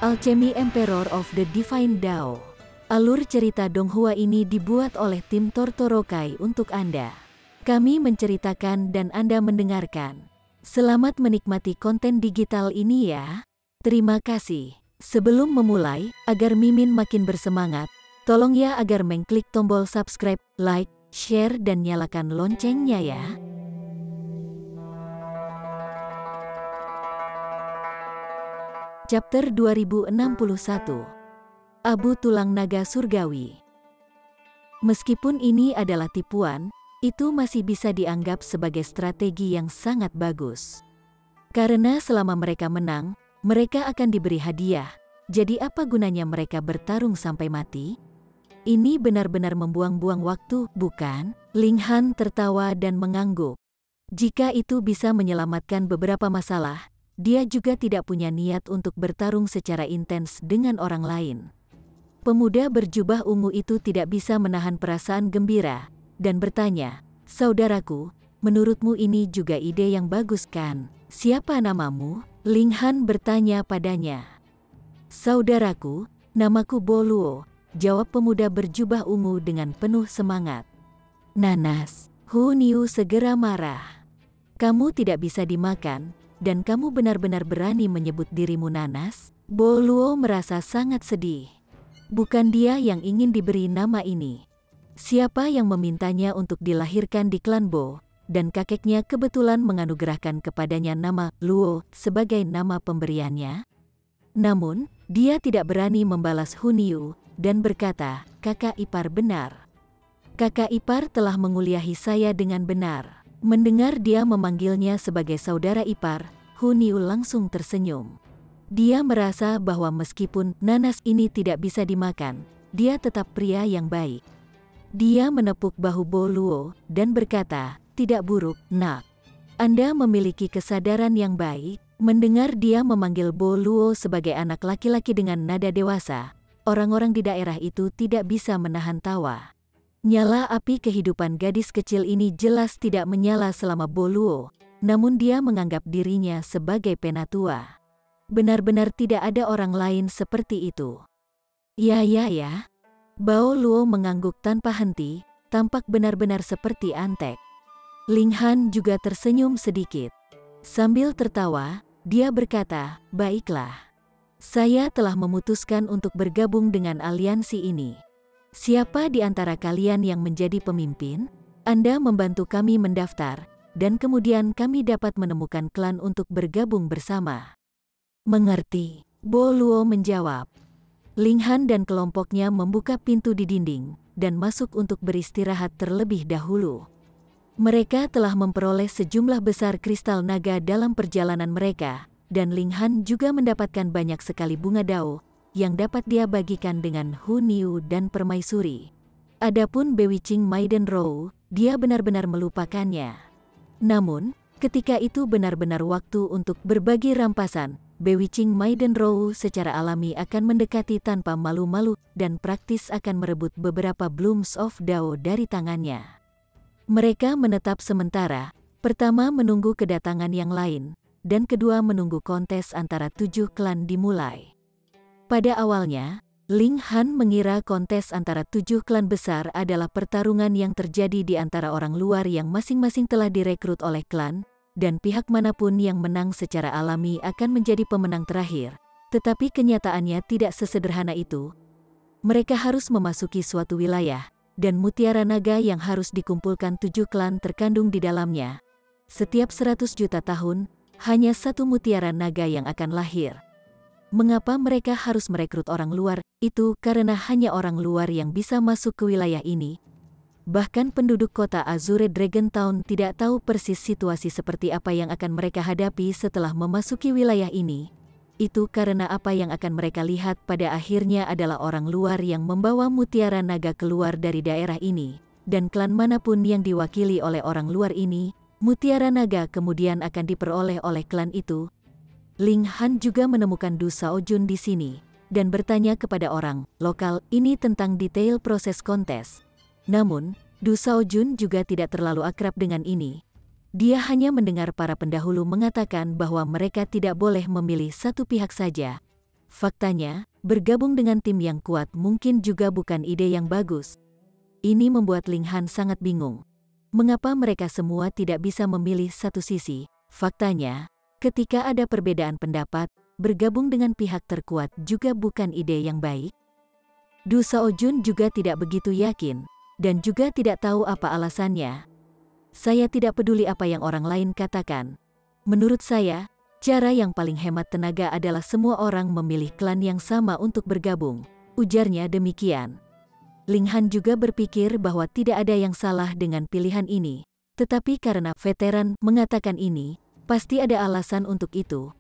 Alchemy Emperor of the Divine Dao. Alur cerita Donghua ini dibuat oleh tim Tortorokai untuk Anda. Kami menceritakan dan Anda mendengarkan. Selamat menikmati konten digital ini ya. Terima kasih. Sebelum memulai, agar Mimin makin bersemangat, tolong ya agar mengklik tombol subscribe, like, share dan nyalakan loncengnya ya. Chapter 2061. Abu Tulang Naga Surgawi. Meskipun ini adalah tipuan, itu masih bisa dianggap sebagai strategi yang sangat bagus. Karena selama mereka menang, mereka akan diberi hadiah. Jadi apa gunanya mereka bertarung sampai mati? Ini benar-benar membuang-buang waktu, bukan? Ling Han tertawa dan mengangguk. Jika itu bisa menyelamatkan beberapa masalah, dia juga tidak punya niat untuk bertarung secara intens dengan orang lain. Pemuda berjubah ungu itu tidak bisa menahan perasaan gembira, dan bertanya, "Saudaraku, menurutmu ini juga ide yang bagus kan? Siapa namamu?" Ling Han bertanya padanya. "Saudaraku, namaku Bo Luo," jawab pemuda berjubah ungu dengan penuh semangat. "Nanas," Hu Niu segera marah. "Kamu tidak bisa dimakan, dan kamu benar-benar berani menyebut dirimu nanas?" Bo Luo merasa sangat sedih. Bukan dia yang ingin diberi nama ini. Siapa yang memintanya untuk dilahirkan di klan Bo, dan kakeknya kebetulan menganugerahkan kepadanya nama Luo sebagai nama pemberiannya? Namun, dia tidak berani membalas Hu Niu, dan berkata, "Kakak ipar benar. Kakak ipar telah menguliahi saya dengan benar." Mendengar dia memanggilnya sebagai saudara ipar, Hu Niu langsung tersenyum. Dia merasa bahwa meskipun nanas ini tidak bisa dimakan, dia tetap pria yang baik. Dia menepuk bahu Bo Luo dan berkata, "Tidak buruk, nak. Anda memiliki kesadaran yang baik." Mendengar dia memanggil Bo Luo sebagai anak laki-laki dengan nada dewasa, orang-orang di daerah itu tidak bisa menahan tawa. Nyala api kehidupan gadis kecil ini jelas tidak menyala selama Bo Luo, namun dia menganggap dirinya sebagai penatua. Benar-benar tidak ada orang lain seperti itu. Ya. Bo Luo mengangguk tanpa henti, tampak benar-benar seperti antek. Ling Han juga tersenyum sedikit. Sambil tertawa, dia berkata, "Baiklah. Saya telah memutuskan untuk bergabung dengan aliansi ini. Siapa di antara kalian yang menjadi pemimpin? Anda membantu kami mendaftar, dan kemudian kami dapat menemukan klan untuk bergabung bersama." "Mengerti," Bo Luo menjawab. Ling Han dan kelompoknya membuka pintu di dinding, dan masuk untuk beristirahat terlebih dahulu. Mereka telah memperoleh sejumlah besar kristal naga dalam perjalanan mereka, dan Ling Han juga mendapatkan banyak sekali bunga dao, yang dapat dia bagikan dengan Hu Niu dan Permaisuri. Adapun Bewitching Maiden Rou, dia benar-benar melupakannya. Namun, ketika itu benar-benar waktu untuk berbagi rampasan, Bewitching Maiden Rou secara alami akan mendekati tanpa malu-malu dan praktis akan merebut beberapa Blooms of Dao dari tangannya. Mereka menetap sementara, pertama menunggu kedatangan yang lain, dan kedua menunggu kontes antara 7 klan dimulai. Pada awalnya, Ling Han mengira kontes antara 7 klan besar adalah pertarungan yang terjadi di antara orang luar yang masing-masing telah direkrut oleh klan, dan pihak manapun yang menang secara alami akan menjadi pemenang terakhir. Tetapi kenyataannya tidak sesederhana itu. Mereka harus memasuki suatu wilayah, dan mutiara naga yang harus dikumpulkan 7 klan terkandung di dalamnya. Setiap 100 juta tahun, hanya satu mutiara naga yang akan lahir. Mengapa mereka harus merekrut orang luar? Itu karena hanya orang luar yang bisa masuk ke wilayah ini. Bahkan penduduk kota Azure Dragon Town tidak tahu persis situasi seperti apa yang akan mereka hadapi setelah memasuki wilayah ini. Itu karena apa yang akan mereka lihat pada akhirnya adalah orang luar yang membawa mutiara naga keluar dari daerah ini. Dan klan manapun yang diwakili oleh orang luar ini, mutiara naga kemudian akan diperoleh oleh klan itu. Ling Han juga menemukan Du Shaojun di sini, dan bertanya kepada orang lokal ini tentang detail proses kontes. Namun, Du Shaojun juga tidak terlalu akrab dengan ini. Dia hanya mendengar para pendahulu mengatakan bahwa mereka tidak boleh memilih satu pihak saja. Faktanya, bergabung dengan tim yang kuat mungkin juga bukan ide yang bagus. Ini membuat Ling Han sangat bingung. Mengapa mereka semua tidak bisa memilih satu sisi? Faktanya, ketika ada perbedaan pendapat, bergabung dengan pihak terkuat juga bukan ide yang baik. Du Saojun juga tidak begitu yakin, dan juga tidak tahu apa alasannya. Saya tidak peduli apa yang orang lain katakan. Menurut saya, cara yang paling hemat tenaga adalah semua orang memilih klan yang sama untuk bergabung, ujarnya demikian. Ling Han juga berpikir bahwa tidak ada yang salah dengan pilihan ini, tetapi karena veteran mengatakan ini, pasti ada alasan untuk itu.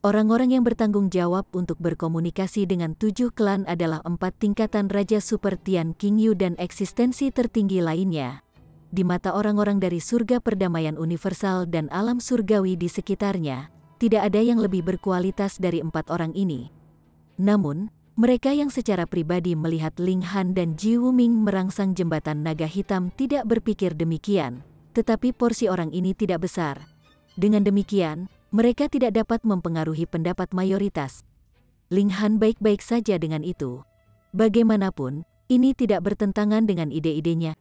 Orang-orang yang bertanggung jawab untuk berkomunikasi dengan 7 klan adalah 4 tingkatan Raja Super Tian Qingyu dan eksistensi tertinggi lainnya. Di mata orang-orang dari surga perdamaian universal dan alam surgawi di sekitarnya, tidak ada yang lebih berkualitas dari 4 orang ini. Namun, mereka yang secara pribadi melihat Ling Han dan Ji Wuming merangsang jembatan naga hitam tidak berpikir demikian, tetapi porsi orang ini tidak besar. Dengan demikian, mereka tidak dapat mempengaruhi pendapat mayoritas. Ling Han baik-baik saja dengan itu. Bagaimanapun, ini tidak bertentangan dengan ide-idenya.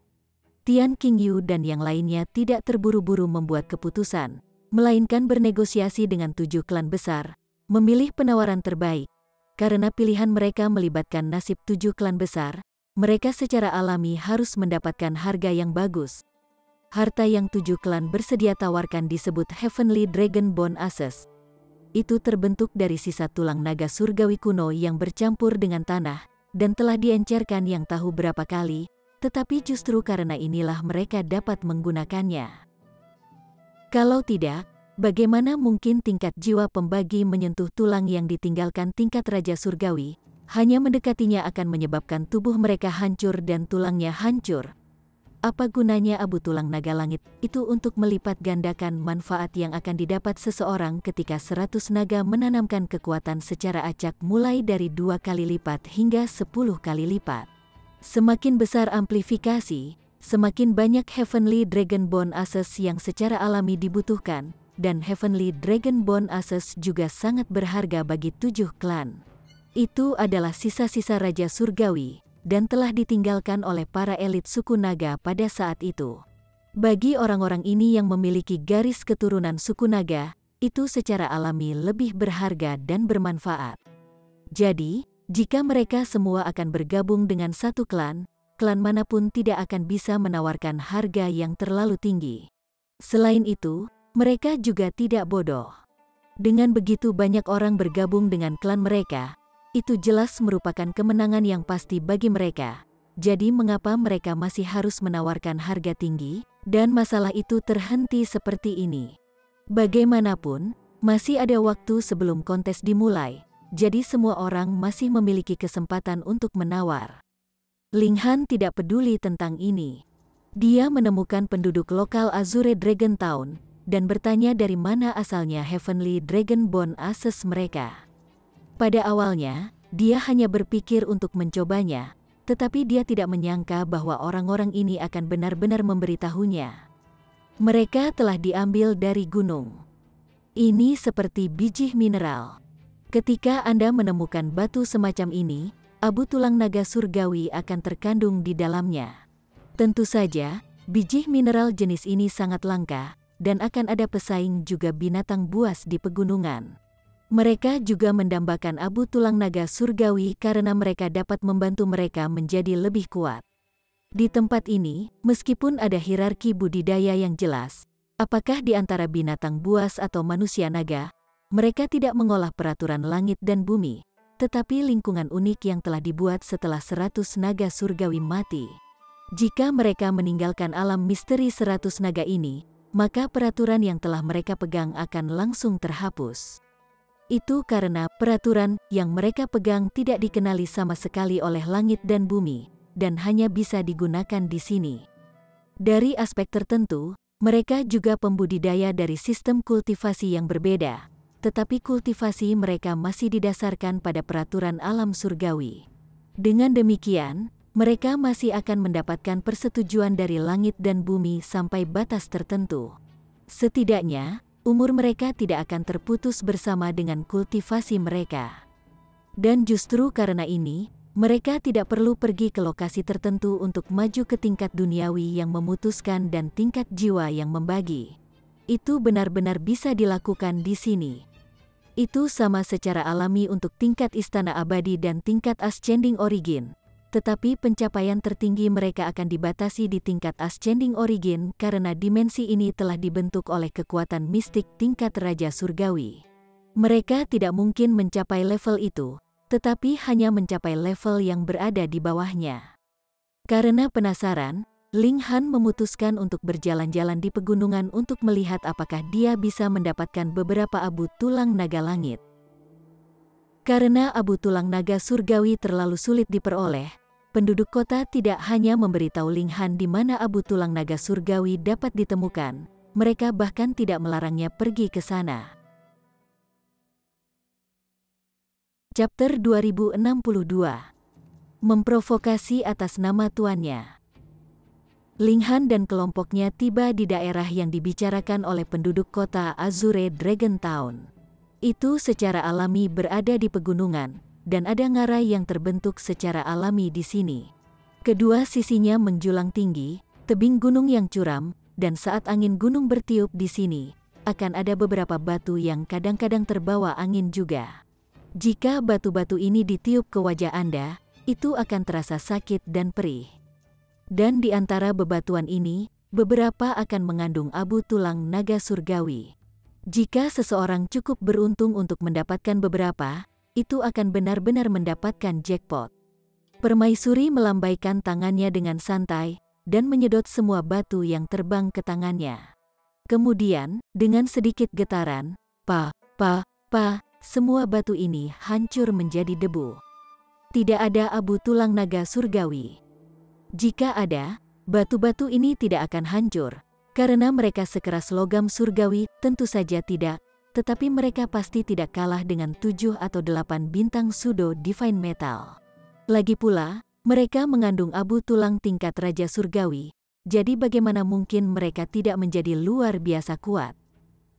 Tian Qingyu dan yang lainnya tidak terburu-buru membuat keputusan, melainkan bernegosiasi dengan 7 klan besar, memilih penawaran terbaik. Karena pilihan mereka melibatkan nasib 7 klan besar, mereka secara alami harus mendapatkan harga yang bagus. Harta yang 7 klan bersedia tawarkan disebut Heavenly Dragon Bone Ashes. Itu terbentuk dari sisa tulang naga surgawi kuno yang bercampur dengan tanah, dan telah diencerkan yang tahu berapa kali, tetapi justru karena inilah mereka dapat menggunakannya. Kalau tidak, bagaimana mungkin tingkat jiwa pembagi menyentuh tulang yang ditinggalkan tingkat Raja Surgawi? Hanya mendekatinya akan menyebabkan tubuh mereka hancur dan tulangnya hancur. Apa gunanya abu tulang naga langit itu untuk melipat gandakan manfaat yang akan didapat seseorang ketika 100 naga menanamkan kekuatan secara acak mulai dari 2 kali lipat hingga 10 kali lipat. Semakin besar amplifikasi, semakin banyak Heavenly Dragon Bone Ashes yang secara alami dibutuhkan, dan Heavenly Dragon Bone Ashes juga sangat berharga bagi 7 klan. Itu adalah sisa-sisa Raja Surgawi, dan telah ditinggalkan oleh para elit suku naga pada saat itu. Bagi orang-orang ini yang memiliki garis keturunan suku naga, itu secara alami lebih berharga dan bermanfaat. Jadi, jika mereka semua akan bergabung dengan satu klan, klan manapun tidak akan bisa menawarkan harga yang terlalu tinggi. Selain itu, mereka juga tidak bodoh. Dengan begitu banyak orang bergabung dengan klan mereka, itu jelas merupakan kemenangan yang pasti bagi mereka. Jadi mengapa mereka masih harus menawarkan harga tinggi, dan masalah itu terhenti seperti ini? Bagaimanapun, masih ada waktu sebelum kontes dimulai. Jadi semua orang masih memiliki kesempatan untuk menawar. Ling Han tidak peduli tentang ini. Dia menemukan penduduk lokal Azure Dragon Town, dan bertanya dari mana asalnya Heavenly Dragon Bone Ashes mereka. Pada awalnya, dia hanya berpikir untuk mencobanya, tetapi dia tidak menyangka bahwa orang-orang ini akan benar-benar memberitahunya. Mereka telah diambil dari gunung. Ini seperti biji mineral. Ketika Anda menemukan batu semacam ini, abu tulang naga surgawi akan terkandung di dalamnya. Tentu saja, biji mineral jenis ini sangat langka, dan akan ada pesaing juga binatang buas di pegunungan. Mereka juga mendambakan abu tulang naga surgawi karena mereka dapat membantu mereka menjadi lebih kuat. Di tempat ini, meskipun ada hierarki budidaya yang jelas, apakah di antara binatang buas atau manusia naga, mereka tidak mengolah peraturan langit dan bumi, tetapi lingkungan unik yang telah dibuat setelah 100 naga surgawi mati. Jika mereka meninggalkan alam misteri 100 naga ini, maka peraturan yang telah mereka pegang akan langsung terhapus. Itu karena peraturan yang mereka pegang tidak dikenali sama sekali oleh langit dan bumi, dan hanya bisa digunakan di sini. Dari aspek tertentu, mereka juga pembudidaya dari sistem kultivasi yang berbeda, tetapi kultivasi mereka masih didasarkan pada peraturan alam surgawi. Dengan demikian, mereka masih akan mendapatkan persetujuan dari langit dan bumi sampai batas tertentu. Setidaknya, umur mereka tidak akan terputus bersama dengan kultivasi mereka. Dan justru karena ini, mereka tidak perlu pergi ke lokasi tertentu untuk maju ke tingkat duniawi yang memutuskan dan tingkat jiwa yang membagi. Itu benar-benar bisa dilakukan di sini. Itu sama secara alami untuk tingkat istana abadi dan tingkat ascending origin. Tetapi pencapaian tertinggi mereka akan dibatasi di tingkat ascending origin karena dimensi ini telah dibentuk oleh kekuatan mistik tingkat Raja Surgawi. Mereka tidak mungkin mencapai level itu, tetapi hanya mencapai level yang berada di bawahnya. Karena penasaran, Ling Han memutuskan untuk berjalan-jalan di pegunungan untuk melihat apakah dia bisa mendapatkan beberapa abu tulang naga langit. Karena abu tulang naga surgawi terlalu sulit diperoleh, penduduk kota tidak hanya memberitahu Ling Han di mana abu tulang naga surgawi dapat ditemukan, mereka bahkan tidak melarangnya pergi ke sana. Chapter 2062. Memprovokasi atas nama tuannya. Ling Han dan kelompoknya tiba di daerah yang dibicarakan oleh penduduk kota Azure Dragon Town. Itu secara alami berada di pegunungan, dan ada ngarai yang terbentuk secara alami di sini. Kedua sisinya menjulang tinggi, tebing gunung yang curam, dan saat angin gunung bertiup di sini, akan ada beberapa batu yang kadang-kadang terbawa angin juga. Jika batu-batu ini ditiup ke wajah Anda, itu akan terasa sakit dan perih. Dan di antara bebatuan ini, beberapa akan mengandung abu tulang naga surgawi. Jika seseorang cukup beruntung untuk mendapatkan beberapa, itu akan benar-benar mendapatkan jackpot. Permaisuri melambaikan tangannya dengan santai, dan menyedot semua batu yang terbang ke tangannya. Kemudian, dengan sedikit getaran, semua batu ini hancur menjadi debu. Tidak ada abu tulang naga surgawi. Jika ada, batu-batu ini tidak akan hancur, karena mereka sekeras logam surgawi, tentu saja tidak, tetapi mereka pasti tidak kalah dengan 7 atau 8 bintang pseudo divine metal. Lagi pula, mereka mengandung abu tulang tingkat Raja Surgawi, jadi bagaimana mungkin mereka tidak menjadi luar biasa kuat?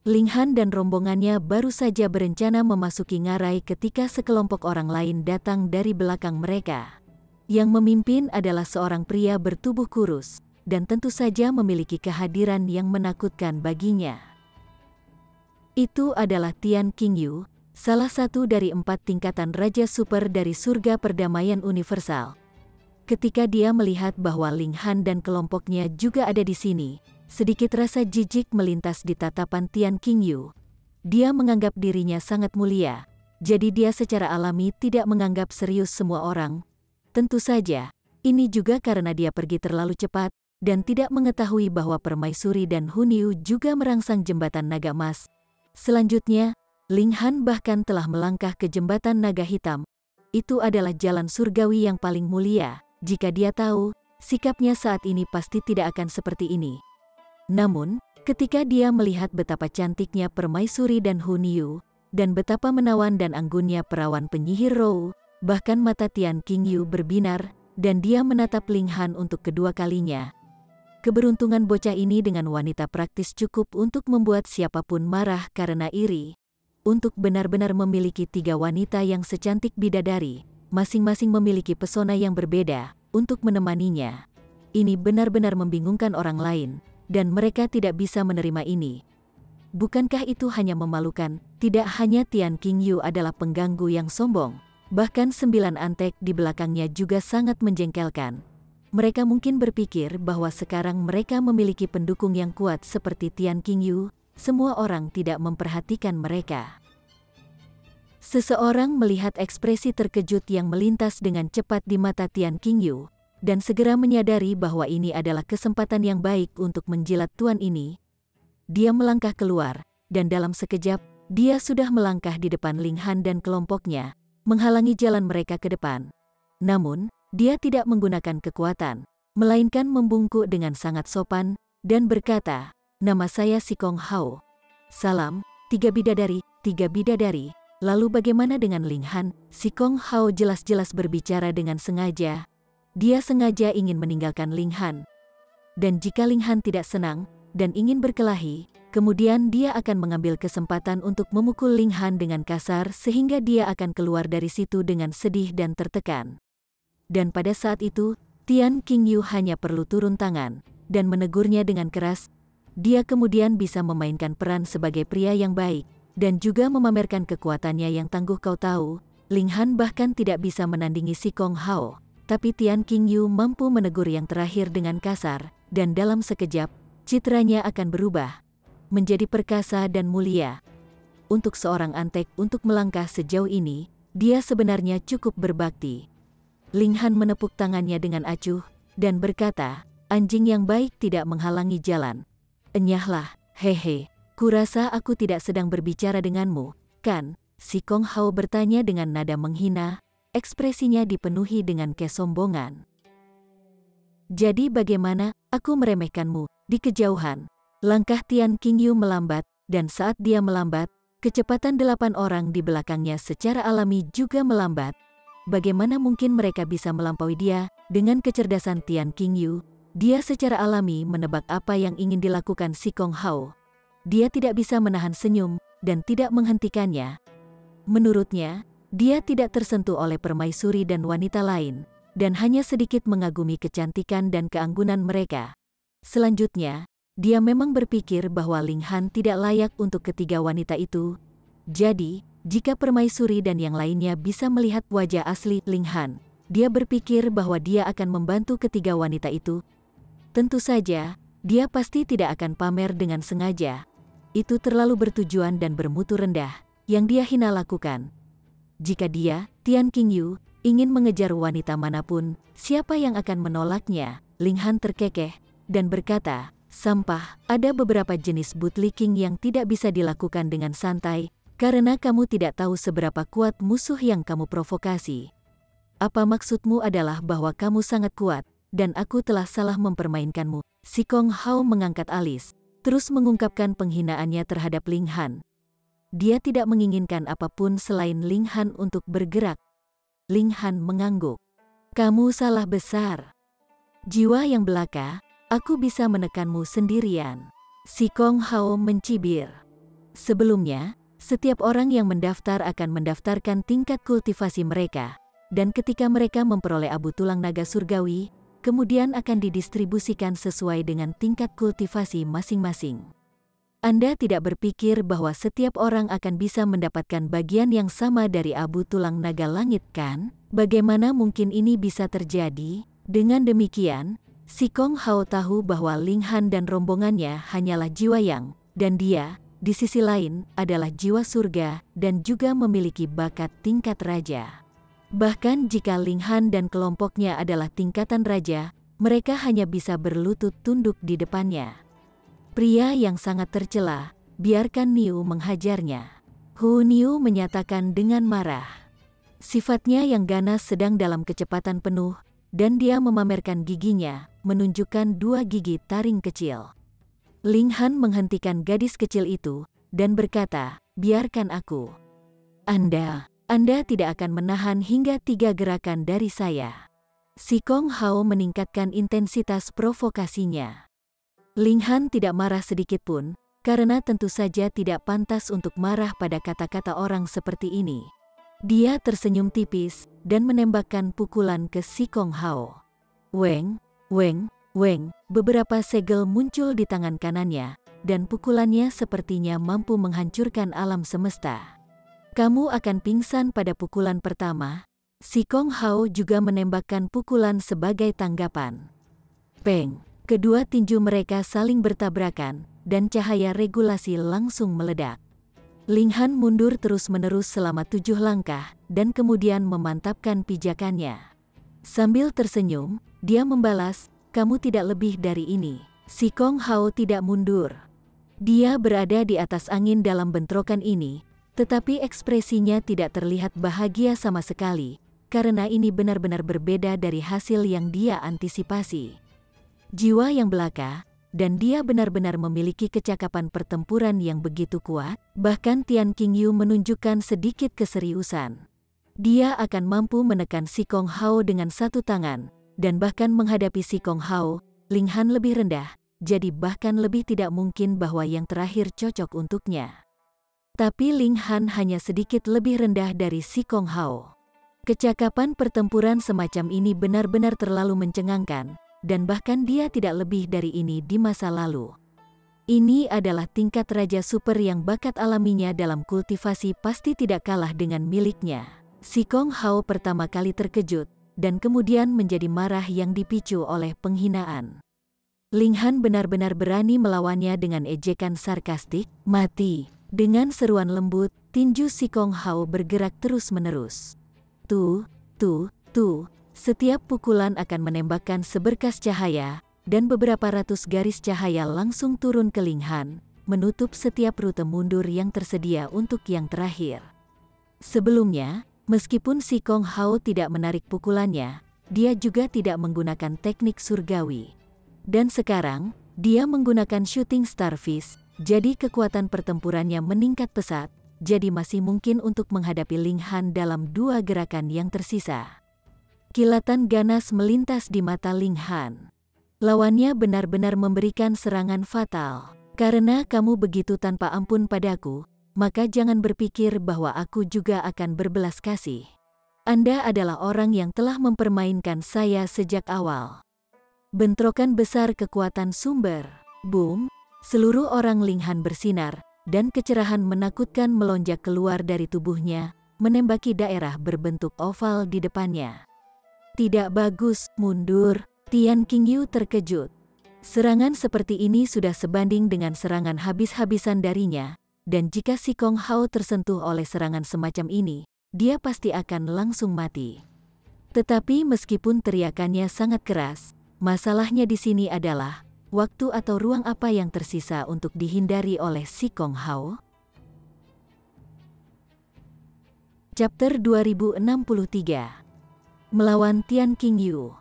Ling Han dan rombongannya baru saja berencana memasuki ngarai ketika sekelompok orang lain datang dari belakang mereka. Yang memimpin adalah seorang pria bertubuh kurus, dan tentu saja memiliki kehadiran yang menakutkan baginya. Itu adalah Tian Qingyu, salah satu dari 4 tingkatan Raja Super dari Surga Perdamaian Universal. Ketika dia melihat bahwa Ling Han dan kelompoknya juga ada di sini, sedikit rasa jijik melintas di tatapan Tian Qingyu. Dia menganggap dirinya sangat mulia, jadi dia secara alami tidak menganggap serius semua orang. Tentu saja, ini juga karena dia pergi terlalu cepat, dan tidak mengetahui bahwa Permaisuri dan Hunyu juga merangsang jembatan naga emas. Selanjutnya, Ling Han bahkan telah melangkah ke jembatan naga hitam. Itu adalah jalan surgawi yang paling mulia. Jika dia tahu, sikapnya saat ini pasti tidak akan seperti ini. Namun, ketika dia melihat betapa cantiknya Permaisuri dan Hunyu, dan betapa menawan dan anggunnya perawan penyihir Rou, bahkan mata Tian Qingyu berbinar, dan dia menatap Ling Han untuk kedua kalinya. Keberuntungan bocah ini dengan wanita praktis cukup untuk membuat siapapun marah karena iri. Untuk benar-benar memiliki 3 wanita yang secantik bidadari, masing-masing memiliki pesona yang berbeda, untuk menemaninya. Ini benar-benar membingungkan orang lain, dan mereka tidak bisa menerima ini. Bukankah itu hanya memalukan? Tidak hanya Tian Qingyu adalah pengganggu yang sombong, bahkan 9 antek di belakangnya juga sangat menjengkelkan. Mereka mungkin berpikir bahwa sekarang mereka memiliki pendukung yang kuat seperti Tian Qingyu, semua orang tidak memperhatikan mereka. Seseorang melihat ekspresi terkejut yang melintas dengan cepat di mata Tian Qingyu, dan segera menyadari bahwa ini adalah kesempatan yang baik untuk menjilat tuan ini. Dia melangkah keluar, dan dalam sekejap, dia sudah melangkah di depan Ling Han dan kelompoknya, menghalangi jalan mereka ke depan. Namun, dia tidak menggunakan kekuatan, melainkan membungkuk dengan sangat sopan, dan berkata, "Nama saya Sikong Hao. Salam, 3 bidadari, 3 bidadari." Lalu bagaimana dengan Ling Han? Sikong Hao jelas-jelas berbicara dengan sengaja. Dia sengaja ingin meninggalkan Ling Han. Dan jika Ling Han tidak senang, dan ingin berkelahi, kemudian dia akan mengambil kesempatan untuk memukul Ling Han dengan kasar sehingga dia akan keluar dari situ dengan sedih dan tertekan. Dan pada saat itu, Tian Qingyu hanya perlu turun tangan dan menegurnya dengan keras. Dia kemudian bisa memainkan peran sebagai pria yang baik dan juga memamerkan kekuatannya yang tangguh. Kau tahu, Ling Han bahkan tidak bisa menandingi Si Kong Hao, tapi Tian Qingyu mampu menegur yang terakhir dengan kasar, dan dalam sekejap, citranya akan berubah menjadi perkasa dan mulia. Untuk seorang antek untuk melangkah sejauh ini, dia sebenarnya cukup berbakti. Ling Han menepuk tangannya dengan acuh dan berkata, anjing yang baik tidak menghalangi jalan. Enyahlah, hehe, kurasa aku tidak sedang berbicara denganmu, kan? Si Kong Hao bertanya dengan nada menghina, ekspresinya dipenuhi dengan kesombongan. Jadi bagaimana, aku meremehkanmu? Di kejauhan, langkah Tian Qingyu melambat, dan saat dia melambat, kecepatan 8 orang di belakangnya secara alami juga melambat. Bagaimana mungkin mereka bisa melampaui dia? Dengan kecerdasan Tian Qingyu, dia secara alami menebak apa yang ingin dilakukan Si Kong Hao. Dia tidak bisa menahan senyum dan tidak menghentikannya. Menurutnya, dia tidak tersentuh oleh permaisuri dan wanita lain, dan hanya sedikit mengagumi kecantikan dan keanggunan mereka. Selanjutnya, dia memang berpikir bahwa Ling Han tidak layak untuk ketiga wanita itu. Jadi, jika permaisuri dan yang lainnya bisa melihat wajah asli Ling Han, dia berpikir bahwa dia akan membantu ketiga wanita itu. Tentu saja, dia pasti tidak akan pamer dengan sengaja. Itu terlalu bertujuan dan bermutu rendah yang dia hina lakukan. Jika dia, Tian Qingyu, ingin mengejar wanita manapun, siapa yang akan menolaknya? Ling Han terkekeh dan berkata, sampah, ada beberapa jenis bootlicking yang tidak bisa dilakukan dengan santai, karena kamu tidak tahu seberapa kuat musuh yang kamu provokasi. Apa maksudmu adalah bahwa kamu sangat kuat, dan aku telah salah mempermainkanmu? Si Kong Hao mengangkat alis, terus mengungkapkan penghinaannya terhadap Ling Han. Dia tidak menginginkan apapun selain Ling Han untuk bergerak. Ling Han mengangguk. Kamu salah besar. Jiwa yang belaka, aku bisa menekanmu sendirian. Si Kong Hao mencibir. Sebelumnya, setiap orang yang mendaftar akan mendaftarkan tingkat kultivasi mereka, dan ketika mereka memperoleh abu tulang naga surgawi, kemudian akan didistribusikan sesuai dengan tingkat kultivasi masing-masing. Anda tidak berpikir bahwa setiap orang akan bisa mendapatkan bagian yang sama dari abu tulang naga langit, kan? Bagaimana mungkin ini bisa terjadi? Dengan demikian, Si Kong Hao tahu bahwa Ling Han dan rombongannya hanyalah jiwa yang, dan dia, di sisi lain, adalah jiwa surga dan juga memiliki bakat tingkat raja. Bahkan jika Ling Han dan kelompoknya adalah tingkatan raja, mereka hanya bisa berlutut tunduk di depannya. Pria yang sangat tercela, biarkan Niu menghajarnya. Hu Niu menyatakan dengan marah. Sifatnya yang ganas sedang dalam kecepatan penuh, dan dia memamerkan giginya, menunjukkan 2 gigi taring kecil. Ling Han menghentikan gadis kecil itu, dan berkata, biarkan aku. Anda tidak akan menahan hingga 3 gerakan dari saya. Si Kong Hao meningkatkan intensitas provokasinya. Ling Han tidak marah sedikit pun, karena tentu saja tidak pantas untuk marah pada kata-kata orang seperti ini. Dia tersenyum tipis, dan menembakkan pukulan ke Si Kong Hao. Weng, weng, weng, beberapa segel muncul di tangan kanannya, dan pukulannya sepertinya mampu menghancurkan alam semesta. Kamu akan pingsan pada pukulan pertama. Si Kong Hao juga menembakkan pukulan sebagai tanggapan. Peng, kedua tinju mereka saling bertabrakan, dan cahaya regulasi langsung meledak. Ling Han mundur terus-menerus selama 7 langkah, dan kemudian memantapkan pijakannya. Sambil tersenyum, dia membalas, kamu tidak lebih dari ini. Si Kong Hao tidak mundur. Dia berada di atas angin dalam bentrokan ini, tetapi ekspresinya tidak terlihat bahagia sama sekali, karena ini benar-benar berbeda dari hasil yang dia antisipasi. Jiwa yang belaka, dan dia benar-benar memiliki kecakapan pertempuran yang begitu kuat, bahkan Tian Qingyu menunjukkan sedikit keseriusan. Dia akan mampu menekan Si Kong Hao dengan 1 tangan, dan bahkan menghadapi Si Kong Hao, Ling Han lebih rendah, jadi bahkan lebih tidak mungkin bahwa yang terakhir cocok untuknya. Tapi Ling Han hanya sedikit lebih rendah dari Si Kong Hao. Kecakapan pertempuran semacam ini benar-benar terlalu mencengangkan, dan bahkan dia tidak lebih dari ini di masa lalu. Ini adalah tingkat raja super yang bakat alaminya dalam kultivasi pasti tidak kalah dengan miliknya. Si Kong Hao pertama kali terkejut, dan kemudian menjadi marah yang dipicu oleh penghinaan. Ling Han benar-benar berani melawannya dengan ejekan sarkastik, "Mati!" Dengan seruan lembut, tinju Si Kong Hao bergerak terus-menerus. Tuh, setiap pukulan akan menembakkan seberkas cahaya, dan beberapa ratus garis cahaya langsung turun ke Ling Han, menutup setiap rute mundur yang tersedia untuk yang terakhir. Sebelumnya, meskipun Si Kong Hao tidak menarik pukulannya, dia juga tidak menggunakan teknik surgawi. Dan sekarang, dia menggunakan shooting starfish, jadi kekuatan pertempurannya meningkat pesat, jadi masih mungkin untuk menghadapi Ling Han dalam 2 gerakan yang tersisa. Kilatan ganas melintas di mata Ling Han. Lawannya benar-benar memberikan serangan fatal. Karena kamu begitu tanpa ampun padaku, maka jangan berpikir bahwa aku juga akan berbelas kasih. Anda adalah orang yang telah mempermainkan saya sejak awal. Bentrokan besar kekuatan sumber. Boom! Seluruh orang Ling Han bersinar, dan kecerahan menakutkan melonjak keluar dari tubuhnya, menembaki daerah berbentuk oval di depannya. Tidak bagus, mundur. Tian Qingyu terkejut. Serangan seperti ini sudah sebanding dengan serangan habis-habisan darinya, dan jika Si Kong Hao tersentuh oleh serangan semacam ini, dia pasti akan langsung mati. Tetapi meskipun teriakannya sangat keras, masalahnya di sini adalah waktu atau ruang apa yang tersisa untuk dihindari oleh Si Kong Hao? Chapter 2063. Melawan Tian Qingyu.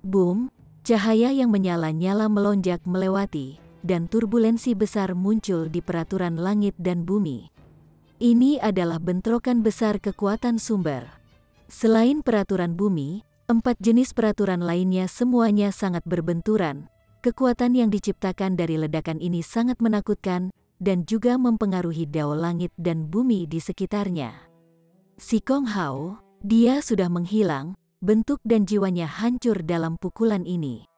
Boom! Cahaya yang menyala-nyala melonjak melewati, dan turbulensi besar muncul di peraturan langit dan bumi. Ini adalah bentrokan besar kekuatan sumber. Selain peraturan bumi, 4 jenis peraturan lainnya semuanya sangat berbenturan. Kekuatan yang diciptakan dari ledakan ini sangat menakutkan, dan juga mempengaruhi dao langit dan bumi di sekitarnya. Si Kong Hao, dia sudah menghilang, bentuk dan jiwanya hancur dalam pukulan ini.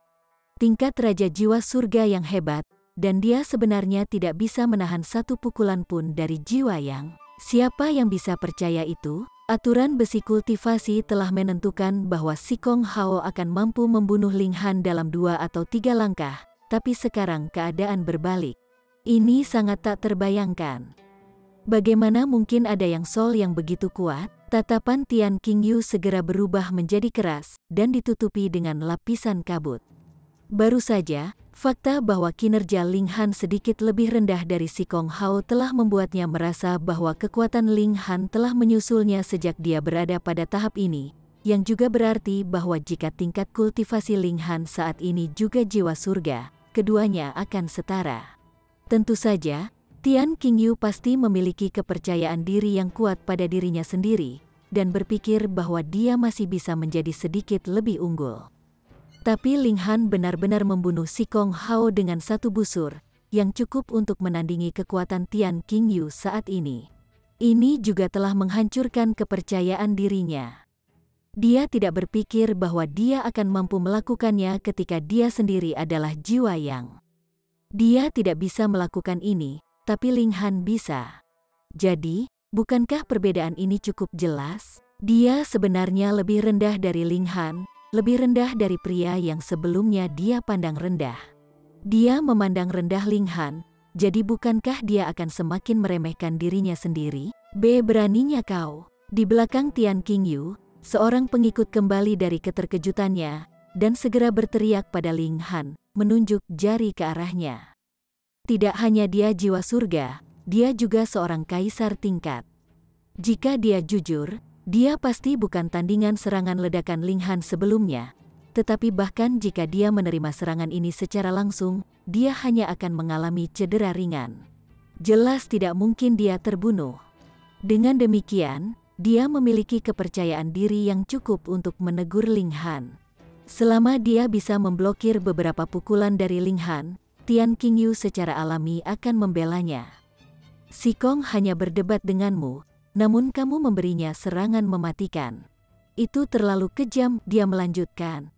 Tingkat Raja Jiwa Surga yang hebat, dan dia sebenarnya tidak bisa menahan satu pukulan pun dari jiwa yang. Siapa yang bisa percaya itu? Aturan besi kultivasi telah menentukan bahwa Si Kong Hao akan mampu membunuh Ling Han dalam 2 atau 3 langkah, tapi sekarang keadaan berbalik. Ini sangat tak terbayangkan. Bagaimana mungkin ada yang Soul yang begitu kuat? Tatapan Tian Qingyu segera berubah menjadi keras, dan ditutupi dengan lapisan kabut. Baru saja, fakta bahwa kinerja Ling Han sedikit lebih rendah dari Si Kong Hao telah membuatnya merasa bahwa kekuatan Ling Han telah menyusulnya sejak dia berada pada tahap ini, yang juga berarti bahwa jika tingkat kultivasi Ling Han saat ini juga jiwa surga, keduanya akan setara. Tentu saja, Tian Qingyu pasti memiliki kepercayaan diri yang kuat pada dirinya sendiri, dan berpikir bahwa dia masih bisa menjadi sedikit lebih unggul. Tapi Ling Han benar-benar membunuh Si Kong Hao dengan satu busur, yang cukup untuk menandingi kekuatan Tian Qingyu saat ini. Ini juga telah menghancurkan kepercayaan dirinya. Dia tidak berpikir bahwa dia akan mampu melakukannya ketika dia sendiri adalah jiwa yang. Dia tidak bisa melakukan ini, tapi Ling Han bisa. Jadi, bukankah perbedaan ini cukup jelas? Dia sebenarnya lebih rendah dari Ling Han, lebih rendah dari pria yang sebelumnya dia pandang rendah. Dia memandang rendah Ling Han, jadi bukankah dia akan semakin meremehkan dirinya sendiri? Beraninya kau. Di belakang Tian Qingyu, seorang pengikut kembali dari keterkejutannya, dan segera berteriak pada Ling Han, menunjuk jari ke arahnya. Tidak hanya dia jiwa surga, dia juga seorang kaisar tingkat. Jika dia jujur, dia pasti bukan tandingan serangan ledakan Ling Han sebelumnya, tetapi bahkan jika dia menerima serangan ini secara langsung, dia hanya akan mengalami cedera ringan. Jelas tidak mungkin dia terbunuh. Dengan demikian, dia memiliki kepercayaan diri yang cukup untuk menegur Ling Han. Selama dia bisa memblokir beberapa pukulan dari Ling Han, Tian Qingyu secara alami akan membelanya. Si Kong hanya berdebat denganmu, namun kamu memberinya serangan mematikan. Itu terlalu kejam, dia melanjutkan.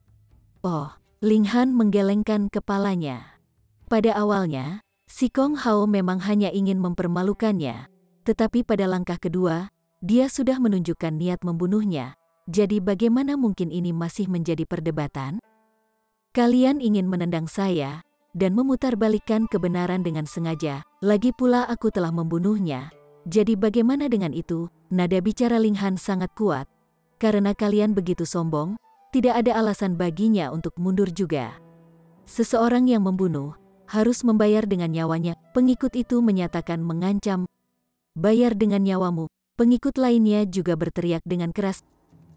Oh, Ling Han menggelengkan kepalanya. Pada awalnya, si Kong Hao memang hanya ingin mempermalukannya, tetapi pada langkah kedua, dia sudah menunjukkan niat membunuhnya. Jadi bagaimana mungkin ini masih menjadi perdebatan? Kalian ingin menendang saya, dan memutarbalikkan kebenaran dengan sengaja, lagi pula aku telah membunuhnya. Jadi bagaimana dengan itu? Nada bicara Ling Han sangat kuat. Karena kalian begitu sombong, tidak ada alasan baginya untuk mundur juga. Seseorang yang membunuh, harus membayar dengan nyawanya. Pengikut itu menyatakan mengancam, bayar dengan nyawamu. Pengikut lainnya juga berteriak dengan keras.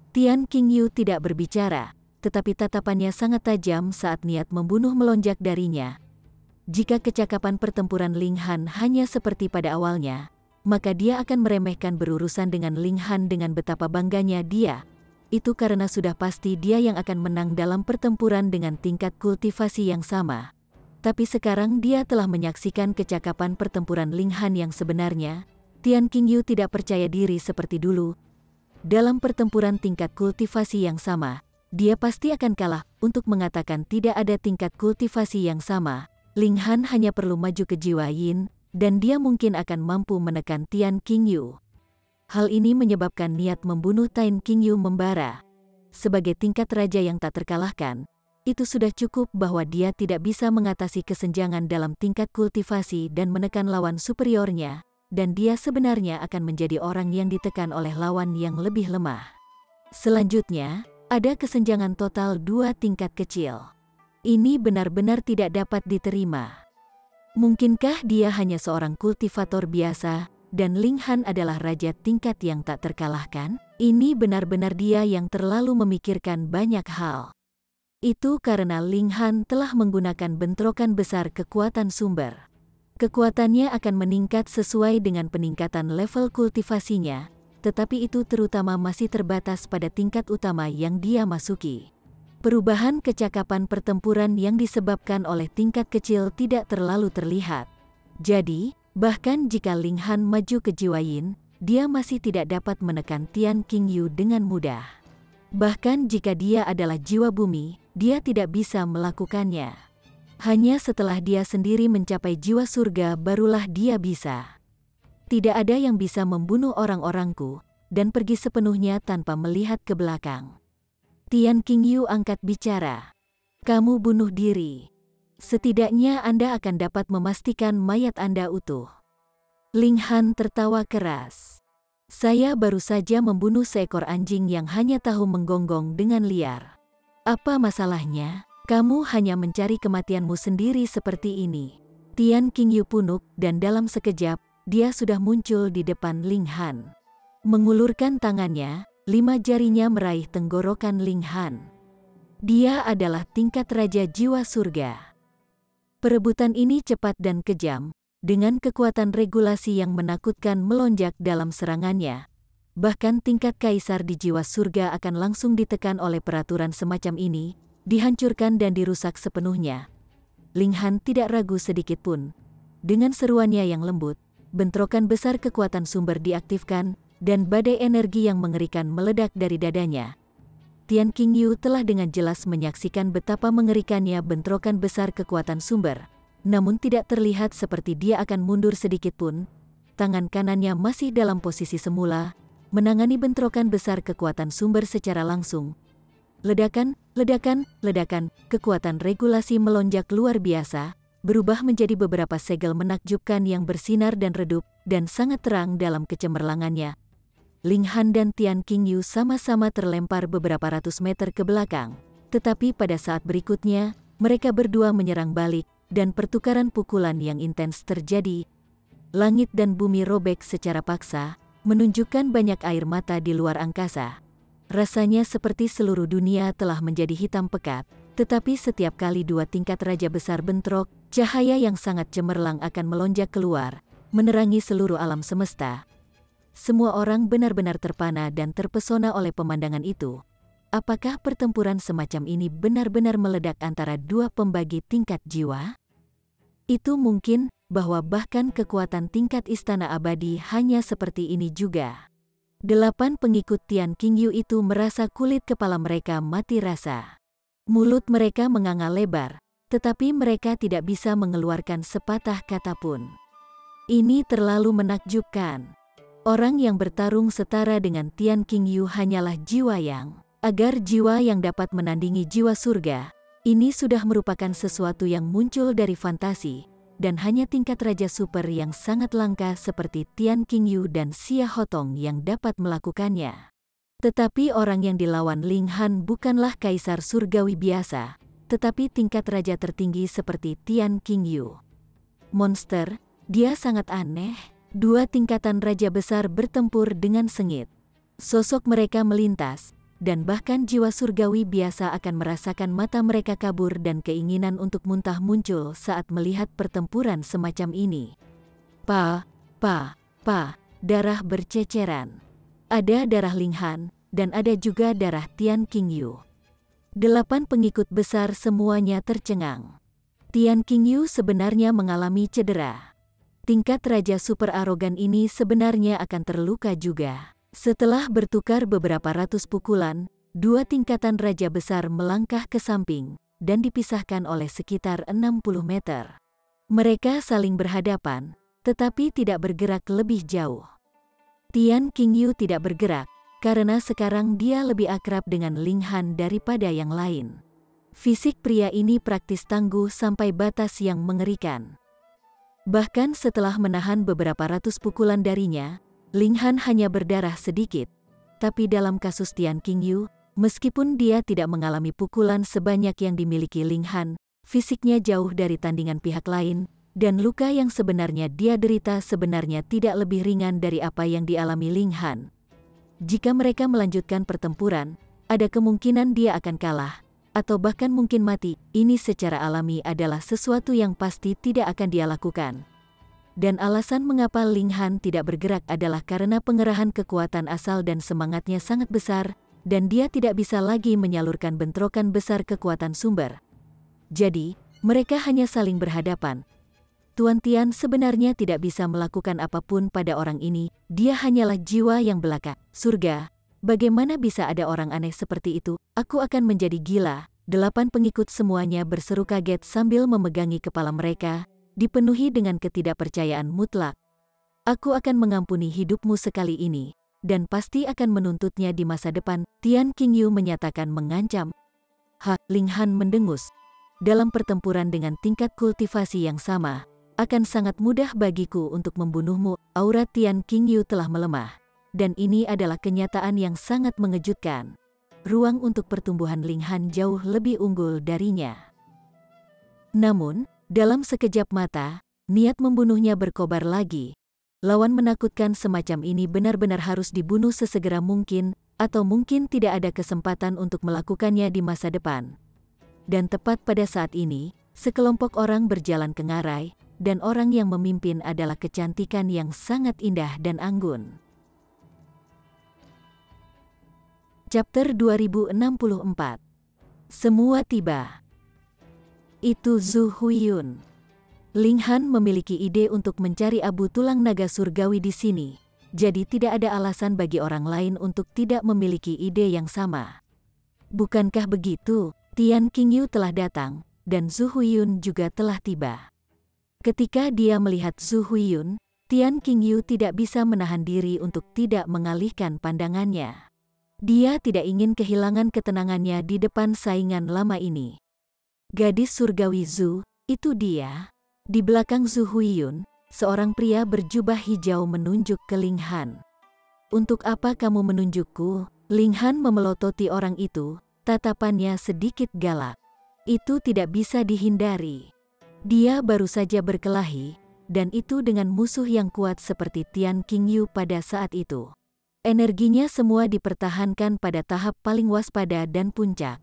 Tian Qingyu tidak berbicara, tetapi tatapannya sangat tajam saat niat membunuh melonjak darinya. Jika kecakapan pertempuran Ling Han hanya seperti pada awalnya, maka dia akan meremehkan berurusan dengan Ling Han dengan betapa bangganya dia. Itu karena sudah pasti dia yang akan menang dalam pertempuran dengan tingkat kultivasi yang sama. Tapi sekarang dia telah menyaksikan kecakapan pertempuran Ling Han yang sebenarnya. Tian Qingyu tidak percaya diri seperti dulu. Dalam pertempuran tingkat kultivasi yang sama, dia pasti akan kalah. Untuk mengatakan tidak ada tingkat kultivasi yang sama, Ling Han hanya perlu maju ke jiwa Yin, dan dia mungkin akan mampu menekan Tian Qingyu. Hal ini menyebabkan niat membunuh Tian Qingyu membara. Sebagai tingkat raja yang tak terkalahkan, itu sudah cukup bahwa dia tidak bisa mengatasi kesenjangan dalam tingkat kultivasi dan menekan lawan superiornya. Dan dia sebenarnya akan menjadi orang yang ditekan oleh lawan yang lebih lemah. Selanjutnya, ada kesenjangan total 2 tingkat kecil. Ini benar-benar tidak dapat diterima. Mungkinkah dia hanya seorang kultivator biasa, dan Ling Han adalah raja tingkat yang tak terkalahkan? Ini benar-benar dia yang terlalu memikirkan banyak hal. Itu karena Ling Han telah menggunakan bentrokan besar kekuatan sumber. Kekuatannya akan meningkat sesuai dengan peningkatan level kultivasinya, tetapi itu terutama masih terbatas pada tingkat utama yang dia masuki. Perubahan kecakapan pertempuran yang disebabkan oleh tingkat kecil tidak terlalu terlihat. Jadi, bahkan jika Ling Han maju ke jiwa Yin, dia masih tidak dapat menekan Tian Qingyu dengan mudah. Bahkan jika dia adalah jiwa bumi, dia tidak bisa melakukannya. Hanya setelah dia sendiri mencapai jiwa surga barulah dia bisa. Tidak ada yang bisa membunuh orang-orangku, dan pergi sepenuhnya tanpa melihat ke belakang. Tian Qingyu angkat bicara. Kamu bunuh diri. Setidaknya Anda akan dapat memastikan mayat Anda utuh. Ling Han tertawa keras. Saya baru saja membunuh seekor anjing yang hanya tahu menggonggong dengan liar. Apa masalahnya? Kamu hanya mencari kematianmu sendiri seperti ini. Tian Qingyu punuk dan dalam sekejap, dia sudah muncul di depan Ling Han. Mengulurkan tangannya, 5 jarinya meraih tenggorokan Ling Han. Dia adalah tingkat raja jiwa surga. Perebutan ini cepat dan kejam, dengan kekuatan regulasi yang menakutkan melonjak dalam serangannya. Bahkan tingkat kaisar di jiwa surga akan langsung ditekan oleh peraturan semacam ini, dihancurkan dan dirusak sepenuhnya. Ling Han tidak ragu sedikit pun. Dengan seruannya yang lembut, bentrokan besar kekuatan sumber diaktifkan, dan badai energi yang mengerikan meledak dari dadanya. Tian Qingyu telah dengan jelas menyaksikan betapa mengerikannya bentrokan besar kekuatan sumber, namun tidak terlihat seperti dia akan mundur sedikit pun. Tangan kanannya masih dalam posisi semula, menangani bentrokan besar kekuatan sumber secara langsung. Ledakan, ledakan, ledakan, kekuatan regulasi melonjak luar biasa, berubah menjadi beberapa segel menakjubkan yang bersinar dan redup, dan sangat terang dalam kecemerlangannya. Ling Han dan Tian Qingyu sama-sama terlempar beberapa ratus meter ke belakang, tetapi pada saat berikutnya, mereka berdua menyerang balik, dan pertukaran pukulan yang intens terjadi. Langit dan bumi robek secara paksa, menunjukkan banyak air mata di luar angkasa. Rasanya seperti seluruh dunia telah menjadi hitam pekat, tetapi setiap kali 2 tingkat raja besar bentrok, cahaya yang sangat cemerlang akan melonjak keluar, menerangi seluruh alam semesta. Semua orang benar-benar terpana dan terpesona oleh pemandangan itu. apakah pertempuran semacam ini benar-benar meledak antara dua pembagi tingkat jiwa? Itu mungkin, bahwa bahkan kekuatan tingkat istana abadi hanya seperti ini juga. 8 pengikut Tian Qingyu itu merasa kulit kepala mereka mati rasa. Mulut mereka menganga lebar, tetapi mereka tidak bisa mengeluarkan sepatah kata pun. Ini terlalu menakjubkan. Orang yang bertarung setara dengan Tian Qingyu hanyalah jiwa yang. Agar jiwa yang dapat menandingi jiwa surga, ini sudah merupakan sesuatu yang muncul dari fantasi, dan hanya tingkat raja super yang sangat langka seperti Tian Qingyu dan Xia Hotong yang dapat melakukannya. Tetapi orang yang dilawan Ling Han bukanlah kaisar surgawi biasa, tetapi tingkat raja tertinggi seperti Tian Qingyu. Monster, dia sangat aneh. 2 tingkatan raja besar bertempur dengan sengit. Sosok mereka melintas, dan bahkan jiwa surgawi biasa akan merasakan mata mereka kabur dan keinginan untuk muntah muncul saat melihat pertempuran semacam ini. Darah berceceran. Ada darah Ling Han, dan ada juga darah Tian Qingyu. 8 pengikut besar semuanya tercengang. Tian Qingyu sebenarnya mengalami cedera. Tingkat raja super arogan ini sebenarnya akan terluka juga. Setelah bertukar beberapa ratus pukulan, 2 tingkatan raja besar melangkah ke samping, dan dipisahkan oleh sekitar 60 meter. Mereka saling berhadapan, tetapi tidak bergerak lebih jauh. Tian Qingyu tidak bergerak, karena sekarang dia lebih akrab dengan Ling Han daripada yang lain. Fisik pria ini praktis tangguh sampai batas yang mengerikan. Bahkan setelah menahan beberapa ratus pukulan darinya, Ling Han hanya berdarah sedikit. Tapi dalam kasus Tian Qingyu, meskipun dia tidak mengalami pukulan sebanyak yang dimiliki Ling Han, fisiknya jauh dari tandingan pihak lain, dan luka yang sebenarnya dia derita sebenarnya tidak lebih ringan dari apa yang dialami Ling Han. Jika mereka melanjutkan pertempuran, ada kemungkinan dia akan kalah, atau bahkan mungkin mati. Ini secara alami adalah sesuatu yang pasti tidak akan dia lakukan. Dan alasan mengapa Ling Han tidak bergerak adalah karena pengerahan kekuatan asal dan semangatnya sangat besar, dan dia tidak bisa lagi menyalurkan bentrokan besar kekuatan sumber. Jadi, mereka hanya saling berhadapan. Tuan Tian sebenarnya tidak bisa melakukan apapun pada orang ini, dia hanyalah jiwa yang belaka. Surga, bagaimana bisa ada orang aneh seperti itu? Aku akan menjadi gila. 8 pengikut semuanya berseru kaget sambil memegangi kepala mereka, dipenuhi dengan ketidakpercayaan mutlak. Aku akan mengampuni hidupmu sekali ini, dan pasti akan menuntutnya di masa depan, Tian Qingyu menyatakan mengancam. Ling Han mendengus. Dalam pertempuran dengan tingkat kultivasi yang sama, akan sangat mudah bagiku untuk membunuhmu. Aura Tian Qingyu telah melemah, dan ini adalah kenyataan yang sangat mengejutkan. Ruang untuk pertumbuhan Ling Han jauh lebih unggul darinya. Namun, dalam sekejap mata, niat membunuhnya berkobar lagi. Lawan menakutkan semacam ini benar-benar harus dibunuh sesegera mungkin, atau mungkin tidak ada kesempatan untuk melakukannya di masa depan. Dan tepat pada saat ini, sekelompok orang berjalan ke ngarai, dan orang yang memimpin adalah kecantikan yang sangat indah dan anggun. Chapter 2064. Semua tiba. Itu Zhu Huiyun. Ling Han memiliki ide untuk mencari abu tulang naga surgawi di sini, jadi tidak ada alasan bagi orang lain untuk tidak memiliki ide yang sama. Bukankah begitu? Tian Qingyu telah datang, dan Zhu Huiyun juga telah tiba. Ketika dia melihat Zhu Huiyun, Tian Qingyu tidak bisa menahan diri untuk tidak mengalihkan pandangannya. Dia tidak ingin kehilangan ketenangannya di depan saingan lama ini. Gadis surgawi Zhu, itu dia. Di belakang Zhu Huiyun, seorang pria berjubah hijau menunjuk ke Ling Han. Untuk apa kamu menunjukku? Ling Han memelototi orang itu, tatapannya sedikit galak. Itu tidak bisa dihindari. Dia baru saja berkelahi, dan itu dengan musuh yang kuat seperti Tian Qingyu pada saat itu. Energinya semua dipertahankan pada tahap paling waspada dan puncak.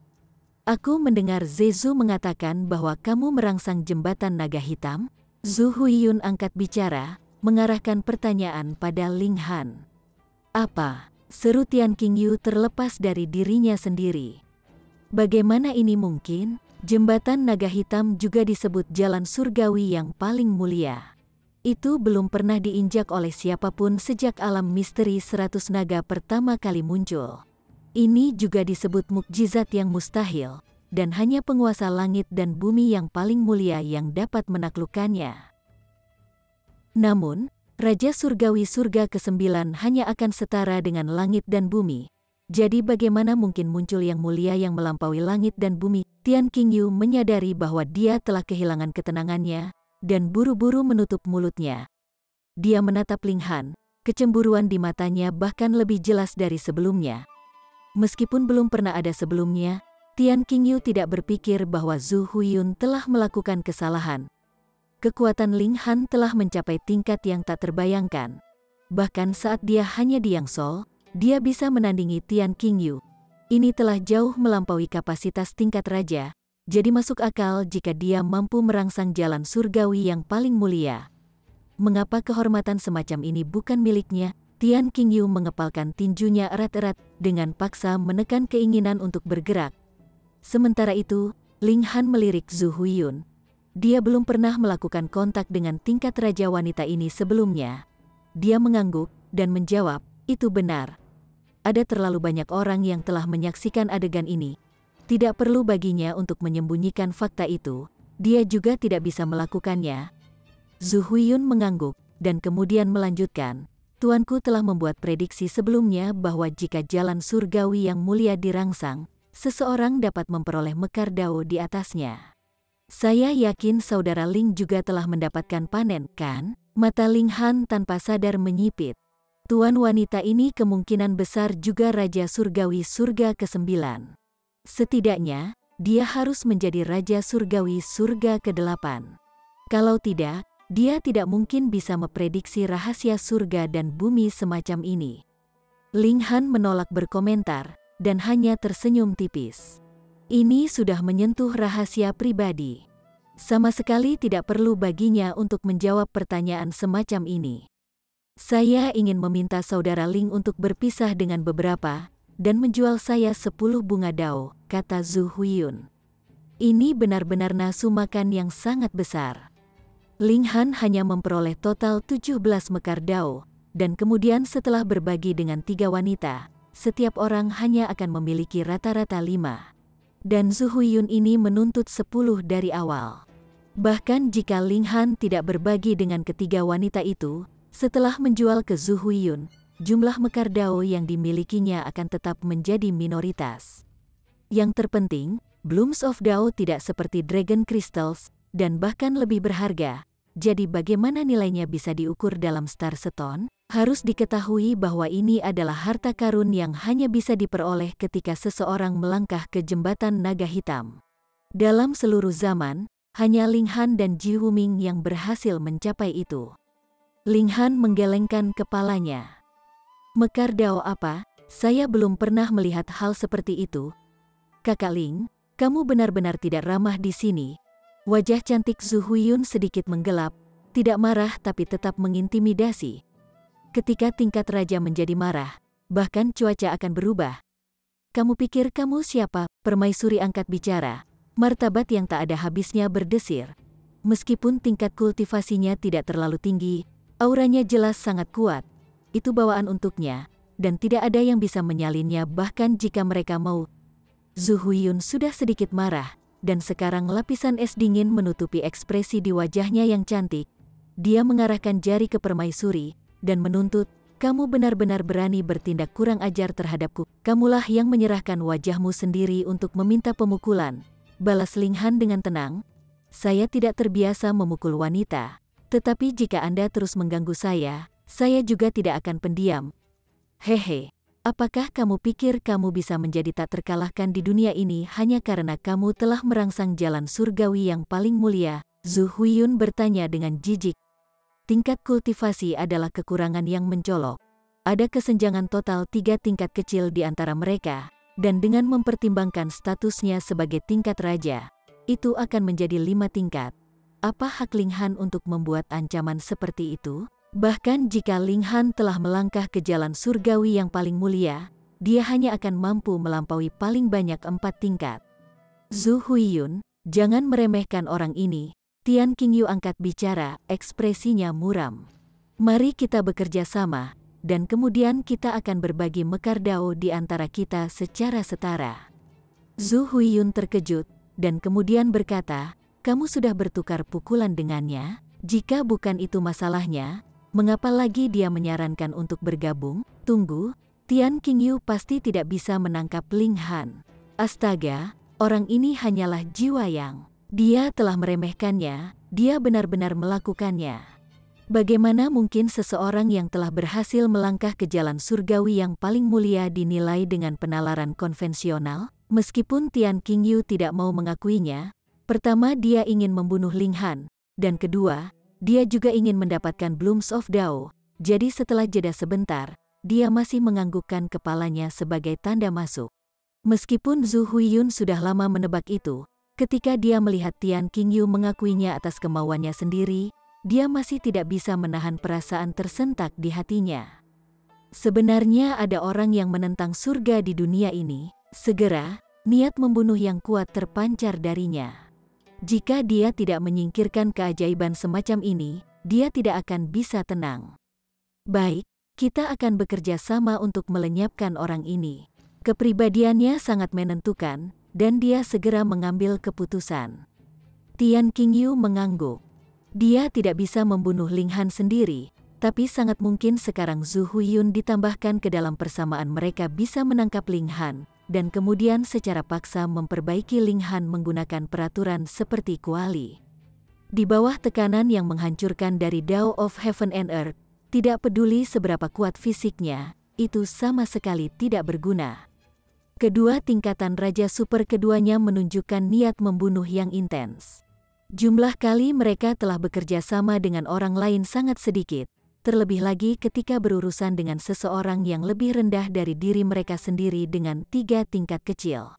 Aku mendengar Zhu mengatakan bahwa kamu merangsang jembatan naga hitam. Zhu Huiyun angkat bicara, mengarahkan pertanyaan pada Ling Han. Apa? Seru Tian Qingyu terlepas dari dirinya sendiri. Bagaimana ini mungkin? Jembatan naga hitam juga disebut jalan surgawi yang paling mulia. Itu belum pernah diinjak oleh siapapun sejak alam misteri 100 naga pertama kali muncul. Ini juga disebut mukjizat yang mustahil, dan hanya penguasa langit dan bumi yang paling mulia yang dapat menaklukkannya. Namun, Raja Surgawi Surga ke-9 hanya akan setara dengan langit dan bumi. Jadi bagaimana mungkin muncul yang mulia yang melampaui langit dan bumi? Tian Qingyu menyadari bahwa dia telah kehilangan ketenangannya, dan buru-buru menutup mulutnya. Dia menatap Ling Han, kecemburuan di matanya bahkan lebih jelas dari sebelumnya. Meskipun belum pernah ada sebelumnya, Tian Qingyu tidak berpikir bahwa Zhu Huiyun telah melakukan kesalahan. Kekuatan Ling Han telah mencapai tingkat yang tak terbayangkan. Bahkan saat dia hanya di Yangsol, dia bisa menandingi Tian Qingyu. Ini telah jauh melampaui kapasitas tingkat raja, jadi masuk akal jika dia mampu merangsang jalan surgawi yang paling mulia. Mengapa kehormatan semacam ini bukan miliknya? Tian Qingyu mengepalkan tinjunya erat-erat dengan paksa menekan keinginan untuk bergerak. Sementara itu, Ling Han melirik Zhu Huiyun. Dia belum pernah melakukan kontak dengan tingkat raja wanita ini sebelumnya. Dia mengangguk dan menjawab, "Itu benar. Ada terlalu banyak orang yang telah menyaksikan adegan ini. Tidak perlu baginya untuk menyembunyikan fakta itu. Dia juga tidak bisa melakukannya." Zhu Huiyun mengangguk dan kemudian melanjutkan, "Tuanku telah membuat prediksi sebelumnya bahwa jika jalan surgawi yang mulia dirangsang, seseorang dapat memperoleh mekar dao di atasnya. Saya yakin saudara Ling juga telah mendapatkan panen, kan?" Mata Ling Han tanpa sadar menyipit. Tuan wanita ini kemungkinan besar juga Raja Surgawi Surga ke-9. Setidaknya, dia harus menjadi Raja Surgawi Surga ke-8. Kalau tidak, dia tidak mungkin bisa memprediksi rahasia surga dan bumi semacam ini. Ling Han menolak berkomentar, dan hanya tersenyum tipis. Ini sudah menyentuh rahasia pribadi. Sama sekali tidak perlu baginya untuk menjawab pertanyaan semacam ini. Saya ingin meminta saudara Ling untuk berpisah dengan beberapa, dan menjual saya 10 bunga dao, kata Zhu Huiyun. Ini benar-benar nafsu makan yang sangat besar. Ling Han hanya memperoleh total 17 mekar dao, dan kemudian setelah berbagi dengan 3 wanita, setiap orang hanya akan memiliki rata-rata 5. Dan Zhu Huiyun ini menuntut 10 dari awal. Bahkan jika Ling Han tidak berbagi dengan ketiga wanita itu, setelah menjual ke Zhu Huiyun, jumlah mekar dao yang dimilikinya akan tetap menjadi minoritas. Yang terpenting, Blooms of Dao tidak seperti Dragon Crystals, dan bahkan lebih berharga. Jadi bagaimana nilainya bisa diukur dalam Star Stone? Harus diketahui bahwa ini adalah harta karun yang hanya bisa diperoleh ketika seseorang melangkah ke jembatan naga hitam. Dalam seluruh zaman, hanya Ling Han dan Ji Wuming yang berhasil mencapai itu. Ling Han menggelengkan kepalanya. Mekar dao apa? Saya belum pernah melihat hal seperti itu. Kakak Ling, kamu benar-benar tidak ramah di sini. Wajah cantik Zhu Huiyun sedikit menggelap, tidak marah tapi tetap mengintimidasi. Ketika tingkat raja menjadi marah, bahkan cuaca akan berubah. Kamu pikir kamu siapa? Permaisuri angkat bicara. Martabat yang tak ada habisnya berdesir. Meskipun tingkat kultivasinya tidak terlalu tinggi, auranya jelas sangat kuat. Itu bawaan untuknya, dan tidak ada yang bisa menyalinnya bahkan jika mereka mau. Zhu Huiyun sudah sedikit marah. Dan sekarang lapisan es dingin menutupi ekspresi di wajahnya yang cantik. Dia mengarahkan jari ke permaisuri, dan menuntut, "Kamu benar-benar berani bertindak kurang ajar terhadapku. Kamulah yang menyerahkan wajahmu sendiri untuk meminta pemukulan." Balas Ling Han dengan tenang, "Saya tidak terbiasa memukul wanita. Tetapi jika Anda terus mengganggu saya juga tidak akan pendiam. Hehe. Apakah kamu pikir kamu bisa menjadi tak terkalahkan di dunia ini hanya karena kamu telah merangsang jalan surgawi yang paling mulia?" Zhu Huiyun bertanya dengan jijik. Tingkat kultivasi adalah kekurangan yang mencolok. Ada kesenjangan total 3 tingkat kecil di antara mereka, dan dengan mempertimbangkan statusnya sebagai tingkat raja, itu akan menjadi 5 tingkat. Apa hak Ling Han untuk membuat ancaman seperti itu? Bahkan jika Ling Han telah melangkah ke jalan surgawi yang paling mulia, dia hanya akan mampu melampaui paling banyak 4 tingkat. Zhu Huiyun, jangan meremehkan orang ini. Tian Qingyu angkat bicara, ekspresinya muram. Mari kita bekerja sama, dan kemudian kita akan berbagi mekar dao di antara kita secara setara. Zhu Huiyun terkejut, dan kemudian berkata, kamu sudah bertukar pukulan dengannya? Jika bukan itu masalahnya, mengapa lagi dia menyarankan untuk bergabung? Tunggu, Tian Qingyu pasti tidak bisa menangkap Ling Han. Astaga, orang ini hanyalah jiwa yang. Dia telah meremehkannya, dia benar-benar melakukannya. Bagaimana mungkin seseorang yang telah berhasil melangkah ke jalan surgawi yang paling mulia dinilai dengan penalaran konvensional? Meskipun Tian Qingyu tidak mau mengakuinya, pertama dia ingin membunuh Ling Han, dan kedua, dia juga ingin mendapatkan Blooms of Dao. Jadi setelah jeda sebentar, dia masih menganggukkan kepalanya sebagai tanda masuk. Meskipun Zhu Huiyun sudah lama menebak itu, ketika dia melihat Tian Qingyu mengakuinya atas kemauannya sendiri, dia masih tidak bisa menahan perasaan tersentak di hatinya. Sebenarnya ada orang yang menentang surga di dunia ini. Segera, niat membunuh yang kuat terpancar darinya. Jika dia tidak menyingkirkan keajaiban semacam ini, dia tidak akan bisa tenang. Baik, kita akan bekerja sama untuk melenyapkan orang ini. Kepribadiannya sangat menentukan, dan dia segera mengambil keputusan. Tian Qingyu mengangguk. Dia tidak bisa membunuh Ling Han sendiri, tapi sangat mungkin sekarang Zhu Huiyun ditambahkan ke dalam persamaan mereka bisa menangkap Ling Han, dan kemudian secara paksa memperbaiki Ling Han menggunakan peraturan seperti kuali. Di bawah tekanan yang menghancurkan dari Dao of Heaven and Earth, tidak peduli seberapa kuat fisiknya, itu sama sekali tidak berguna. Kedua tingkatan Raja Super keduanya menunjukkan niat membunuh yang intens. Jumlah kali mereka telah bekerja sama dengan orang lain sangat sedikit, terlebih lagi ketika berurusan dengan seseorang yang lebih rendah dari diri mereka sendiri dengan 3 tingkat kecil.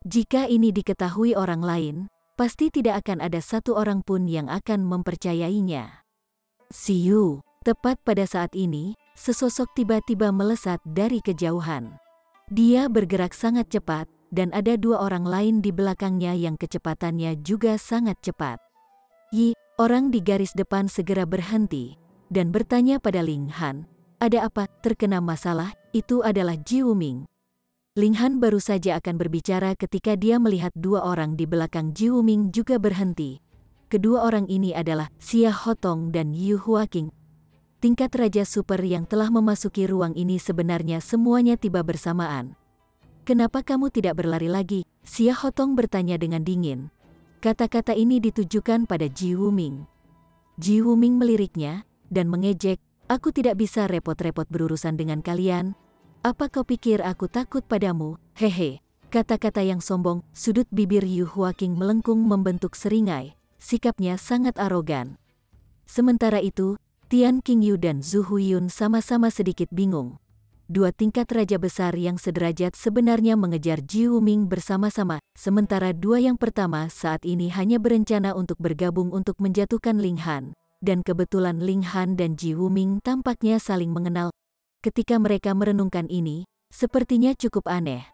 Jika ini diketahui orang lain, pasti tidak akan ada satu orang pun yang akan mempercayainya. Siu, tepat pada saat ini, sesosok tiba-tiba melesat dari kejauhan. Dia bergerak sangat cepat, dan ada 2 orang lain di belakangnya yang kecepatannya juga sangat cepat. Yi, orang di garis depan segera berhenti dan bertanya pada Ling Han, ada apa, terkena masalah? Itu adalah Ji Wuming. Ling Han baru saja akan berbicara ketika dia melihat 2 orang di belakang Ji Wuming juga berhenti. Kedua orang ini adalah Xia Hotong dan Yu Huaqing. Tingkat Raja Super yang telah memasuki ruang ini sebenarnya semuanya tiba bersamaan. Kenapa kamu tidak berlari lagi? Xia Hotong bertanya dengan dingin. Kata-kata ini ditujukan pada Ji Wuming. Ji Wuming meliriknya dan mengejek, aku tidak bisa repot-repot berurusan dengan kalian. Apa kau pikir aku takut padamu? Hehe. Kata-kata yang sombong, sudut bibir Yu Huaqing melengkung membentuk seringai, sikapnya sangat arogan. Sementara itu, Tian Qingyu dan Zhu Huiyun sama-sama sedikit bingung. 2 tingkat raja besar yang sederajat sebenarnya mengejar Ji Wuming bersama-sama, sementara 2 yang pertama saat ini hanya berencana untuk bergabung untuk menjatuhkan Ling Han. Dan kebetulan Ling Han dan Ji Wuming tampaknya saling mengenal. Ketika mereka merenungkan ini, sepertinya cukup aneh.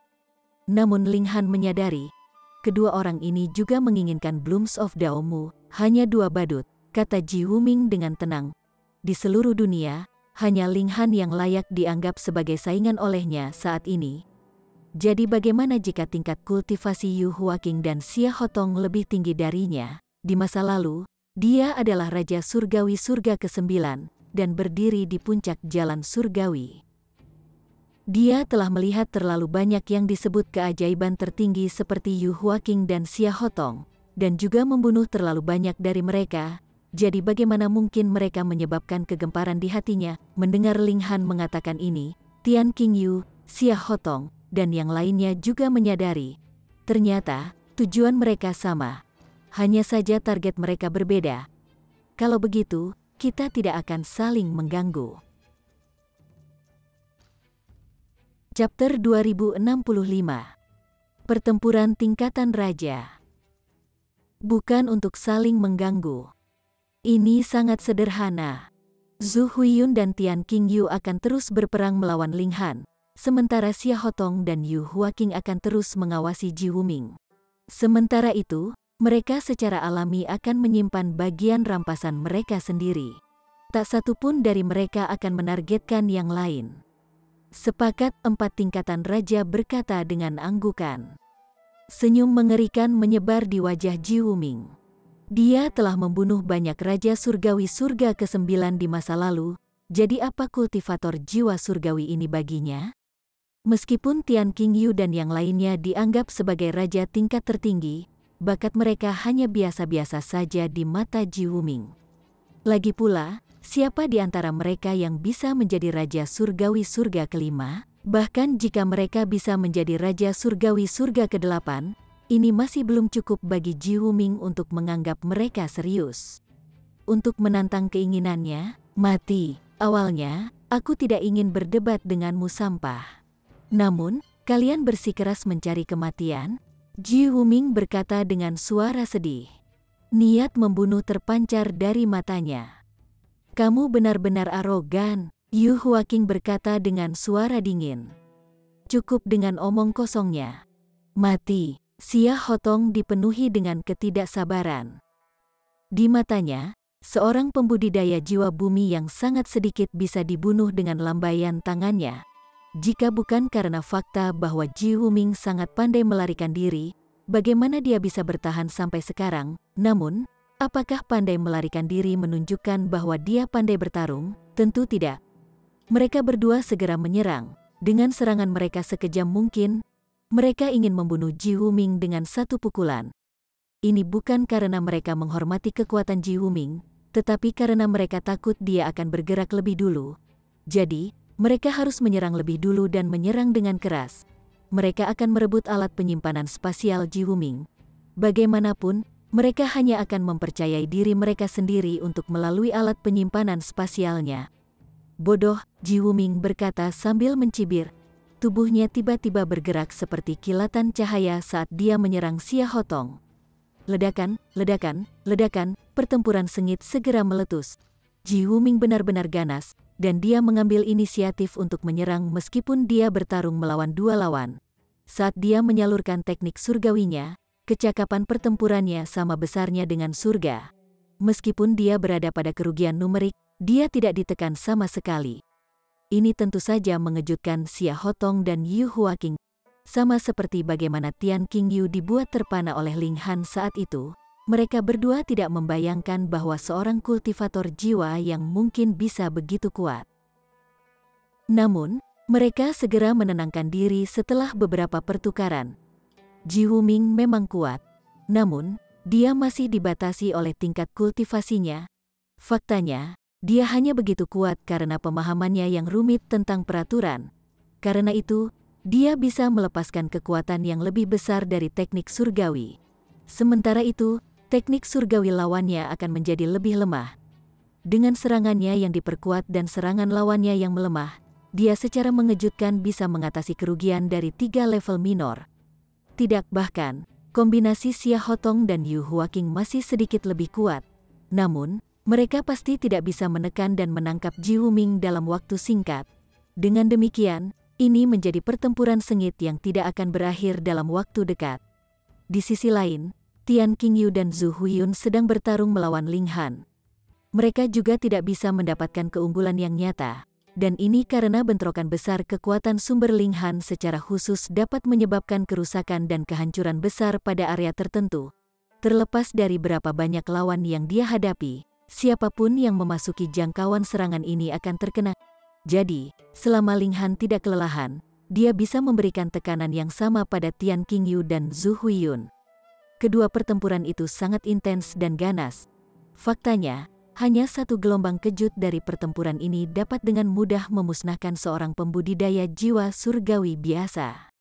Namun Ling Han menyadari, kedua orang ini juga menginginkan Blooms of Dao Mu, hanya 2 badut, kata Ji Wuming dengan tenang. Di seluruh dunia, hanya Ling Han yang layak dianggap sebagai saingan olehnya saat ini. Jadi bagaimana jika tingkat kultivasi Yu Huaqing dan Xia Hotong lebih tinggi darinya? Di masa lalu, dia adalah Raja Surgawi Surga ke-9, dan berdiri di puncak jalan surgawi. Dia telah melihat terlalu banyak yang disebut keajaiban tertinggi seperti Yu Huaqing dan Xia Hotong, dan juga membunuh terlalu banyak dari mereka. Jadi bagaimana mungkin mereka menyebabkan kegemparan di hatinya? Mendengar Ling Han mengatakan ini, Tian Qingyu, Xia Hotong, dan yang lainnya juga menyadari. Ternyata, tujuan mereka sama. Hanya saja target mereka berbeda. Kalau begitu, kita tidak akan saling mengganggu. Chapter 2065. Pertempuran Tingkatan Raja. Bukan untuk saling mengganggu. Ini sangat sederhana. Zhu Huiyun dan Tian Qingyu akan terus berperang melawan Ling Han, sementara Xia Hotong dan Yu Huaqing akan terus mengawasi Ji Wuming. Sementara itu, mereka secara alami akan menyimpan bagian rampasan mereka sendiri. Tak satu pun dari mereka akan menargetkan yang lain. Sepakat, 4 tingkatan raja berkata dengan anggukan. Senyum mengerikan menyebar di wajah Ji Wuming. Dia telah membunuh banyak raja surgawi surga ke-9 di masa lalu, jadi apa kultivator jiwa surgawi ini baginya? Meskipun Tian Qingyu dan yang lainnya dianggap sebagai raja tingkat tertinggi, bakat mereka hanya biasa-biasa saja di mata Ji Wuming. Lagi pula, siapa di antara mereka yang bisa menjadi raja surgawi surga ke-5? Bahkan jika mereka bisa menjadi raja surgawi surga ke-8, ini masih belum cukup bagi Ji Wuming untuk menganggap mereka serius. Untuk menantang keinginannya, mati. Awalnya, aku tidak ingin berdebat denganmu sampah. Namun, kalian bersikeras mencari kematian? Ji Wuming berkata dengan suara sedih. Niat membunuh terpancar dari matanya. Kamu benar-benar arogan, Yu Huaqing berkata dengan suara dingin. Cukup dengan omong kosongnya. Mati. Xia Hotong dipenuhi dengan ketidaksabaran. Di matanya, seorang pembudidaya jiwa bumi yang sangat sedikit bisa dibunuh dengan lambaian tangannya. Jika bukan karena fakta bahwa Ji Wuming sangat pandai melarikan diri, bagaimana dia bisa bertahan sampai sekarang? Namun, apakah pandai melarikan diri menunjukkan bahwa dia pandai bertarung? Tentu tidak. Mereka berdua segera menyerang. Dengan serangan mereka sekejam mungkin, mereka ingin membunuh Ji Wuming dengan satu pukulan. Ini bukan karena mereka menghormati kekuatan Ji Wuming, tetapi karena mereka takut dia akan bergerak lebih dulu. Jadi, mereka harus menyerang lebih dulu dan menyerang dengan keras. Mereka akan merebut alat penyimpanan spasial Ji Wuming. Bagaimanapun, mereka hanya akan mempercayai diri mereka sendiri untuk melalui alat penyimpanan spasialnya. Bodoh, Ji Wuming berkata sambil mencibir. Tubuhnya tiba-tiba bergerak seperti kilatan cahaya saat dia menyerang Xia Hotong. Ledakan, ledakan, ledakan, pertempuran sengit segera meletus. Ji Wuming benar-benar ganas, dan dia mengambil inisiatif untuk menyerang meskipun dia bertarung melawan 2 lawan. Saat dia menyalurkan teknik surgawinya, kecakapan pertempurannya sama besarnya dengan surga. Meskipun dia berada pada kerugian numerik, dia tidak ditekan sama sekali. Ini tentu saja mengejutkan Xia Hotong dan Yu Huaqing. Sama seperti bagaimana Tian Qingyu dibuat terpana oleh Ling Han saat itu, mereka berdua tidak membayangkan bahwa seorang kultivator jiwa yang mungkin bisa begitu kuat. Namun, mereka segera menenangkan diri setelah beberapa pertukaran. Ji Wuming memang kuat, namun dia masih dibatasi oleh tingkat kultivasinya. Faktanya, dia hanya begitu kuat karena pemahamannya yang rumit tentang peraturan. Karena itu, dia bisa melepaskan kekuatan yang lebih besar dari teknik surgawi. Sementara itu, teknik surgawi lawannya akan menjadi lebih lemah. Dengan serangannya yang diperkuat dan serangan lawannya yang melemah, dia secara mengejutkan bisa mengatasi kerugian dari 3 level minor. Tidak, bahkan, kombinasi Xia Hotong dan Yu Huaqing masih sedikit lebih kuat. Namun, mereka pasti tidak bisa menekan dan menangkap Ji Wuming dalam waktu singkat. Dengan demikian, ini menjadi pertempuran sengit yang tidak akan berakhir dalam waktu dekat. Di sisi lain, Tian Qingyu dan Zhu Huiyun sedang bertarung melawan Ling Han. Mereka juga tidak bisa mendapatkan keunggulan yang nyata, dan ini karena bentrokan besar kekuatan sumber Ling Han secara khusus dapat menyebabkan kerusakan dan kehancuran besar pada area tertentu. Terlepas dari berapa banyak lawan yang dia hadapi, siapapun yang memasuki jangkauan serangan ini akan terkena. Jadi, selama Ling Han tidak kelelahan, dia bisa memberikan tekanan yang sama pada Tian Qingyu dan Zhu Huiyun. Kedua pertempuran itu sangat intens dan ganas. Faktanya, hanya satu gelombang kejut dari pertempuran ini dapat dengan mudah memusnahkan seorang pembudidaya jiwa surgawi biasa.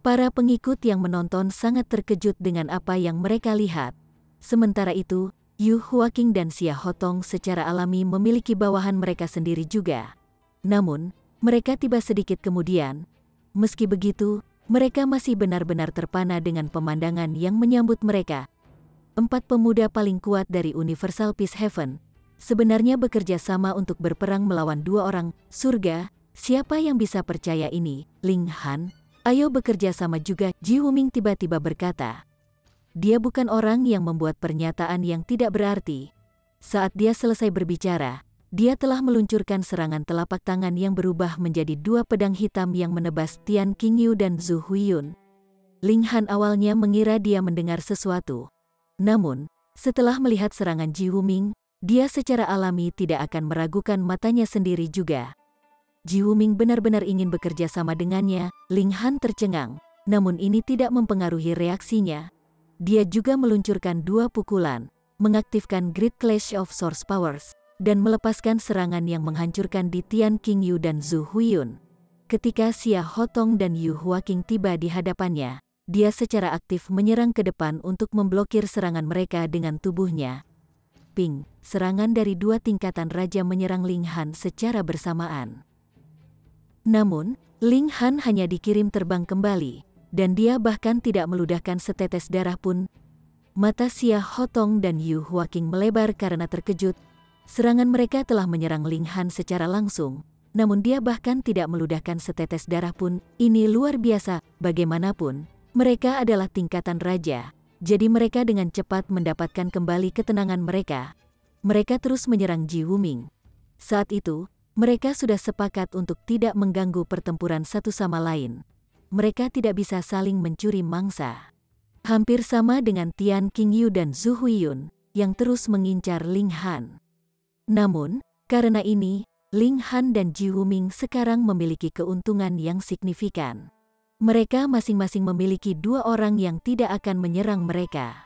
Para pengikut yang menonton sangat terkejut dengan apa yang mereka lihat. Sementara itu, Yu Huaqing dan Xia Hotong secara alami memiliki bawahan mereka sendiri juga. Namun, mereka tiba sedikit kemudian. Meski begitu, mereka masih benar-benar terpana dengan pemandangan yang menyambut mereka. 4 pemuda paling kuat dari Universal Peace Heaven, sebenarnya bekerja sama untuk berperang melawan dua orang surga. Siapa yang bisa percaya ini? Ling Han, ayo bekerja sama juga, Ji Wuming tiba-tiba berkata. Dia bukan orang yang membuat pernyataan yang tidak berarti. Saat dia selesai berbicara, dia telah meluncurkan serangan telapak tangan yang berubah menjadi dua pedang hitam yang menebas Tian Qingyu dan Zhu Huiyun. Ling Han awalnya mengira dia mendengar sesuatu. Namun, setelah melihat serangan Ji Wuming, dia secara alami tidak akan meragukan matanya sendiri juga. Ji Wuming benar-benar ingin bekerja sama dengannya. Ling Han tercengang, namun ini tidak mempengaruhi reaksinya. Dia juga meluncurkan dua pukulan, mengaktifkan Great Clash of Source Powers, dan melepaskan serangan yang menghancurkan di Tian Qingyu dan Zhu Huiyun. Ketika Xia Hotong dan Yu Huaqing tiba di hadapannya, dia secara aktif menyerang ke depan untuk memblokir serangan mereka dengan tubuhnya. Ping, serangan dari dua tingkatan raja menyerang Ling Han secara bersamaan. Namun, Ling Han hanya dikirim terbang kembali, dan dia bahkan tidak meludahkan setetes darah pun. Mata Xia Hotong dan Yu Huaqing melebar karena terkejut. Serangan mereka telah menyerang Ling Han secara langsung, namun dia bahkan tidak meludahkan setetes darah pun. Ini luar biasa, bagaimanapun. Mereka adalah tingkatan raja, jadi mereka dengan cepat mendapatkan kembali ketenangan mereka. Mereka terus menyerang Ji Wuming. Saat itu, mereka sudah sepakat untuk tidak mengganggu pertempuran satu sama lain. Mereka tidak bisa saling mencuri mangsa. Hampir sama dengan Tian Qingyu dan Zhu Huiyun, yang terus mengincar Ling Han. Namun, karena ini, Ling Han dan Ji Wuming sekarang memiliki keuntungan yang signifikan. Mereka masing-masing memiliki dua orang yang tidak akan menyerang mereka.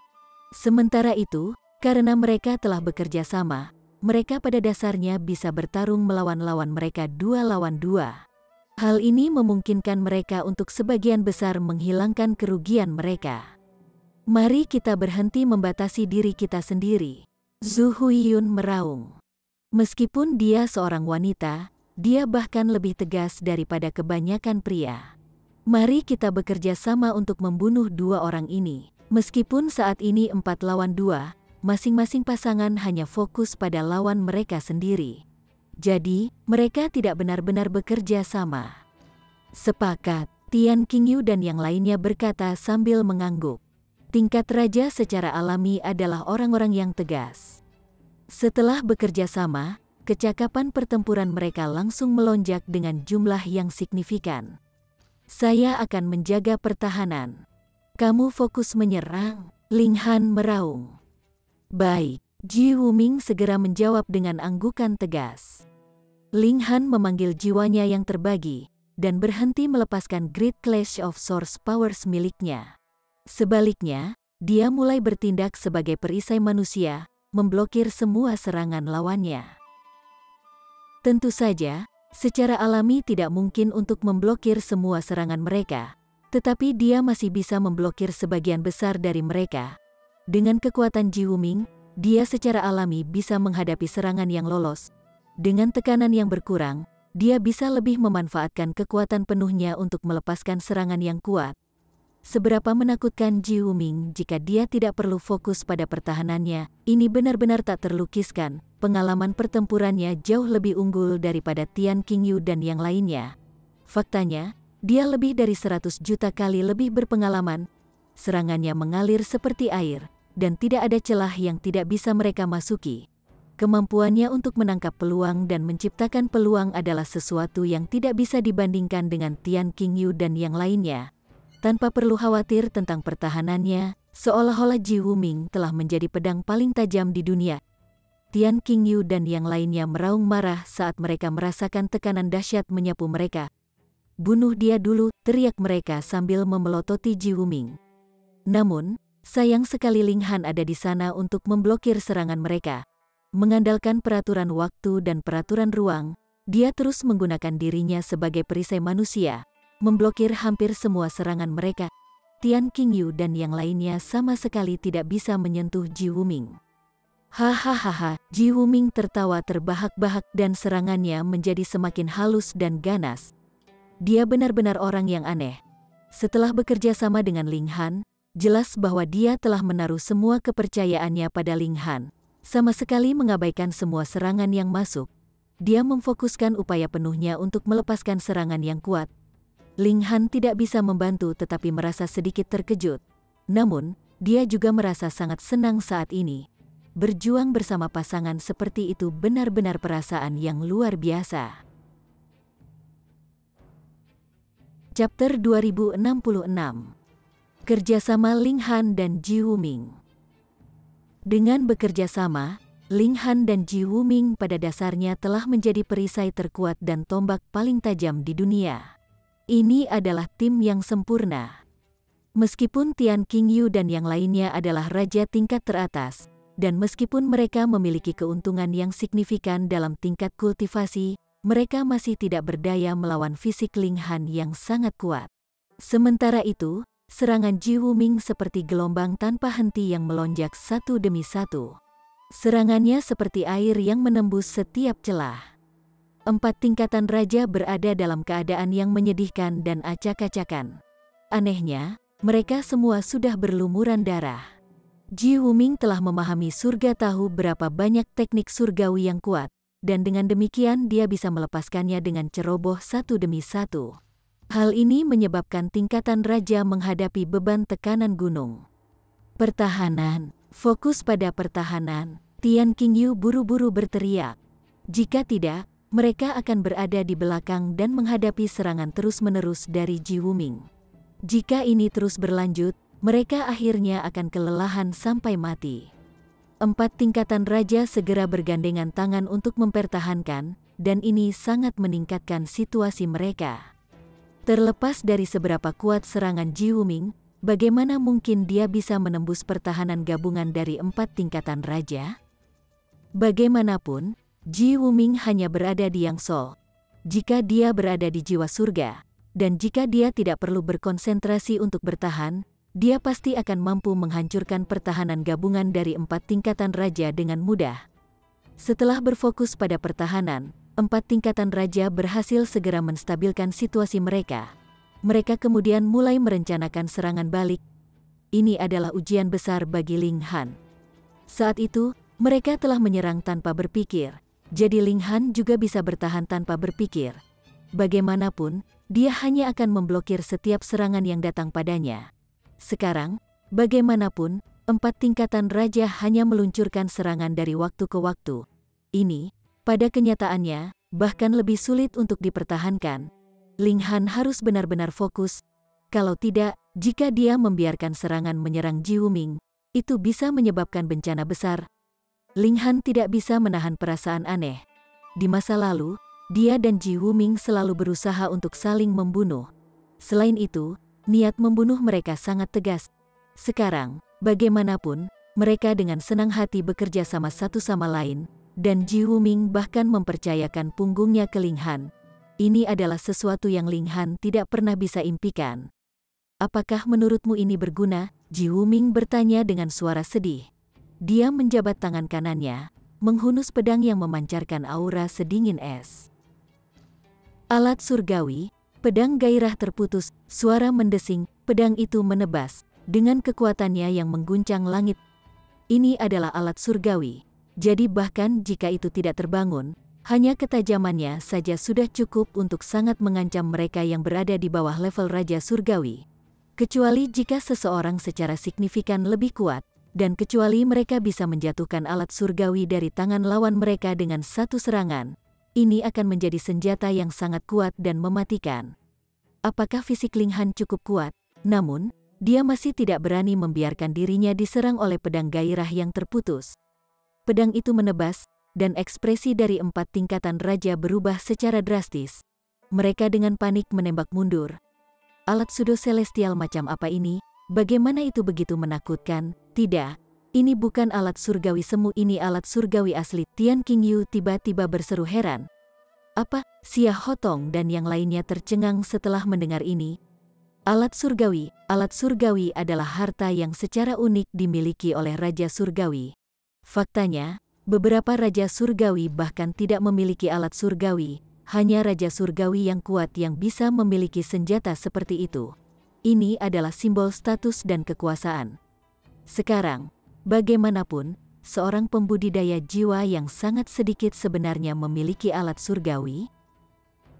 Sementara itu, karena mereka telah bekerja sama, mereka pada dasarnya bisa bertarung melawan lawan mereka 2 lawan 2. Hal ini memungkinkan mereka untuk sebagian besar menghilangkan kerugian mereka. Mari kita berhenti membatasi diri kita sendiri. Zhu Huiyun meraung. Meskipun dia seorang wanita, dia bahkan lebih tegas daripada kebanyakan pria. Mari kita bekerja sama untuk membunuh dua orang ini. Meskipun saat ini 4 lawan 2, masing-masing pasangan hanya fokus pada lawan mereka sendiri. Jadi, mereka tidak benar-benar bekerja sama. Sepakat, Tian Qingyu dan yang lainnya berkata sambil mengangguk. Tingkat raja secara alami adalah orang-orang yang tegas. Setelah bekerja sama, kecakapan pertempuran mereka langsung melonjak dengan jumlah yang signifikan. Saya akan menjaga pertahanan. Kamu fokus menyerang, Ling Han meraung. Baik, Ji Wuming segera menjawab dengan anggukan tegas. Ling Han memanggil jiwanya yang terbagi, dan berhenti melepaskan Great Clash of Source Powers miliknya. Sebaliknya, dia mulai bertindak sebagai perisai manusia, memblokir semua serangan lawannya. Tentu saja, secara alami tidak mungkin untuk memblokir semua serangan mereka, tetapi dia masih bisa memblokir sebagian besar dari mereka. Dengan kekuatan Ji Wuming, dia secara alami bisa menghadapi serangan yang lolos. Dengan tekanan yang berkurang, dia bisa lebih memanfaatkan kekuatan penuhnya untuk melepaskan serangan yang kuat. Seberapa menakutkan Ji Wuming jika dia tidak perlu fokus pada pertahanannya, ini benar-benar tak terlukiskan. Pengalaman pertempurannya jauh lebih unggul daripada Tian Qingyu dan yang lainnya. Faktanya, dia lebih dari 100 juta kali lebih berpengalaman. Serangannya mengalir seperti air, dan tidak ada celah yang tidak bisa mereka masuki. Kemampuannya untuk menangkap peluang dan menciptakan peluang adalah sesuatu yang tidak bisa dibandingkan dengan Tian Qingyu dan yang lainnya. Tanpa perlu khawatir tentang pertahanannya, seolah-olah Ji Wuming telah menjadi pedang paling tajam di dunia. Tian Qingyu dan yang lainnya meraung marah saat mereka merasakan tekanan dahsyat menyapu mereka. Bunuh dia dulu, teriak mereka sambil memelototi Ji Wuming. Namun, sayang sekali Ling Han ada di sana untuk memblokir serangan mereka. Mengandalkan peraturan waktu dan peraturan ruang, dia terus menggunakan dirinya sebagai perisai manusia, memblokir hampir semua serangan mereka. Tian Qingyu dan yang lainnya sama sekali tidak bisa menyentuh Ji Wuming. Hahaha, Ji Wuming tertawa terbahak-bahak dan serangannya menjadi semakin halus dan ganas. Dia benar-benar orang yang aneh. Setelah bekerja sama dengan Ling Han, jelas bahwa dia telah menaruh semua kepercayaannya pada Ling Han. sama sekali mengabaikan semua serangan yang masuk. Dia memfokuskan upaya penuhnya untuk melepaskan serangan yang kuat. Ling Han tidak bisa membantu tetapi merasa sedikit terkejut. Namun, dia juga merasa sangat senang saat ini. Berjuang bersama pasangan seperti itu benar-benar perasaan yang luar biasa. Chapter 2066. Kerjasama Ling Han dan Ji Wuming. Dengan bekerja sama, Ling Han dan Ji Wuming pada dasarnya telah menjadi perisai terkuat dan tombak paling tajam di dunia. Ini adalah tim yang sempurna. Meskipun Tian Qingyu dan yang lainnya adalah raja tingkat teratas, dan meskipun mereka memiliki keuntungan yang signifikan dalam tingkat kultivasi, mereka masih tidak berdaya melawan fisik Ling Han yang sangat kuat. Sementara itu, serangan Ji Wuming seperti gelombang tanpa henti yang melonjak satu demi satu. Serangannya seperti air yang menembus setiap celah. 4 tingkatan raja berada dalam keadaan yang menyedihkan dan acak-acakan. Anehnya, mereka semua sudah berlumuran darah. Ji Wuming telah memahami surga tahu berapa banyak teknik surgawi yang kuat, dan dengan demikian dia bisa melepaskannya dengan ceroboh satu demi satu. Hal ini menyebabkan tingkatan raja menghadapi beban tekanan gunung. Pertahanan, fokus pada pertahanan, Tian Qingyu buru-buru berteriak. Jika tidak, mereka akan berada di belakang dan menghadapi serangan terus-menerus dari Ji Wuming. Jika ini terus berlanjut, mereka akhirnya akan kelelahan sampai mati. 4 tingkatan raja segera bergandengan tangan untuk mempertahankan, dan ini sangat meningkatkan situasi mereka. Terlepas dari seberapa kuat serangan Ji Wuming, bagaimana mungkin dia bisa menembus pertahanan gabungan dari 4 tingkatan raja? Bagaimanapun, Ji Wuming hanya berada di Yang Sol. Jika dia berada di jiwa surga, dan jika dia tidak perlu berkonsentrasi untuk bertahan, dia pasti akan mampu menghancurkan pertahanan gabungan dari 4 tingkatan raja dengan mudah. Setelah berfokus pada pertahanan, 4 tingkatan raja berhasil segera menstabilkan situasi mereka. Mereka kemudian mulai merencanakan serangan balik. Ini adalah ujian besar bagi Ling Han. Saat itu, mereka telah menyerang tanpa berpikir, jadi Ling Han juga bisa bertahan tanpa berpikir. Bagaimanapun, dia hanya akan memblokir setiap serangan yang datang padanya. Sekarang, bagaimanapun, 4 tingkatan raja hanya meluncurkan serangan dari waktu ke waktu. Ini, pada kenyataannya, bahkan lebih sulit untuk dipertahankan. Ling Han harus benar-benar fokus. Kalau tidak, jika dia membiarkan serangan menyerang Ji Wuming, itu bisa menyebabkan bencana besar. Ling Han tidak bisa menahan perasaan aneh. Di masa lalu, dia dan Ji Wuming selalu berusaha untuk saling membunuh. Selain itu, niat membunuh mereka sangat tegas. Sekarang, bagaimanapun, mereka dengan senang hati bekerja sama satu sama lain, dan Ji Wuming bahkan mempercayakan punggungnya ke Ling Han. Ini adalah sesuatu yang Ling Han tidak pernah bisa impikan. Apakah menurutmu ini berguna? Ji Wuming bertanya dengan suara sedih. Dia menjabat tangan kanannya, menghunus pedang yang memancarkan aura sedingin es. Alat surgawi, pedang gairah terputus, suara mendesing, pedang itu menebas, dengan kekuatannya yang mengguncang langit. Ini adalah alat surgawi. Jadi bahkan jika itu tidak terbangun, hanya ketajamannya saja sudah cukup untuk sangat mengancam mereka yang berada di bawah level Raja Surgawi. Kecuali jika seseorang secara signifikan lebih kuat, dan kecuali mereka bisa menjatuhkan alat surgawi dari tangan lawan mereka dengan satu serangan, ini akan menjadi senjata yang sangat kuat dan mematikan. Apakah fisik Ling Han cukup kuat? Namun, dia masih tidak berani membiarkan dirinya diserang oleh pedang gairah yang terputus. Pedang itu menebas, dan ekspresi dari 4 tingkatan raja berubah secara drastis. Mereka dengan panik menembak mundur. Alat pseudo celestial macam apa ini? Bagaimana itu begitu menakutkan? Tidak, ini bukan alat surgawi semu, ini alat surgawi asli. Tian Qingyu tiba-tiba berseru heran. Apa? Xia Hotong dan yang lainnya tercengang setelah mendengar ini. Alat surgawi adalah harta yang secara unik dimiliki oleh Raja Surgawi. Faktanya, beberapa Raja Surgawi bahkan tidak memiliki alat surgawi, hanya Raja Surgawi yang kuat yang bisa memiliki senjata seperti itu. Ini adalah simbol status dan kekuasaan. Sekarang, bagaimanapun, seorang pembudidaya jiwa yang sangat sedikit sebenarnya memiliki alat surgawi?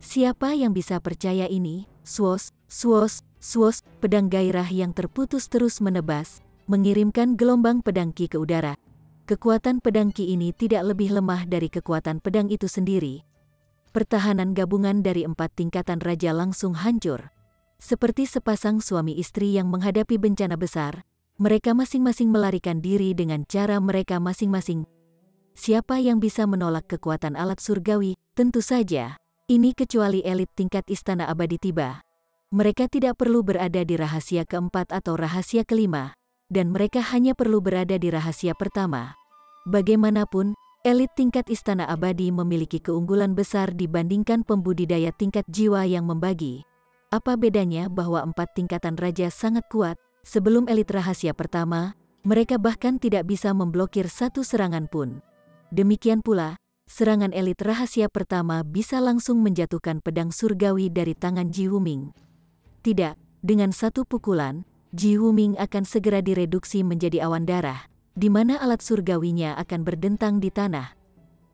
Siapa yang bisa percaya ini? Swos, swos, swos, pedang gairah yang terputus terus menebas, mengirimkan gelombang pedang ki ke udara. Kekuatan pedang ki ini tidak lebih lemah dari kekuatan pedang itu sendiri. Pertahanan gabungan dari 4 tingkatan raja langsung hancur. Seperti sepasang suami istri yang menghadapi bencana besar, mereka masing-masing melarikan diri dengan cara mereka masing-masing. Siapa yang bisa menolak kekuatan alat surgawi? Tentu saja, ini kecuali elit tingkat istana abadi tiba. Mereka tidak perlu berada di rahasia keempat atau rahasia kelima, dan mereka hanya perlu berada di rahasia pertama. Bagaimanapun, elit tingkat istana abadi memiliki keunggulan besar dibandingkan pembudidaya tingkat jiwa yang membagi. Apa bedanya bahwa 4 tingkatan raja sangat kuat? Sebelum elit rahasia pertama, mereka bahkan tidak bisa memblokir satu serangan pun. Demikian pula, serangan elit rahasia pertama bisa langsung menjatuhkan pedang surgawi dari tangan Ji Wuming. Tidak, dengan satu pukulan, Ji Wuming akan segera direduksi menjadi awan darah, di mana alat surgawinya akan berdentang di tanah.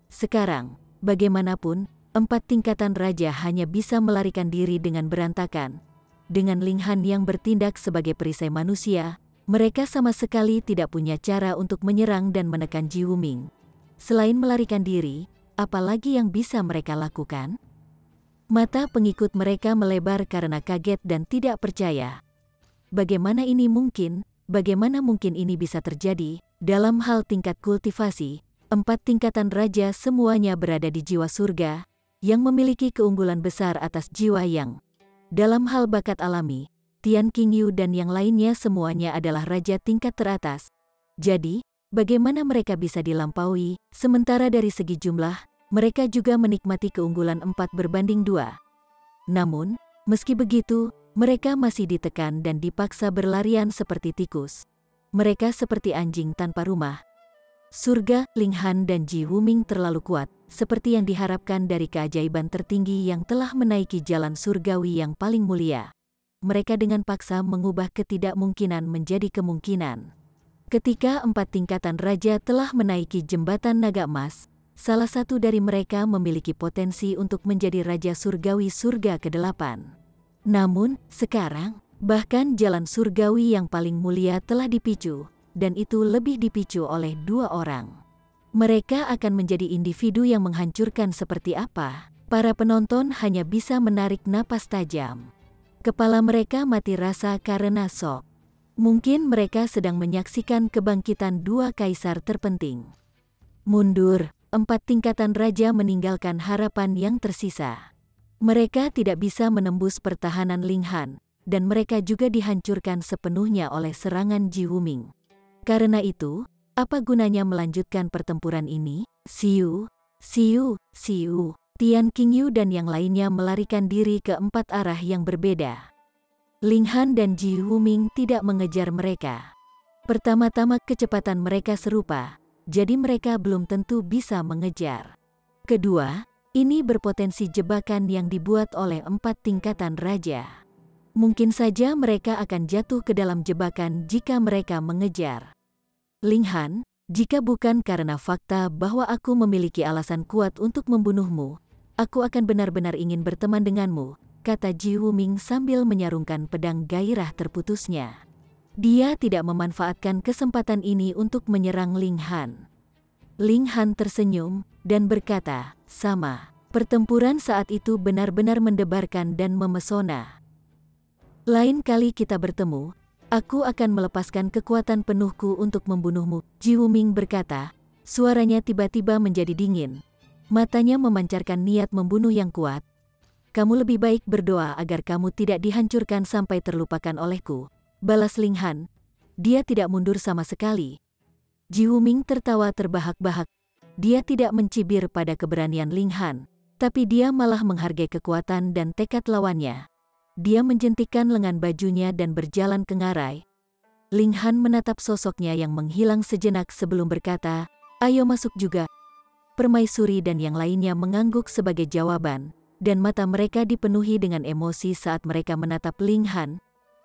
Sekarang, bagaimanapun, 4 tingkatan raja hanya bisa melarikan diri dengan berantakan. Dengan Ling Han yang bertindak sebagai perisai manusia, mereka sama sekali tidak punya cara untuk menyerang dan menekan Ji Wuming. Selain melarikan diri, apalagi yang bisa mereka lakukan? Mata pengikut mereka melebar karena kaget dan tidak percaya. Bagaimana ini mungkin? Bagaimana mungkin ini bisa terjadi? Dalam hal tingkat kultivasi, 4 tingkatan raja semuanya berada di jiwa surga, yang memiliki keunggulan besar atas jiwa yang. Dalam hal bakat alami, Tian Qingyu dan yang lainnya semuanya adalah raja tingkat teratas. Jadi, bagaimana mereka bisa dilampaui? Sementara dari segi jumlah, mereka juga menikmati keunggulan 4 berbanding 2. Namun, meski begitu, mereka masih ditekan dan dipaksa berlarian seperti tikus. Mereka seperti anjing tanpa rumah. Surga, Ling Han dan Ji Wuming terlalu kuat, seperti yang diharapkan dari keajaiban tertinggi yang telah menaiki jalan surgawi yang paling mulia. Mereka dengan paksa mengubah ketidakmungkinan menjadi kemungkinan. Ketika 4 tingkatan raja telah menaiki jembatan naga emas, salah satu dari mereka memiliki potensi untuk menjadi raja surgawi surga ke-8. Namun, sekarang, bahkan jalan surgawi yang paling mulia telah dipicu, dan itu lebih dipicu oleh 2 orang. Mereka akan menjadi individu yang menghancurkan seperti apa? Para penonton hanya bisa menarik napas tajam. Kepala mereka mati rasa karena shock. Mungkin mereka sedang menyaksikan kebangkitan 2 kaisar terpenting. Mundur, 4 tingkatan raja meninggalkan harapan yang tersisa. Mereka tidak bisa menembus pertahanan Ling Han, dan mereka juga dihancurkan sepenuhnya oleh serangan Ji Wuming. Karena itu, apa gunanya melanjutkan pertempuran ini? Siu, Siu, Siu, Tian Qingyu dan yang lainnya melarikan diri ke 4 arah yang berbeda. Ling Han dan Ji Wuming tidak mengejar mereka. Pertama-tama kecepatan mereka serupa, jadi mereka belum tentu bisa mengejar. Kedua, ini berpotensi jebakan yang dibuat oleh 4 tingkatan raja. Mungkin saja mereka akan jatuh ke dalam jebakan jika mereka mengejar. Ling Han, jika bukan karena fakta bahwa aku memiliki alasan kuat untuk membunuhmu, aku akan benar-benar ingin berteman denganmu, kata Ji Wuming sambil menyarungkan pedang gairah terputusnya. Dia tidak memanfaatkan kesempatan ini untuk menyerang Ling Han. Ling Han tersenyum dan berkata, sama. Pertempuran saat itu benar-benar mendebarkan dan memesona. Lain kali kita bertemu, aku akan melepaskan kekuatan penuhku untuk membunuhmu, Ji Wuming berkata, suaranya tiba-tiba menjadi dingin. Matanya memancarkan niat membunuh yang kuat. Kamu lebih baik berdoa agar kamu tidak dihancurkan sampai terlupakan olehku, balas Ling Han. Dia tidak mundur sama sekali. Ji Wuming tertawa terbahak-bahak. Dia tidak mencibir pada keberanian Ling Han, tapi dia malah menghargai kekuatan dan tekad lawannya. Dia menjentikkan lengan bajunya dan berjalan ke ngarai. Ling Han menatap sosoknya yang menghilang sejenak sebelum berkata, ayo masuk juga. Permaisuri dan yang lainnya mengangguk sebagai jawaban, dan mata mereka dipenuhi dengan emosi saat mereka menatap Ling Han.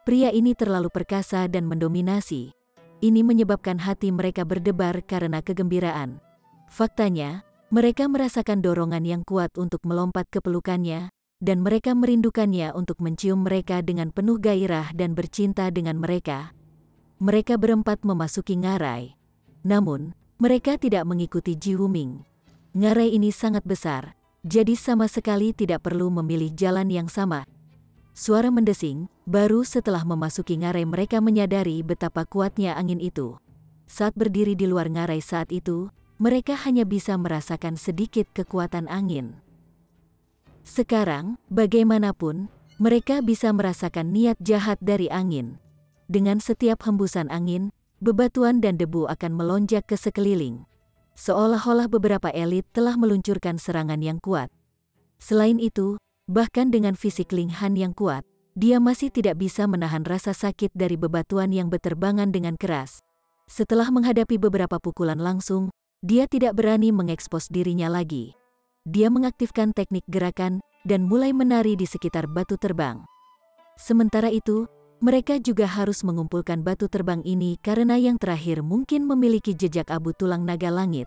Pria ini terlalu perkasa dan mendominasi. ini menyebabkan hati mereka berdebar karena kegembiraan. Faktanya, mereka merasakan dorongan yang kuat untuk melompat ke pelukannya, dan mereka merindukannya untuk mencium mereka dengan penuh gairah dan bercinta dengan mereka. Mereka berempat memasuki ngarai. Namun, mereka tidak mengikuti Ji Wuming. Ngarai ini sangat besar, jadi sama sekali tidak perlu memilih jalan yang sama. Suara mendesing, baru setelah memasuki ngarai mereka menyadari betapa kuatnya angin itu. Saat berdiri di luar ngarai saat itu, mereka hanya bisa merasakan sedikit kekuatan angin. Sekarang, bagaimanapun, mereka bisa merasakan niat jahat dari angin. Dengan setiap hembusan angin, bebatuan dan debu akan melonjak ke sekeliling. Seolah-olah beberapa elit telah meluncurkan serangan yang kuat. Selain itu, bahkan dengan fisik Ling Han yang kuat, dia masih tidak bisa menahan rasa sakit dari bebatuan yang berterbangan dengan keras. Setelah menghadapi beberapa pukulan langsung, dia tidak berani mengekspos dirinya lagi. Dia mengaktifkan teknik gerakan dan mulai menari di sekitar batu terbang. Sementara itu, mereka juga harus mengumpulkan batu terbang ini karena yang terakhir mungkin memiliki jejak abu tulang naga langit.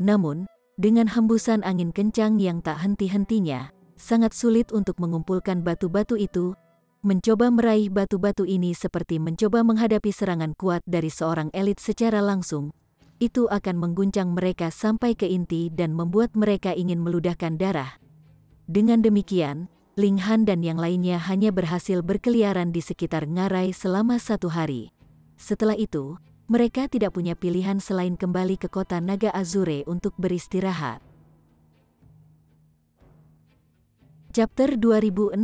Namun, dengan hembusan angin kencang yang tak henti-hentinya, sangat sulit untuk mengumpulkan batu-batu itu. Mencoba meraih batu-batu ini seperti mencoba menghadapi serangan kuat dari seorang elit secara langsung. Itu akan mengguncang mereka sampai ke inti dan membuat mereka ingin meludahkan darah. Dengan demikian, Ling Han dan yang lainnya hanya berhasil berkeliaran di sekitar ngarai selama 1 hari. Setelah itu, mereka tidak punya pilihan selain kembali ke kota Naga Azure untuk beristirahat. Chapter 2067.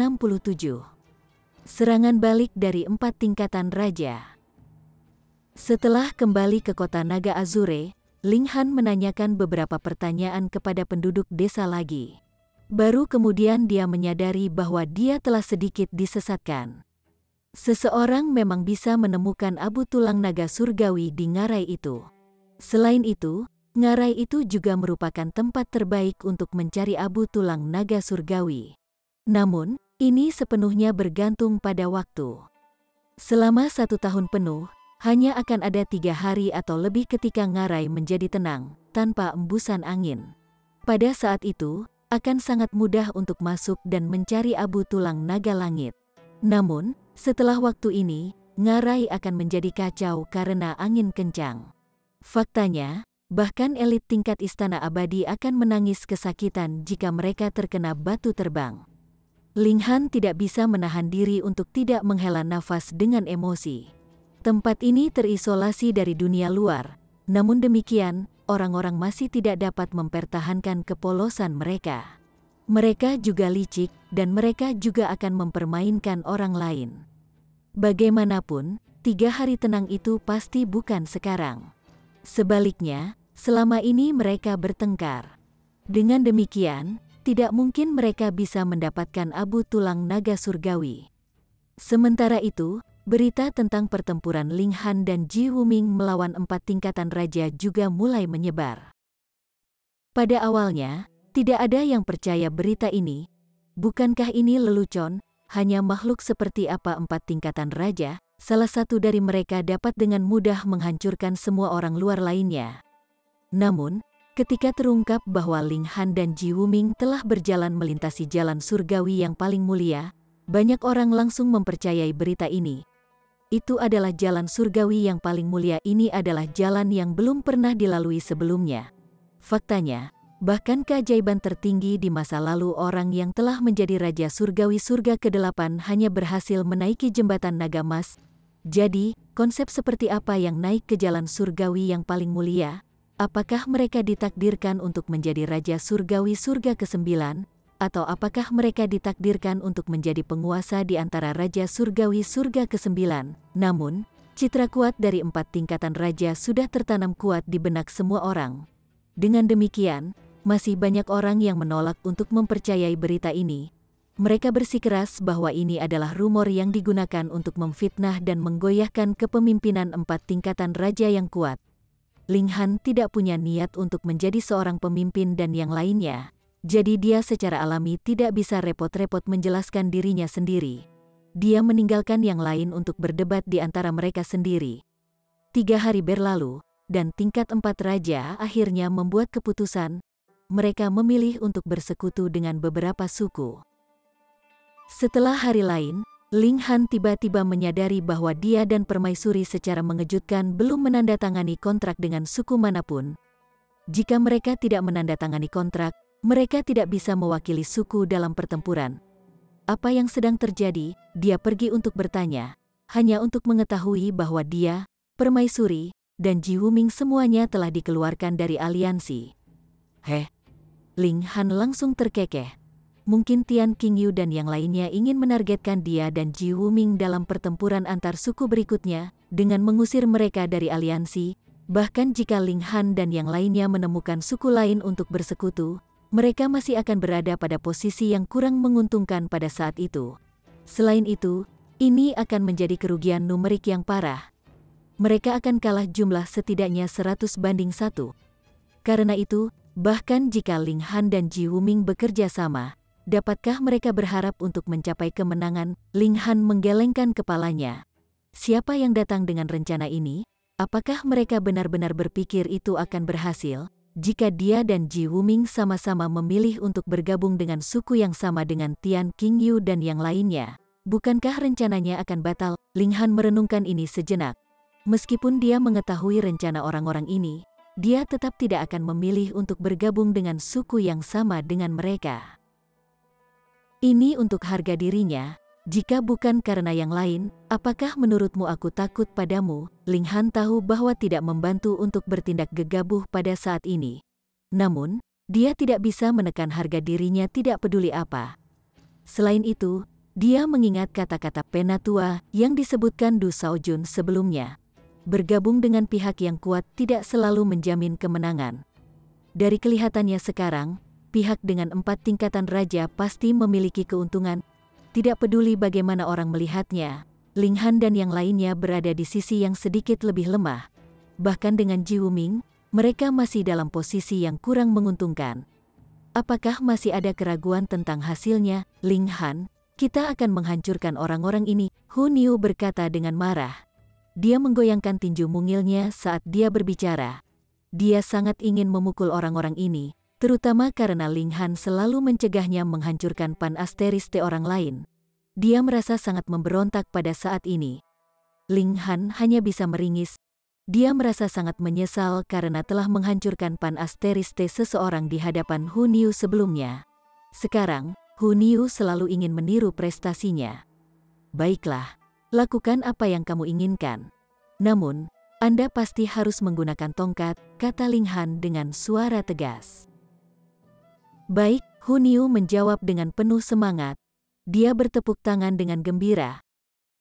Serangan balik dari 4 tingkatan raja. Setelah kembali ke kota Naga Azure, Ling Han menanyakan beberapa pertanyaan kepada penduduk desa lagi. Baru kemudian dia menyadari bahwa dia telah sedikit disesatkan. Seseorang memang bisa menemukan abu tulang naga surgawi di ngarai itu. Selain itu, ngarai itu juga merupakan tempat terbaik untuk mencari abu tulang naga surgawi. Namun, ini sepenuhnya bergantung pada waktu. Selama 1 tahun penuh, hanya akan ada 3 hari atau lebih ketika ngarai menjadi tenang, tanpa embusan angin. Pada saat itu, akan sangat mudah untuk masuk dan mencari abu tulang naga langit. Namun, setelah waktu ini, ngarai akan menjadi kacau karena angin kencang. Faktanya, bahkan elit tingkat istana abadi akan menangis kesakitan jika mereka terkena batu terbang. Ling Han tidak bisa menahan diri untuk tidak menghela nafas dengan emosi. Tempat ini terisolasi dari dunia luar, namun demikian, orang-orang masih tidak dapat mempertahankan kepolosan mereka. Mereka juga licik, dan mereka juga akan mempermainkan orang lain. Bagaimanapun, 3 hari tenang itu pasti bukan sekarang. Sebaliknya, selama ini mereka bertengkar. Dengan demikian, tidak mungkin mereka bisa mendapatkan abu tulang naga surgawi. Sementara itu, berita tentang pertempuran Ling Han dan Ji Wuming melawan 4 tingkatan raja juga mulai menyebar. Pada awalnya, tidak ada yang percaya berita ini. Bukankah ini lelucon? Hanya makhluk seperti apa 4 tingkatan raja, salah satu dari mereka dapat dengan mudah menghancurkan semua orang luar lainnya. Namun, ketika terungkap bahwa Ling Han dan Ji Wuming telah berjalan melintasi jalan surgawi yang paling mulia, banyak orang langsung mempercayai berita ini. Itu adalah jalan surgawi yang paling mulia, ini adalah jalan yang belum pernah dilalui sebelumnya. Faktanya, bahkan keajaiban tertinggi di masa lalu orang yang telah menjadi Raja Surgawi Surga ke-8 hanya berhasil menaiki jembatan naga emas. Jadi, konsep seperti apa yang naik ke jalan surgawi yang paling mulia? Apakah mereka ditakdirkan untuk menjadi Raja Surgawi Surga ke-9? Atau apakah mereka ditakdirkan untuk menjadi penguasa di antara Raja Surgawi Surga ke-9? Namun, citra kuat dari 4 tingkatan raja sudah tertanam kuat di benak semua orang. Dengan demikian, masih banyak orang yang menolak untuk mempercayai berita ini. Mereka bersikeras bahwa ini adalah rumor yang digunakan untuk memfitnah dan menggoyahkan kepemimpinan 4 tingkatan raja yang kuat. Ling Han tidak punya niat untuk menjadi seorang pemimpin dan yang lainnya. Jadi dia secara alami tidak bisa repot-repot menjelaskan dirinya sendiri. Dia meninggalkan yang lain untuk berdebat di antara mereka sendiri. 3 hari berlalu, dan tingkat 4 raja akhirnya membuat keputusan. Mereka memilih untuk bersekutu dengan beberapa suku. Setelah hari lain, Ling Han tiba-tiba menyadari bahwa dia dan Permaisuri secara mengejutkan belum menandatangani kontrak dengan suku manapun. Jika mereka tidak menandatangani kontrak, mereka tidak bisa mewakili suku dalam pertempuran. Apa yang sedang terjadi? Dia pergi untuk bertanya, hanya untuk mengetahui bahwa dia, Permaisuri, dan Ji Wuming semuanya telah dikeluarkan dari aliansi. Ling Han langsung terkekeh. Mungkin Tian Qingyu dan yang lainnya ingin menargetkan dia dan Ji Wuming dalam pertempuran antar suku berikutnya, dengan mengusir mereka dari aliansi. Bahkan jika Ling Han dan yang lainnya menemukan suku lain untuk bersekutu, mereka masih akan berada pada posisi yang kurang menguntungkan pada saat itu. Selain itu, ini akan menjadi kerugian numerik yang parah. Mereka akan kalah jumlah setidaknya 100 banding 1. Karena itu, bahkan jika Ling Han dan Ji Wuming bekerja sama, dapatkah mereka berharap untuk mencapai kemenangan? Ling Han menggelengkan kepalanya. Siapa yang datang dengan rencana ini? Apakah mereka benar-benar berpikir itu akan berhasil? Jika dia dan Ji Wuming sama-sama memilih untuk bergabung dengan suku yang sama dengan Tian Qingyu dan yang lainnya, bukankah rencananya akan batal? Ling Han merenungkan ini sejenak. Meskipun dia mengetahui rencana orang-orang ini, dia tetap tidak akan memilih untuk bergabung dengan suku yang sama dengan mereka. Ini untuk harga dirinya, jika bukan karena yang lain, apakah menurutmu aku takut padamu? Ling Han tahu bahwa tidak membantu untuk bertindak gegabah pada saat ini. Namun, dia tidak bisa menekan harga dirinya tidak peduli apa. Selain itu, dia mengingat kata-kata penatua yang disebutkan Du Shaojun sebelumnya. Bergabung dengan pihak yang kuat tidak selalu menjamin kemenangan. Dari kelihatannya sekarang, pihak dengan 4 tingkatan raja pasti memiliki keuntungan. Tidak peduli bagaimana orang melihatnya, Ling Han dan yang lainnya berada di sisi yang sedikit lebih lemah. Bahkan dengan Ji Wuming, mereka masih dalam posisi yang kurang menguntungkan. Apakah masih ada keraguan tentang hasilnya? Ling Han, kita akan menghancurkan orang-orang ini, Hu Niu berkata dengan marah. Dia menggoyangkan tinju mungilnya saat dia berbicara. Dia sangat ingin memukul orang-orang ini, terutama karena Ling Han selalu mencegahnya menghancurkan Pan Asteriste orang lain. Dia merasa sangat memberontak pada saat ini. Ling Han hanya bisa meringis. Dia merasa sangat menyesal karena telah menghancurkan Pan Asteriste seseorang di hadapan Hu Niu sebelumnya. Sekarang, Hu Niu selalu ingin meniru prestasinya. Baiklah, lakukan apa yang kamu inginkan. Namun, Anda pasti harus menggunakan tongkat, kata Ling Han dengan suara tegas. Baik, Hu Niu menjawab dengan penuh semangat. Dia bertepuk tangan dengan gembira.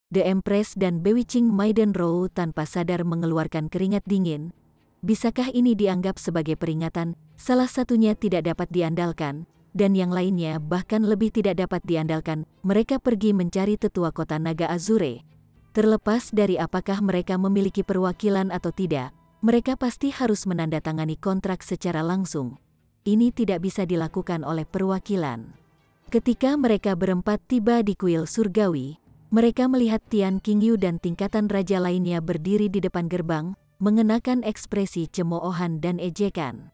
The Empress dan Bewitching Maiden Rou tanpa sadar mengeluarkan keringat dingin. Bisakah ini dianggap sebagai peringatan? Salah satunya tidak dapat diandalkan, dan yang lainnya bahkan lebih tidak dapat diandalkan. Mereka pergi mencari tetua kota Naga Azure. Terlepas dari apakah mereka memiliki perwakilan atau tidak, mereka pasti harus menandatangani kontrak secara langsung. Ini tidak bisa dilakukan oleh perwakilan. Ketika mereka berempat tiba di kuil surgawi, mereka melihat Tian Qingyu dan tingkatan raja lainnya berdiri di depan gerbang, mengenakan ekspresi cemoohan dan ejekan.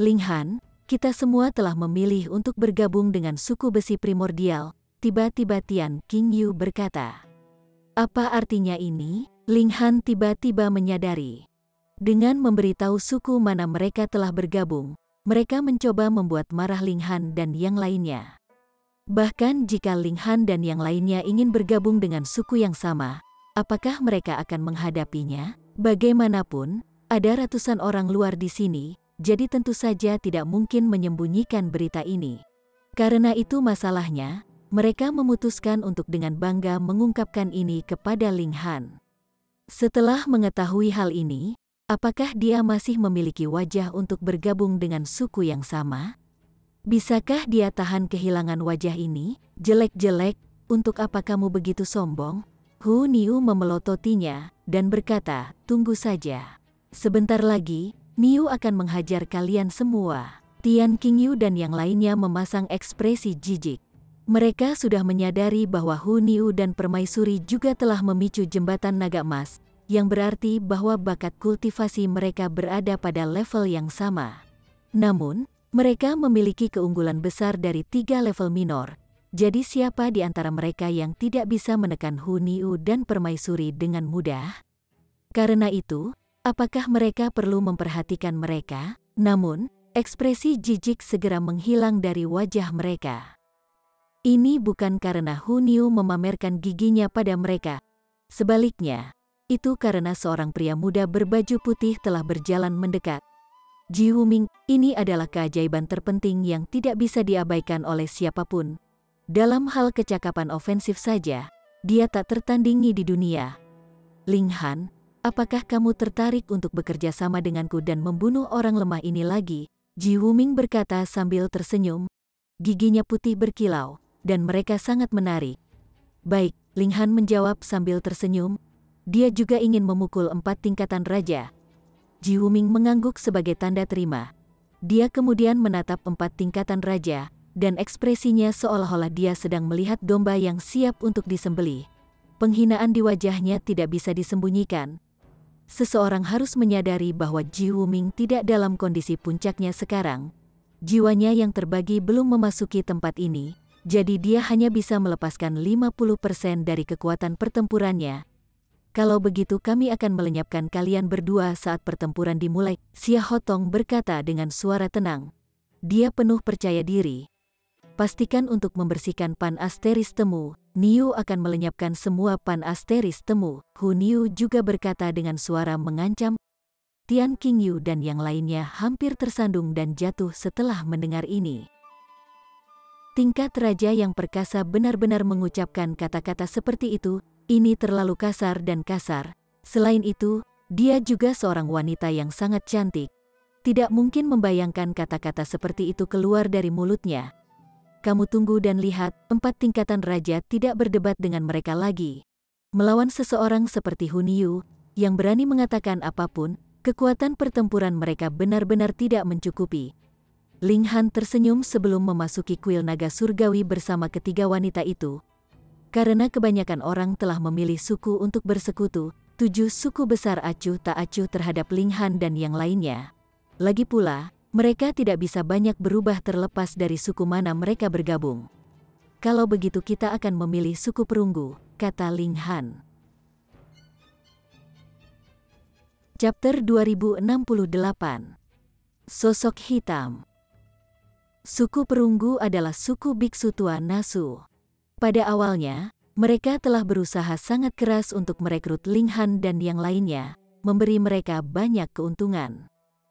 Ling Han, kita semua telah memilih untuk bergabung dengan suku besi primordial, tiba-tiba Tian Qingyu berkata. Apa artinya ini? Ling Han tiba-tiba menyadari. Dengan memberitahu suku mana mereka telah bergabung, mereka mencoba membuat marah Ling Han dan yang lainnya. Bahkan jika Ling Han dan yang lainnya ingin bergabung dengan suku yang sama, apakah mereka akan menghadapinya? Bagaimanapun, ada ratusan orang luar di sini, jadi tentu saja tidak mungkin menyembunyikan berita ini. Karena itu masalahnya, mereka memutuskan untuk dengan bangga mengungkapkan ini kepada Ling Han. Setelah mengetahui hal ini, apakah dia masih memiliki wajah untuk bergabung dengan suku yang sama? Bisakah dia tahan kehilangan wajah ini? Jelek-jelek, untuk apa kamu begitu sombong? Hu Niu memelototinya, dan berkata, tunggu saja. Sebentar lagi, Niu akan menghajar kalian semua. Tian Qingyu dan yang lainnya memasang ekspresi jijik. Mereka sudah menyadari bahwa Hu Niu dan Permaisuri juga telah memicu jembatan naga emas, yang berarti bahwa bakat kultivasi mereka berada pada level yang sama. Namun, mereka memiliki keunggulan besar dari 3 level minor. Jadi siapa di antara mereka yang tidak bisa menekan Hu Niu dan Permaisuri dengan mudah? Karena itu, apakah mereka perlu memperhatikan mereka? Namun, ekspresi jijik segera menghilang dari wajah mereka. Ini bukan karena Hu Niu memamerkan giginya pada mereka. Sebaliknya, itu karena seorang pria muda berbaju putih telah berjalan mendekat. Ji Wuming, ini adalah keajaiban terpenting yang tidak bisa diabaikan oleh siapapun. Dalam hal kecakapan ofensif saja, dia tak tertandingi di dunia. Ling Han, apakah kamu tertarik untuk bekerja sama denganku dan membunuh orang lemah ini lagi? Ji Wuming berkata sambil tersenyum. Giginya putih berkilau, dan mereka sangat menarik. Baik, Ling Han menjawab sambil tersenyum. Dia juga ingin memukul 4 tingkatan raja. Ji Wuming mengangguk sebagai tanda terima. Dia kemudian menatap 4 tingkatan raja, dan ekspresinya seolah-olah dia sedang melihat domba yang siap untuk disembelih. Penghinaan di wajahnya tidak bisa disembunyikan. Seseorang harus menyadari bahwa Ji Wuming tidak dalam kondisi puncaknya sekarang. Jiwanya yang terbagi belum memasuki tempat ini, jadi dia hanya bisa melepaskan 50% dari kekuatan pertempurannya. Kalau begitu kami akan melenyapkan kalian berdua saat pertempuran dimulai, Xia Hotong berkata dengan suara tenang. Dia penuh percaya diri. Pastikan untuk membersihkan pan asteris temu, Niu akan melenyapkan semua pan asteris temu. Hu Niu juga berkata dengan suara mengancam. Tian Qingyu dan yang lainnya hampir tersandung dan jatuh setelah mendengar ini. Tingkat raja yang perkasa benar-benar mengucapkan kata-kata seperti itu. Ini terlalu kasar dan kasar. Selain itu, dia juga seorang wanita yang sangat cantik. Tidak mungkin membayangkan kata-kata seperti itu keluar dari mulutnya. Kamu tunggu dan lihat, 4 tingkatan raja tidak berdebat dengan mereka lagi. Melawan seseorang seperti Hu Niu, yang berani mengatakan apapun, kekuatan pertempuran mereka benar-benar tidak mencukupi. Ling Han tersenyum sebelum memasuki kuil naga surgawi bersama ketiga wanita itu. Karena kebanyakan orang telah memilih suku untuk bersekutu, 7 suku besar acuh tak acuh terhadap Ling Han dan yang lainnya. Lagi pula, mereka tidak bisa banyak berubah terlepas dari suku mana mereka bergabung. Kalau begitu kita akan memilih suku perunggu, kata Ling Han. Chapter 2068. Sosok hitam. Suku perunggu adalah suku biksu tua Nasu. Pada awalnya, mereka telah berusaha sangat keras untuk merekrut Ling Han dan yang lainnya, memberi mereka banyak keuntungan.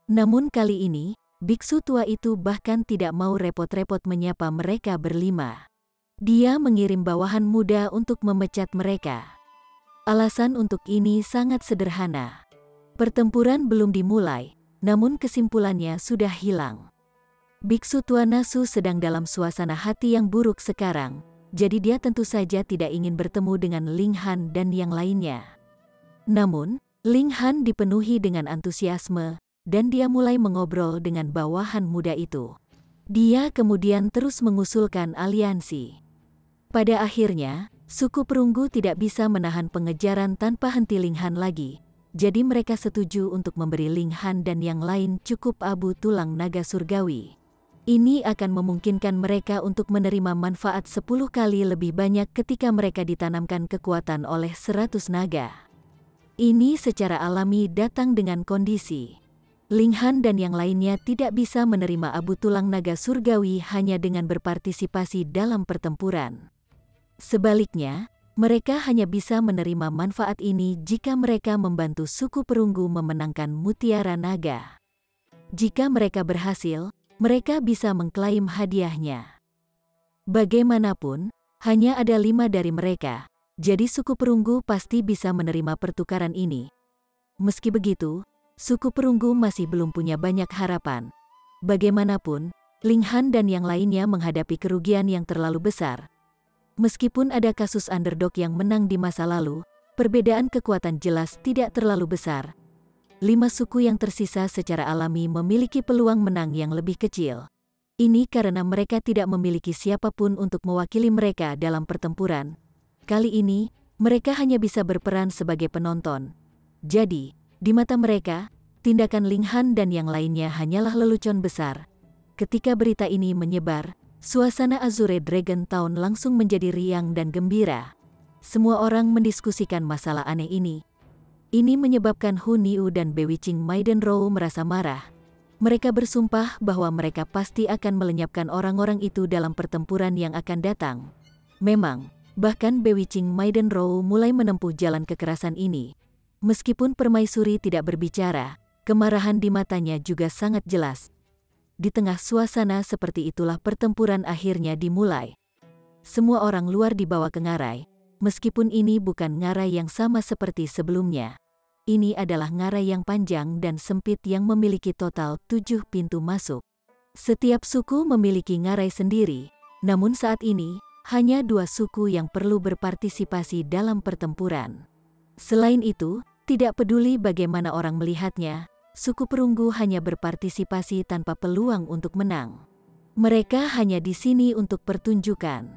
Namun kali ini, biksu tua itu bahkan tidak mau repot-repot menyapa mereka berlima. Dia mengirim bawahan muda untuk memecat mereka. Alasan untuk ini sangat sederhana. Pertempuran belum dimulai, namun kesimpulannya sudah hilang. Biksu tua Nasu sedang dalam suasana hati yang buruk sekarang. Jadi dia tentu saja tidak ingin bertemu dengan Ling Han dan yang lainnya. Namun, Ling Han dipenuhi dengan antusiasme, dan dia mulai mengobrol dengan bawahan muda itu. Dia kemudian terus mengusulkan aliansi. Pada akhirnya, suku perunggu tidak bisa menahan pengejaran tanpa henti Ling Han lagi. Jadi mereka setuju untuk memberi Ling Han dan yang lain cukup abu tulang naga surgawi. Ini akan memungkinkan mereka untuk menerima manfaat 10 kali lebih banyak ketika mereka ditanamkan kekuatan oleh 100 naga. Ini secara alami datang dengan kondisi. Ling Han dan yang lainnya tidak bisa menerima abu tulang naga surgawi hanya dengan berpartisipasi dalam pertempuran. Sebaliknya, mereka hanya bisa menerima manfaat ini jika mereka membantu suku perunggu memenangkan mutiara naga. Jika mereka berhasil, mereka bisa mengklaim hadiahnya. Bagaimanapun, hanya ada 5 dari mereka, jadi suku perunggu pasti bisa menerima pertukaran ini. Meski begitu, suku perunggu masih belum punya banyak harapan. Bagaimanapun, Ling Han dan yang lainnya menghadapi kerugian yang terlalu besar. Meskipun ada kasus underdog yang menang di masa lalu, perbedaan kekuatan jelas tidak terlalu besar. 5 suku yang tersisa secara alami memiliki peluang menang yang lebih kecil. Ini karena mereka tidak memiliki siapapun untuk mewakili mereka dalam pertempuran. Kali ini, mereka hanya bisa berperan sebagai penonton. Jadi, di mata mereka, tindakan Ling Han dan yang lainnya hanyalah lelucon besar. Ketika berita ini menyebar, suasana Azure Dragon Town langsung menjadi riang dan gembira. Semua orang mendiskusikan masalah aneh ini. Ini menyebabkan Hu Niu dan Bewitching Maiden Rou merasa marah. Mereka bersumpah bahwa mereka pasti akan melenyapkan orang-orang itu dalam pertempuran yang akan datang. Memang, bahkan Bewitching Maiden Rou mulai menempuh jalan kekerasan ini. Meskipun permaisuri tidak berbicara, kemarahan di matanya juga sangat jelas. Di tengah suasana seperti itulah pertempuran akhirnya dimulai. Semua orang luar dibawa ke ngarai, meskipun ini bukan ngarai yang sama seperti sebelumnya. Ini adalah ngarai yang panjang dan sempit yang memiliki total 7 pintu masuk. Setiap suku memiliki ngarai sendiri, namun saat ini, hanya 2 suku yang perlu berpartisipasi dalam pertempuran. Selain itu, tidak peduli bagaimana orang melihatnya, suku perunggu hanya berpartisipasi tanpa peluang untuk menang. Mereka hanya di sini untuk pertunjukan.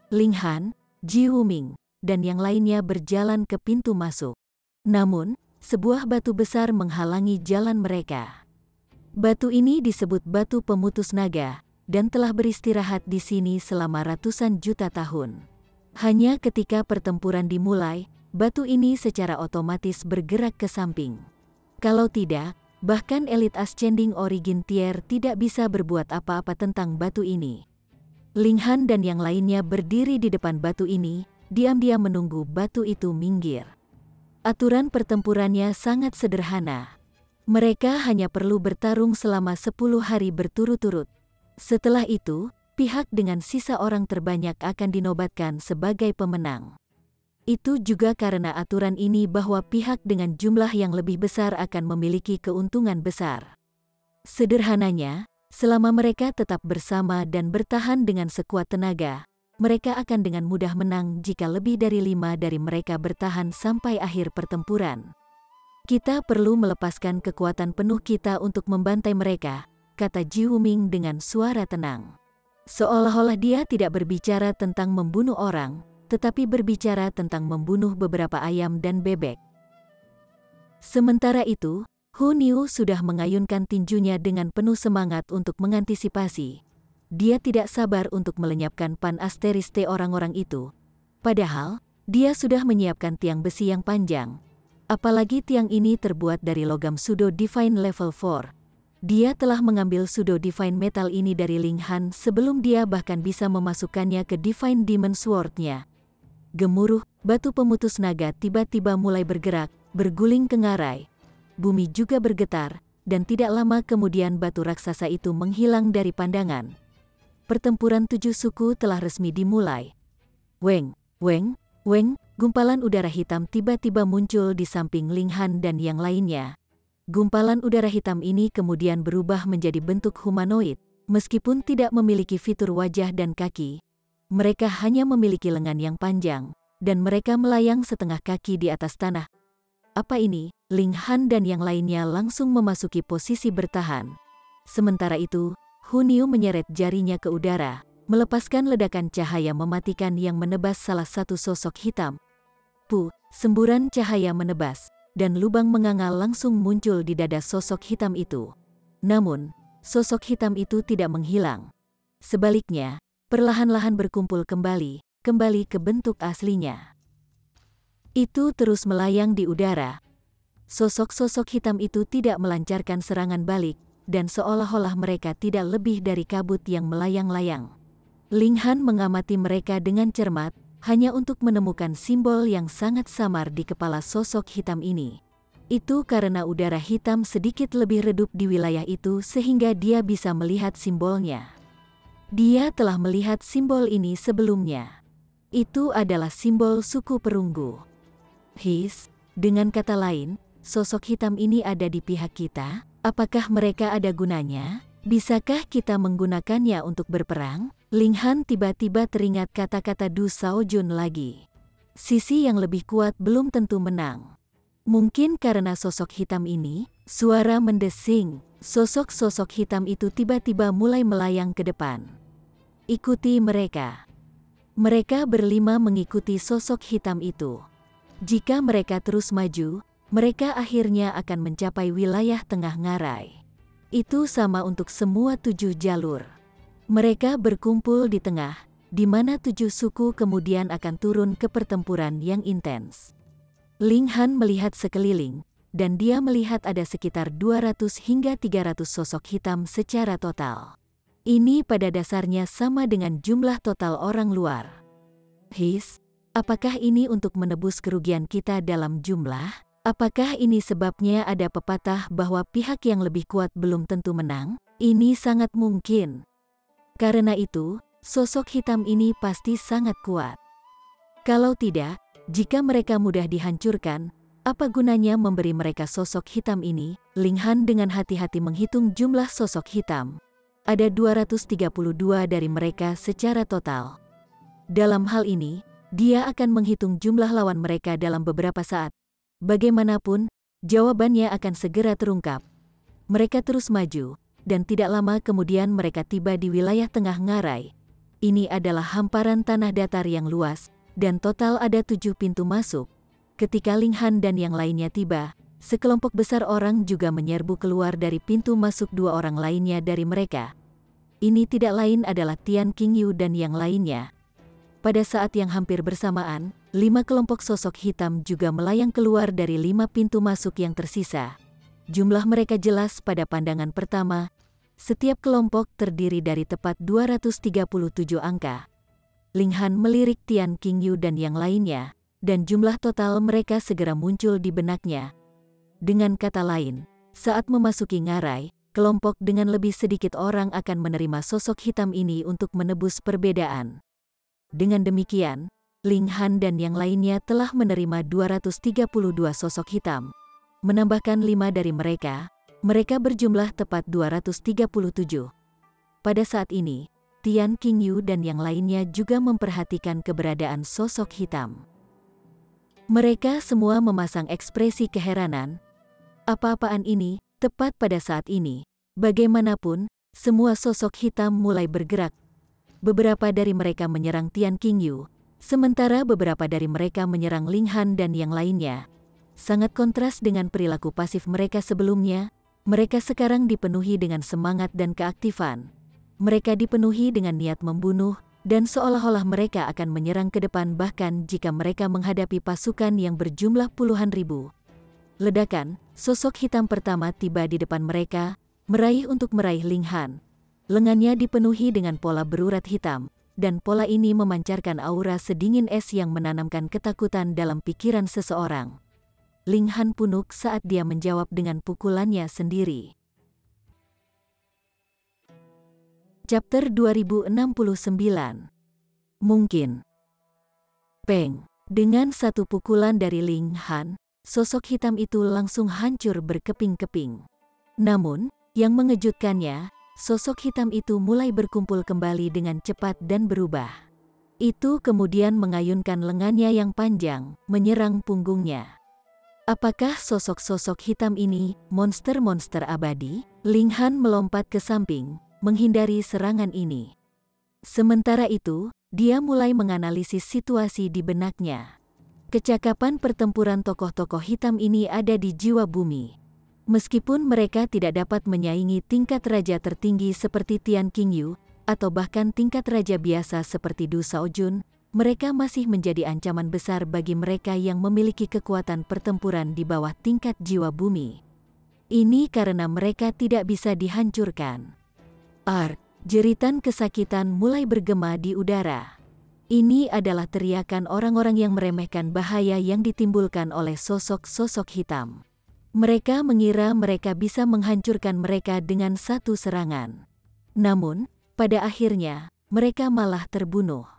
Ling Han, Ji Wuming, dan yang lainnya berjalan ke pintu masuk. Namun, sebuah batu besar menghalangi jalan mereka. Batu ini disebut batu pemutus naga, dan telah beristirahat di sini selama ratusan juta tahun. Hanya ketika pertempuran dimulai, batu ini secara otomatis bergerak ke samping. Kalau tidak, bahkan elit Ascending Origin Tier tidak bisa berbuat apa-apa tentang batu ini. Ling Han dan yang lainnya berdiri di depan batu ini, diam-diam menunggu batu itu minggir. Aturan pertempurannya sangat sederhana. Mereka hanya perlu bertarung selama 10 hari berturut-turut. Setelah itu, pihak dengan sisa orang terbanyak akan dinobatkan sebagai pemenang. Itu juga karena aturan ini bahwa pihak dengan jumlah yang lebih besar akan memiliki keuntungan besar. Sederhananya, selama mereka tetap bersama dan bertahan dengan sekuat tenaga, mereka akan dengan mudah menang jika lebih dari 5 dari mereka bertahan sampai akhir pertempuran. Kita perlu melepaskan kekuatan penuh kita untuk membantai mereka, kata Ji Wuming dengan suara tenang. Seolah-olah dia tidak berbicara tentang membunuh orang, tetapi berbicara tentang membunuh beberapa ayam dan bebek. Sementara itu, Hu Niu sudah mengayunkan tinjunya dengan penuh semangat untuk mengantisipasi. Dia tidak sabar untuk melenyapkan Pan Asteriste orang-orang itu. Padahal, dia sudah menyiapkan tiang besi yang panjang. Apalagi tiang ini terbuat dari logam Pseudo Divine Level 4. Dia telah mengambil Pseudo Divine Metal ini dari Ling Han sebelum dia bahkan bisa memasukkannya ke Divine Demon Sword-nya. Gemuruh, batu pemutus naga tiba-tiba mulai bergerak, berguling ke ngarai. Bumi juga bergetar, dan tidak lama kemudian batu raksasa itu menghilang dari pandangan. Pertempuran 7 suku telah resmi dimulai. Weng, weng, weng, gumpalan udara hitam tiba-tiba muncul di samping Ling Han dan yang lainnya. Gumpalan udara hitam ini kemudian berubah menjadi bentuk humanoid, meskipun tidak memiliki fitur wajah dan kaki. Mereka hanya memiliki lengan yang panjang, dan mereka melayang setengah kaki di atas tanah. Apa ini? Ling Han dan yang lainnya langsung memasuki posisi bertahan. Sementara itu, Hu Niu menyeret jarinya ke udara, melepaskan ledakan cahaya mematikan yang menebas salah satu sosok hitam. Semburan cahaya menebas, dan lubang menganga langsung muncul di dada sosok hitam itu. Namun, sosok hitam itu tidak menghilang. Sebaliknya, perlahan-lahan berkumpul kembali ke bentuk aslinya. Itu terus melayang di udara. Sosok-sosok hitam itu tidak melancarkan serangan balik, dan seolah-olah mereka tidak lebih dari kabut yang melayang-layang. Ling Han mengamati mereka dengan cermat, hanya untuk menemukan simbol yang sangat samar di kepala sosok hitam ini. Itu karena udara hitam sedikit lebih redup di wilayah itu sehingga dia bisa melihat simbolnya. Dia telah melihat simbol ini sebelumnya. Itu adalah simbol suku perunggu. Dengan kata lain, sosok hitam ini ada di pihak kita. Apakah mereka ada gunanya? Bisakah kita menggunakannya untuk berperang? Ling Han tiba-tiba teringat kata-kata Du Shaojun lagi. Sisi yang lebih kuat belum tentu menang. Mungkin karena sosok hitam ini, suara mendesing. Sosok-sosok hitam itu tiba-tiba mulai melayang ke depan. Ikuti mereka. Mereka berlima mengikuti sosok hitam itu. Jika mereka terus maju, mereka akhirnya akan mencapai wilayah tengah ngarai. Itu sama untuk semua 7 jalur. Mereka berkumpul di tengah, di mana 7 suku kemudian akan turun ke pertempuran yang intens. Ling Han melihat sekeliling, dan dia melihat ada sekitar 200 hingga 300 sosok hitam secara total. Ini pada dasarnya sama dengan jumlah total orang luar. Apakah ini untuk menebus kerugian kita dalam jumlah? Apakah ini sebabnya ada pepatah bahwa pihak yang lebih kuat belum tentu menang? Ini sangat mungkin. Karena itu, sosok hitam ini pasti sangat kuat. Kalau tidak, jika mereka mudah dihancurkan, apa gunanya memberi mereka sosok hitam ini? Ling Han dengan hati-hati menghitung jumlah sosok hitam. Ada 232 dari mereka secara total. Dalam hal ini, dia akan menghitung jumlah lawan mereka dalam beberapa saat. Bagaimanapun, jawabannya akan segera terungkap. Mereka terus maju, dan tidak lama kemudian mereka tiba di wilayah tengah ngarai. Ini adalah hamparan tanah datar yang luas, dan total ada 7 pintu masuk. Ketika Ling Han dan yang lainnya tiba, sekelompok besar orang juga menyerbu keluar dari pintu masuk 2 orang lainnya dari mereka. Ini tidak lain adalah Tian Qingyu dan yang lainnya. Pada saat yang hampir bersamaan, 5 kelompok sosok hitam juga melayang keluar dari 5 pintu masuk yang tersisa. Jumlah mereka jelas pada pandangan pertama. Setiap kelompok terdiri dari tepat 237 angka. Ling Han melirik Tian Qingyu dan yang lainnya, dan jumlah total mereka segera muncul di benaknya. Dengan kata lain, saat memasuki ngarai, kelompok dengan lebih sedikit orang akan menerima sosok hitam ini untuk menebus perbedaan. Dengan demikian, Ling Han dan yang lainnya telah menerima 232 sosok hitam. Menambahkan 5 dari mereka berjumlah tepat 237. Pada saat ini, Tian Qingyu dan yang lainnya juga memperhatikan keberadaan sosok hitam. Mereka semua memasang ekspresi keheranan. Apa-apaan ini? Tepat pada saat ini, bagaimanapun, semua sosok hitam mulai bergerak. Beberapa dari mereka menyerang Tian Qingyu, sementara beberapa dari mereka menyerang Ling Han dan yang lainnya. Sangat kontras dengan perilaku pasif mereka sebelumnya, mereka sekarang dipenuhi dengan semangat dan keaktifan. Mereka dipenuhi dengan niat membunuh, dan seolah-olah mereka akan menyerang ke depan bahkan jika mereka menghadapi pasukan yang berjumlah puluhan ribu. Ledakan, sosok hitam pertama tiba di depan mereka, meraih Ling Han. Lengannya dipenuhi dengan pola berurat hitam, dan pola ini memancarkan aura sedingin es yang menanamkan ketakutan dalam pikiran seseorang. Ling Han punuk saat dia menjawab dengan pukulannya sendiri. Chapter 2069. Mungkin. Peng. Dengan satu pukulan dari Ling Han, sosok hitam itu langsung hancur berkeping-keping. Namun, yang mengejutkannya, sosok hitam itu mulai berkumpul kembali dengan cepat dan berubah. Itu kemudian mengayunkan lengannya yang panjang, menyerang punggungnya. Apakah sosok-sosok hitam ini monster-monster abadi? Ling Han melompat ke samping, menghindari serangan ini. Sementara itu, dia mulai menganalisis situasi di benaknya. Kecakapan pertempuran tokoh-tokoh hitam ini ada di jiwa bumi. Meskipun mereka tidak dapat menyaingi tingkat raja tertinggi seperti Tian Qingyu, atau bahkan tingkat raja biasa seperti Du Shaojun, mereka masih menjadi ancaman besar bagi mereka yang memiliki kekuatan pertempuran di bawah tingkat jiwa bumi. Ini karena mereka tidak bisa dihancurkan. Jeritan kesakitan mulai bergema di udara. Ini adalah teriakan orang-orang yang meremehkan bahaya yang ditimbulkan oleh sosok-sosok hitam. Mereka mengira mereka bisa menghancurkan mereka dengan satu serangan. Namun, pada akhirnya, mereka malah terbunuh.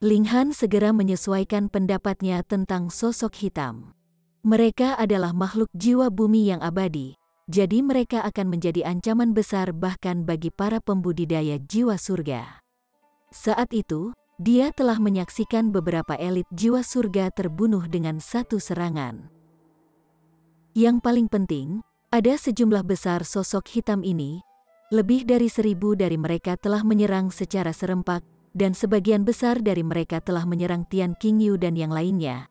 Ling Han segera menyesuaikan pendapatnya tentang sosok hitam. Mereka adalah makhluk jiwa bumi yang abadi, jadi mereka akan menjadi ancaman besar bahkan bagi para pembudidaya jiwa surga. Saat itu, dia telah menyaksikan beberapa elit jiwa surga terbunuh dengan satu serangan. Yang paling penting, ada sejumlah besar sosok hitam ini. Lebih dari 1000 dari mereka telah menyerang secara serempak, dan sebagian besar dari mereka telah menyerang Tian Qingyu dan yang lainnya.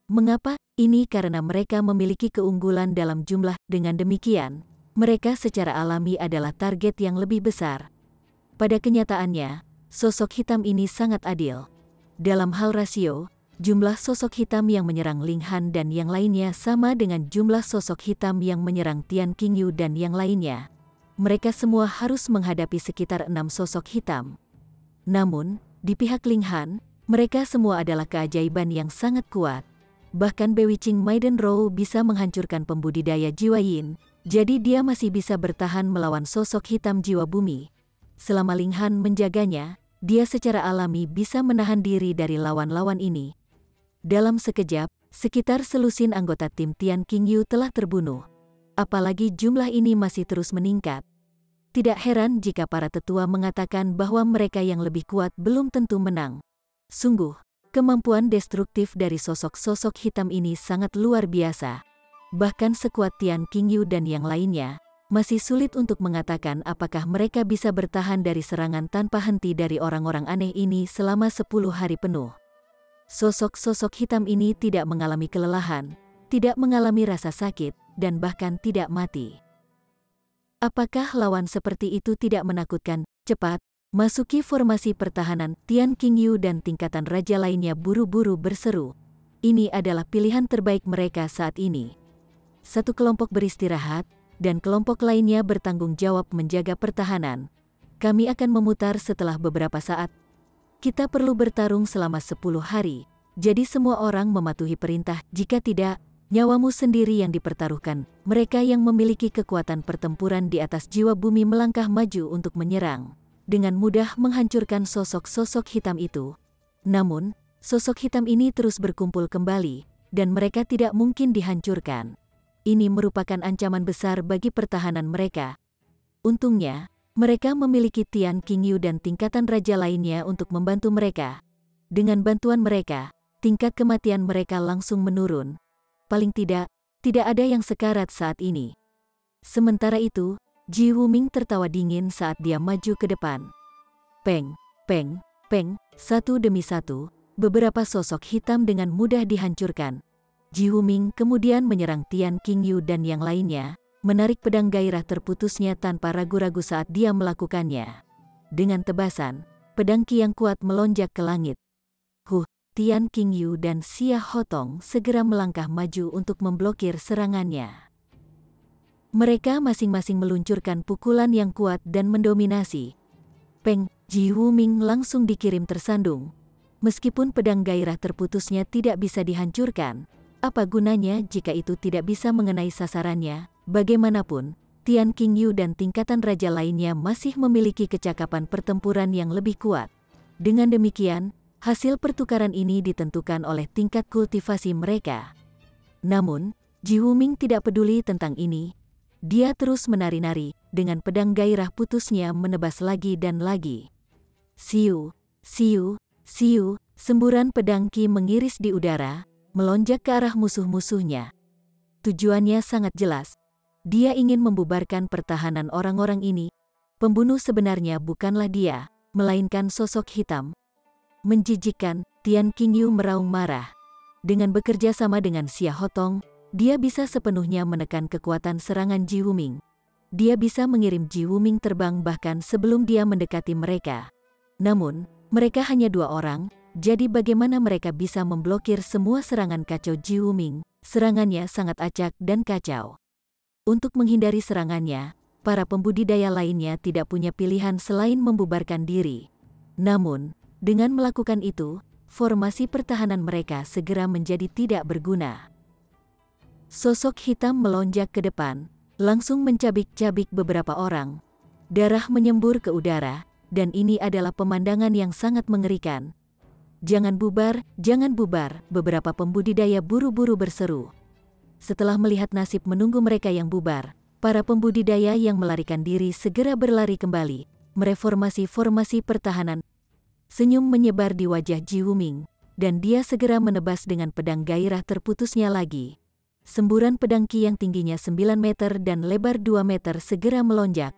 Mengapa? Ini karena mereka memiliki keunggulan dalam jumlah. Dengan demikian, mereka secara alami adalah target yang lebih besar. Pada kenyataannya, sosok hitam ini sangat adil. Dalam hal rasio, jumlah sosok hitam yang menyerang Ling Han dan yang lainnya sama dengan jumlah sosok hitam yang menyerang Tian Qingyu dan yang lainnya. Mereka semua harus menghadapi sekitar 6 sosok hitam. Namun, di pihak Ling Han, mereka semua adalah keajaiban yang sangat kuat. Bahkan Bewicing Maiden Row bisa menghancurkan pembudidaya jiwa Yin, jadi dia masih bisa bertahan melawan sosok hitam jiwa bumi. Selama Ling Han menjaganya, dia secara alami bisa menahan diri dari lawan-lawan ini. Dalam sekejap, sekitar selusin anggota tim Tian Qingyu telah terbunuh. Apalagi jumlah ini masih terus meningkat. Tidak heran jika para tetua mengatakan bahwa mereka yang lebih kuat belum tentu menang. Sungguh, kemampuan destruktif dari sosok-sosok hitam ini sangat luar biasa. Bahkan sekuat Tian Qingyu dan yang lainnya, masih sulit untuk mengatakan apakah mereka bisa bertahan dari serangan tanpa henti dari orang-orang aneh ini selama 10 hari penuh. Sosok-sosok hitam ini tidak mengalami kelelahan, tidak mengalami rasa sakit, dan bahkan tidak mati. Apakah lawan seperti itu tidak menakutkan? Cepat, masuki formasi pertahanan. Tian Qingyu dan tingkatan raja lainnya buru-buru berseru. Ini adalah pilihan terbaik mereka saat ini. Satu kelompok beristirahat, dan kelompok lainnya bertanggung jawab menjaga pertahanan. Kami akan memutar setelah beberapa saat. Kita perlu bertarung selama 10 hari, jadi semua orang mematuhi perintah. Jika tidak, nyawamu sendiri yang dipertaruhkan. Mereka yang memiliki kekuatan pertempuran di atas jiwa bumi melangkah maju untuk menyerang. Dengan mudah menghancurkan sosok-sosok hitam itu. Namun, sosok hitam ini terus berkumpul kembali, dan mereka tidak mungkin dihancurkan. Ini merupakan ancaman besar bagi pertahanan mereka. Untungnya, mereka memiliki Tian Qingyu dan tingkatan raja lainnya untuk membantu mereka. Dengan bantuan mereka, tingkat kematian mereka langsung menurun. Paling tidak ada yang sekarat saat ini. Sementara itu, Ji Wuming tertawa dingin saat dia maju ke depan. Peng, peng, peng, satu demi satu, beberapa sosok hitam dengan mudah dihancurkan. Ji Wuming kemudian menyerang Tian Qingyu dan yang lainnya, menarik pedang gairah terputusnya tanpa ragu-ragu saat dia melakukannya. Dengan tebasan, pedang Qi yang kuat melonjak ke langit. Tian Qingyu dan Xia Hotong segera melangkah maju untuk memblokir serangannya. Mereka masing-masing meluncurkan pukulan yang kuat dan mendominasi. Peng, Ji Wuming langsung dikirim tersandung. Meskipun pedang gairah terputusnya tidak bisa dihancurkan, apa gunanya jika itu tidak bisa mengenai sasarannya? Bagaimanapun, Tian Qingyu dan tingkatan raja lainnya masih memiliki kecakapan pertempuran yang lebih kuat. Dengan demikian, hasil pertukaran ini ditentukan oleh tingkat kultivasi mereka. Namun, Ji Wuming tidak peduli tentang ini. Dia terus menari-nari, dengan pedang gairah putusnya menebas lagi dan lagi. Siu, siu, siu, semburan pedang Qi mengiris di udara, melonjak ke arah musuh-musuhnya. Tujuannya sangat jelas. Dia ingin membubarkan pertahanan orang-orang ini. Pembunuh sebenarnya bukanlah dia, melainkan sosok hitam. Menjijikkan, Tian Qingyu meraung marah. Dengan bekerja sama dengan Xia Hotong, dia bisa sepenuhnya menekan kekuatan serangan Ji Wuming. Dia bisa mengirim Ji Wuming terbang bahkan sebelum dia mendekati mereka. Namun, mereka hanya 2 orang, jadi bagaimana mereka bisa memblokir semua serangan kacau Ji Wuming? Serangannya sangat acak dan kacau. Untuk menghindari serangannya, para pembudidaya lainnya tidak punya pilihan selain membubarkan diri. Namun, dengan melakukan itu, formasi pertahanan mereka segera menjadi tidak berguna. Sosok hitam melonjak ke depan, langsung mencabik-cabik beberapa orang. Darah menyembur ke udara, dan ini adalah pemandangan yang sangat mengerikan. Jangan bubar, beberapa pembudidaya buru-buru berseru. Setelah melihat nasib menunggu mereka yang bubar, para pembudidaya yang melarikan diri segera berlari kembali, mereformasi formasi pertahanan. Senyum menyebar di wajah Ji Wuming, dan dia segera menebas dengan pedang gairah terputusnya lagi. Semburan pedang Qi yang tingginya 9 meter dan lebar 2 meter segera melonjak.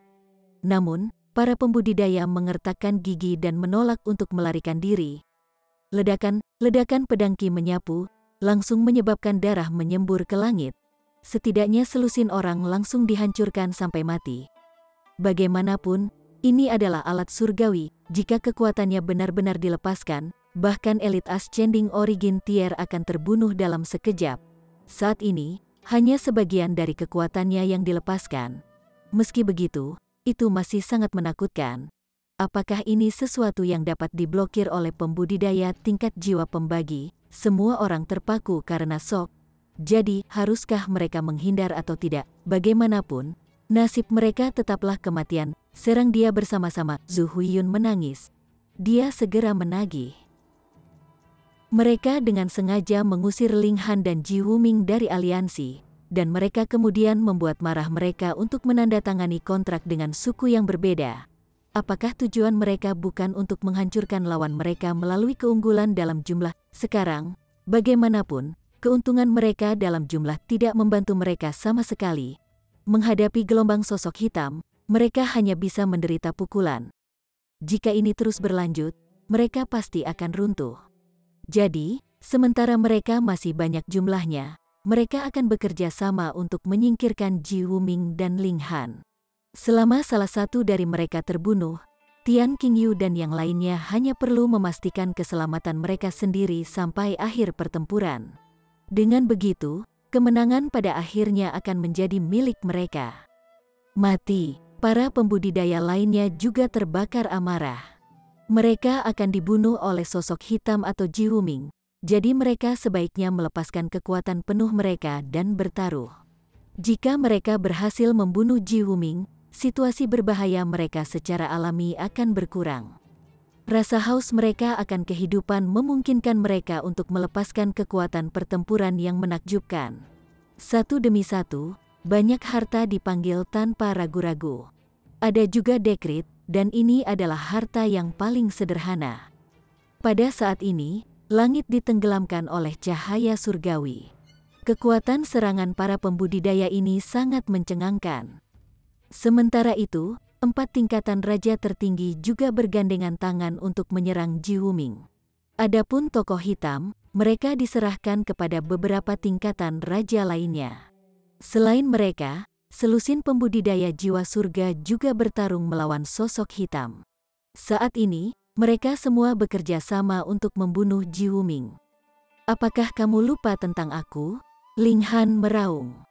Namun, para pembudidaya mengertakkan gigi dan menolak untuk melarikan diri. Ledakan pedang Qi menyapu, langsung menyebabkan darah menyembur ke langit. Setidaknya selusin orang langsung dihancurkan sampai mati. Bagaimanapun, ini adalah alat surgawi. Jika kekuatannya benar-benar dilepaskan, bahkan elit Ascending Origin Tier akan terbunuh dalam sekejap. Saat ini, hanya sebagian dari kekuatannya yang dilepaskan. Meski begitu, itu masih sangat menakutkan. Apakah ini sesuatu yang dapat diblokir oleh pembudidaya tingkat jiwa pembagi? Semua orang terpaku karena shock. Jadi, haruskah mereka menghindar atau tidak? Bagaimanapun, nasib mereka tetaplah kematian. Serang dia bersama-sama. Zhu Huiyun menangis. Dia segera menagih. Mereka dengan sengaja mengusir Ling Han dan Ji Wuming dari aliansi, dan mereka kemudian membuat marah mereka untuk menandatangani kontrak dengan suku yang berbeda. Apakah tujuan mereka bukan untuk menghancurkan lawan mereka melalui keunggulan dalam jumlah? Sekarang, bagaimanapun, keuntungan mereka dalam jumlah tidak membantu mereka sama sekali. Menghadapi gelombang sosok hitam, mereka hanya bisa menderita pukulan. Jika ini terus berlanjut, mereka pasti akan runtuh. Jadi, sementara mereka masih banyak jumlahnya, mereka akan bekerja sama untuk menyingkirkan Ji Wuming dan Ling Han. Selama salah satu dari mereka terbunuh, Tian Qingyu dan yang lainnya hanya perlu memastikan keselamatan mereka sendiri sampai akhir pertempuran. Dengan begitu, kemenangan pada akhirnya akan menjadi milik mereka. Mati, para pembudidaya lainnya juga terbakar amarah. Mereka akan dibunuh oleh sosok hitam atau Ji Wuming, jadi mereka sebaiknya melepaskan kekuatan penuh mereka dan bertaruh. Jika mereka berhasil membunuh Ji Wuming, situasi berbahaya mereka secara alami akan berkurang. Rasa haus mereka akan kehidupan memungkinkan mereka untuk melepaskan kekuatan pertempuran yang menakjubkan. Satu demi satu, banyak harta dipanggil tanpa ragu-ragu. Ada juga dekrit, dan ini adalah harta yang paling sederhana. Pada saat ini, langit ditenggelamkan oleh cahaya surgawi. Kekuatan serangan para pembudidaya ini sangat mencengangkan. Sementara itu, 4 tingkatan raja tertinggi juga bergandengan tangan untuk menyerang Ji Wuming. Adapun tokoh hitam, mereka diserahkan kepada beberapa tingkatan raja lainnya. Selain mereka, selusin pembudidaya jiwa surga juga bertarung melawan sosok hitam. Saat ini, mereka semua bekerja sama untuk membunuh Ji Wuming. Apakah kamu lupa tentang aku? Ling Han meraung.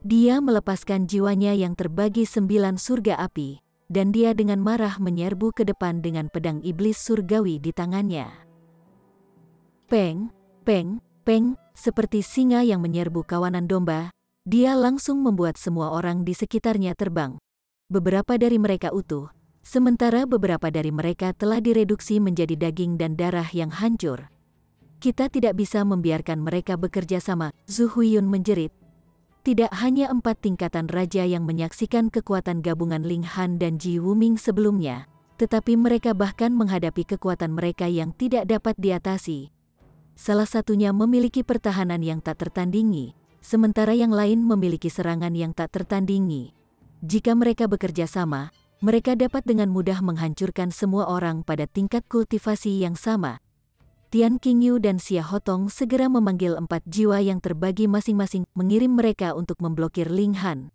Dia melepaskan jiwanya yang terbagi 9 surga api, dan dia dengan marah menyerbu ke depan dengan pedang iblis surgawi di tangannya. Peng, peng, peng, seperti singa yang menyerbu kawanan domba, dia langsung membuat semua orang di sekitarnya terbang. Beberapa dari mereka utuh, sementara beberapa dari mereka telah direduksi menjadi daging dan darah yang hancur. Kita tidak bisa membiarkan mereka bekerja sama, Zhu Huiyun menjerit. Tidak hanya 4 tingkatan raja yang menyaksikan kekuatan gabungan Ling Han dan Ji Wuming sebelumnya, tetapi mereka bahkan menghadapi kekuatan mereka yang tidak dapat diatasi. Salah satunya memiliki pertahanan yang tak tertandingi, sementara yang lain memiliki serangan yang tak tertandingi. Jika mereka bekerja sama, mereka dapat dengan mudah menghancurkan semua orang pada tingkat kultivasi yang sama. Tian Qingyu dan Xia Hotong segera memanggil 4 jiwa yang terbagi masing-masing, mengirim mereka untuk memblokir Ling Han.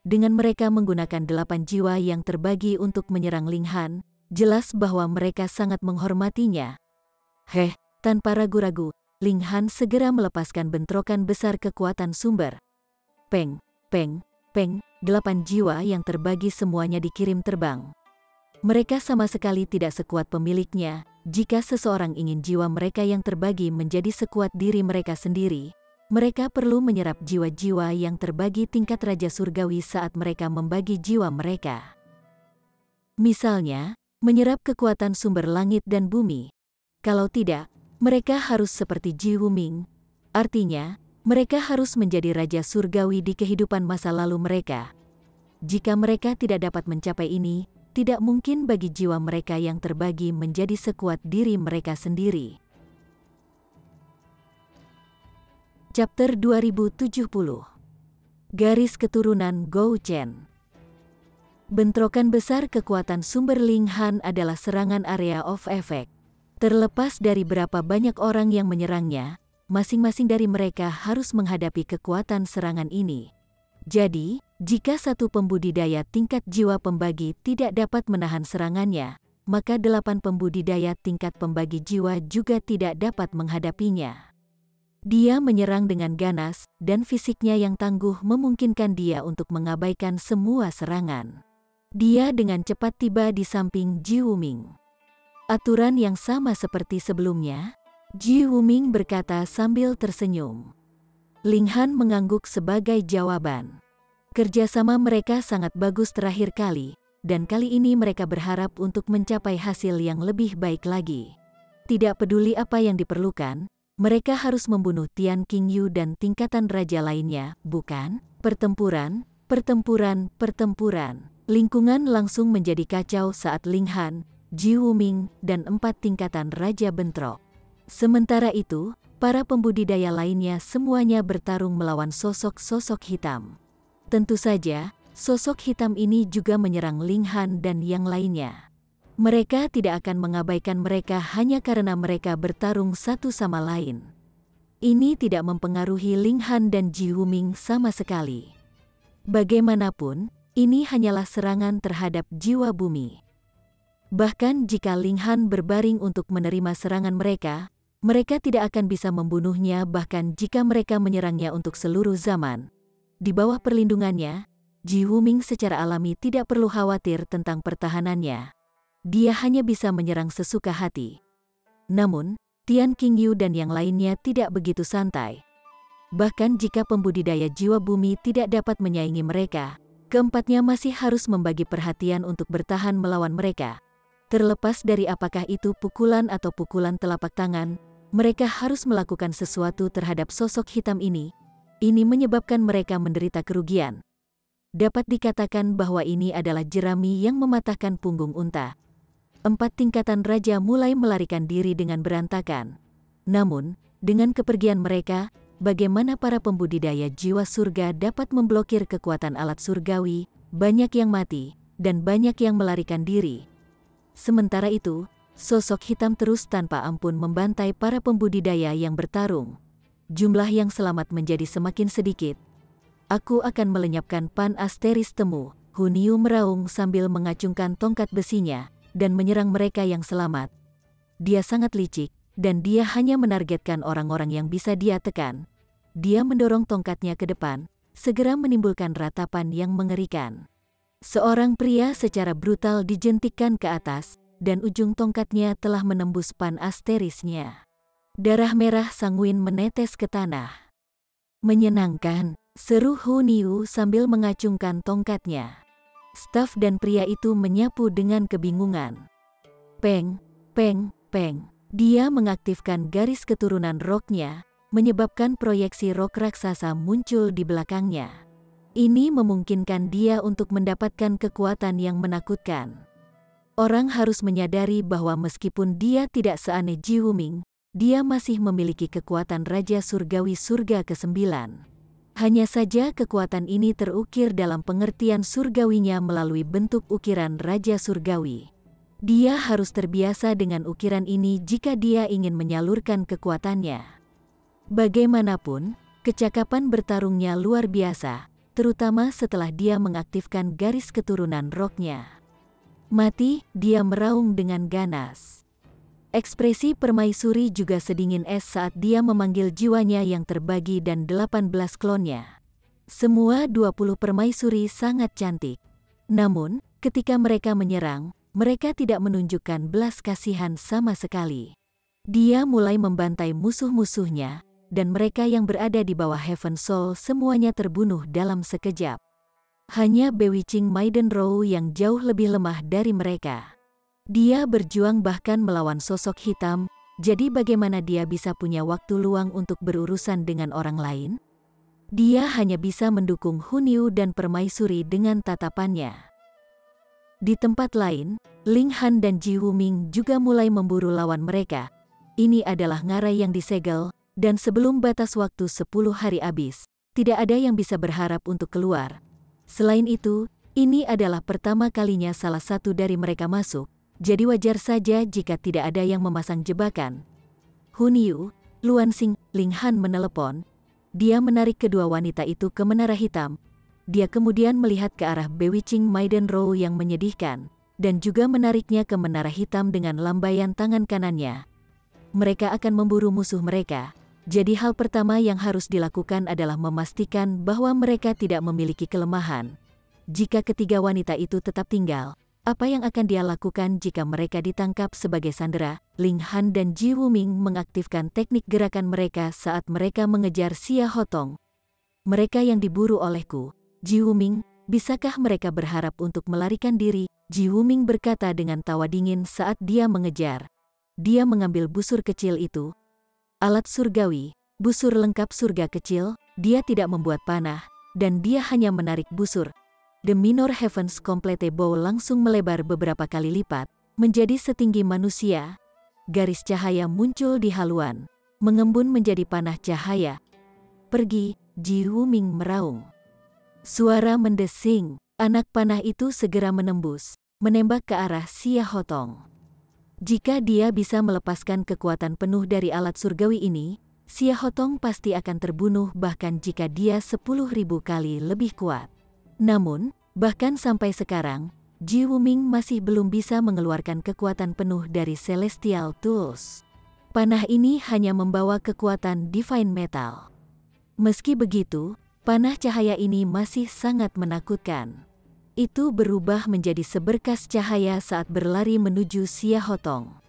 Dengan mereka menggunakan 8 jiwa yang terbagi untuk menyerang Ling Han, jelas bahwa mereka sangat menghormatinya. Tanpa ragu-ragu, Ling Han segera melepaskan bentrokan besar kekuatan sumber. Peng, peng, peng, 8 jiwa yang terbagi semuanya dikirim terbang. Mereka sama sekali tidak sekuat pemiliknya. Jika seseorang ingin jiwa mereka yang terbagi menjadi sekuat diri mereka sendiri, mereka perlu menyerap jiwa-jiwa yang terbagi tingkat Raja Surgawi saat mereka membagi jiwa mereka. Misalnya, menyerap kekuatan sumber langit dan bumi. Kalau tidak, mereka harus seperti Ji Wuming. Artinya, mereka harus menjadi Raja Surgawi di kehidupan masa lalu mereka. Jika mereka tidak dapat mencapai ini, tidak mungkin bagi jiwa mereka yang terbagi menjadi sekuat diri mereka sendiri. Chapter 2070. Garis Keturunan Gou Chen. Bentrokan besar kekuatan sumber Ling Han adalah serangan area of effect. Terlepas dari berapa banyak orang yang menyerangnya, masing-masing dari mereka harus menghadapi kekuatan serangan ini. Jadi, jika satu pembudidaya tingkat jiwa pembagi tidak dapat menahan serangannya, maka 8 pembudidaya tingkat pembagi jiwa juga tidak dapat menghadapinya. Dia menyerang dengan ganas, dan fisiknya yang tangguh memungkinkan dia untuk mengabaikan semua serangan. Dia dengan cepat tiba di samping Ji Wuming. Aturan yang sama seperti sebelumnya, Ji Wuming berkata sambil tersenyum. Ling Han mengangguk sebagai jawaban. Kerjasama mereka sangat bagus terakhir kali, dan kali ini mereka berharap untuk mencapai hasil yang lebih baik lagi. Tidak peduli apa yang diperlukan, mereka harus membunuh Tian Qingyu dan tingkatan raja lainnya, bukan? Pertempuran. Lingkungan langsung menjadi kacau saat Ling Han, Ji Wuming, dan 4 tingkatan raja bentrok. Sementara itu, para pembudidaya lainnya semuanya bertarung melawan sosok-sosok hitam. Tentu saja, sosok hitam ini juga menyerang Ling Han dan yang lainnya. Mereka tidak akan mengabaikan mereka hanya karena mereka bertarung satu sama lain. Ini tidak mempengaruhi Ling Han dan Ji Wuming sama sekali. Bagaimanapun, ini hanyalah serangan terhadap jiwa bumi. Bahkan jika Ling Han berbaring untuk menerima serangan mereka tidak akan bisa membunuhnya bahkan jika mereka menyerangnya untuk seluruh zaman. Di bawah perlindungannya, Ji Wuming secara alami tidak perlu khawatir tentang pertahanannya. Dia hanya bisa menyerang sesuka hati. Namun, Tian Qingyu dan yang lainnya tidak begitu santai. Bahkan jika pembudidaya jiwa bumi tidak dapat menyaingi mereka, keempatnya masih harus membagi perhatian untuk bertahan melawan mereka. Terlepas dari apakah itu pukulan atau pukulan telapak tangan, mereka harus melakukan sesuatu terhadap sosok hitam ini. Ini menyebabkan mereka menderita kerugian. Dapat dikatakan bahwa ini adalah jerami yang mematahkan punggung unta. 4 tingkatan raja mulai melarikan diri dengan berantakan. Namun, dengan kepergian mereka, bagaimana para pembudidaya jiwa surga dapat memblokir kekuatan alat surgawi? Banyak yang mati, dan banyak yang melarikan diri. Sementara itu, sosok hitam terus tanpa ampun membantai para pembudidaya yang bertarung. Jumlah yang selamat menjadi semakin sedikit. Aku akan melenyapkan Pan Asteris temu, Hun Yu meraung sambil mengacungkan tongkat besinya, dan menyerang mereka yang selamat. Dia sangat licik, dan dia hanya menargetkan orang-orang yang bisa dia tekan. Dia mendorong tongkatnya ke depan, segera menimbulkan ratapan yang mengerikan. Seorang pria secara brutal dijentikkan ke atas, dan ujung tongkatnya telah menembus Pan Asterisnya. Darah merah sanguin menetes ke tanah. Menyenangkan, seru Hun Yu sambil mengacungkan tongkatnya. Staf dan pria itu menyapu dengan kebingungan. Peng, peng, peng. Dia mengaktifkan garis keturunan roknya, menyebabkan proyeksi rok raksasa muncul di belakangnya. Ini memungkinkan dia untuk mendapatkan kekuatan yang menakutkan. Orang harus menyadari bahwa meskipun dia tidak seaneh Ji Wuming, dia masih memiliki kekuatan Raja Surgawi Surga ke-9. Hanya saja kekuatan ini terukir dalam pengertian surgawinya melalui bentuk ukiran Raja Surgawi. Dia harus terbiasa dengan ukiran ini jika dia ingin menyalurkan kekuatannya. Bagaimanapun, kecakapan bertarungnya luar biasa, terutama setelah dia mengaktifkan garis keturunan roknya. Mati, dia meraung dengan ganas. Ekspresi permaisuri juga sedingin es saat dia memanggil jiwanya yang terbagi dan 18 klonnya. Semua 20 permaisuri sangat cantik. Namun, ketika mereka menyerang, mereka tidak menunjukkan belas kasihan sama sekali. Dia mulai membantai musuh-musuhnya, dan mereka yang berada di bawah Heaven Soul semuanya terbunuh dalam sekejap. Hanya Bewitching Maiden Row yang jauh lebih lemah dari mereka. Dia berjuang bahkan melawan sosok hitam, jadi bagaimana dia bisa punya waktu luang untuk berurusan dengan orang lain? Dia hanya bisa mendukung Hun Yu dan permaisuri dengan tatapannya. Di tempat lain, Ling Han dan Ji Wuming juga mulai memburu lawan mereka. Ini adalah ngarai yang disegel, dan sebelum batas waktu 10 hari habis, tidak ada yang bisa berharap untuk keluar. Selain itu, ini adalah pertama kalinya salah satu dari mereka masuk, jadi wajar saja jika tidak ada yang memasang jebakan. Hun Yu, Luansing, Ling Han menelepon. Dia menarik kedua wanita itu ke menara hitam. Dia kemudian melihat ke arah Bewitching Maiden Row yang menyedihkan, dan juga menariknya ke menara hitam dengan lambaian tangan kanannya. Mereka akan memburu musuh mereka. Jadi hal pertama yang harus dilakukan adalah memastikan bahwa mereka tidak memiliki kelemahan. Jika ketiga wanita itu tetap tinggal, apa yang akan dia lakukan jika mereka ditangkap sebagai sandera? Ling Han dan Ji Wuming mengaktifkan teknik gerakan mereka saat mereka mengejar Xia Hotong. Mereka yang diburu olehku. Ji Wuming, bisakah mereka berharap untuk melarikan diri? Ji Wuming berkata dengan tawa dingin saat dia mengejar. Dia mengambil busur kecil itu. Alat surgawi, busur lengkap surga kecil, dia tidak membuat panah, dan dia hanya menarik busur. The Minor Heavens Complete Bow langsung melebar beberapa kali lipat, menjadi setinggi manusia. Garis cahaya muncul di haluan, mengembun menjadi panah cahaya. Pergi, Ji Wuming meraung. Suara mendesing, anak panah itu segera menembus, menembak ke arah Xia Hotong. Jika dia bisa melepaskan kekuatan penuh dari alat surgawi ini, Xia Hotong pasti akan terbunuh bahkan jika dia 10.000 kali lebih kuat. Namun, bahkan sampai sekarang, Ji Wuming masih belum bisa mengeluarkan kekuatan penuh dari Celestial Tools. Panah ini hanya membawa kekuatan Divine Metal. Meski begitu, panah cahaya ini masih sangat menakutkan. Itu berubah menjadi seberkas cahaya saat berlari menuju Xia Hotong.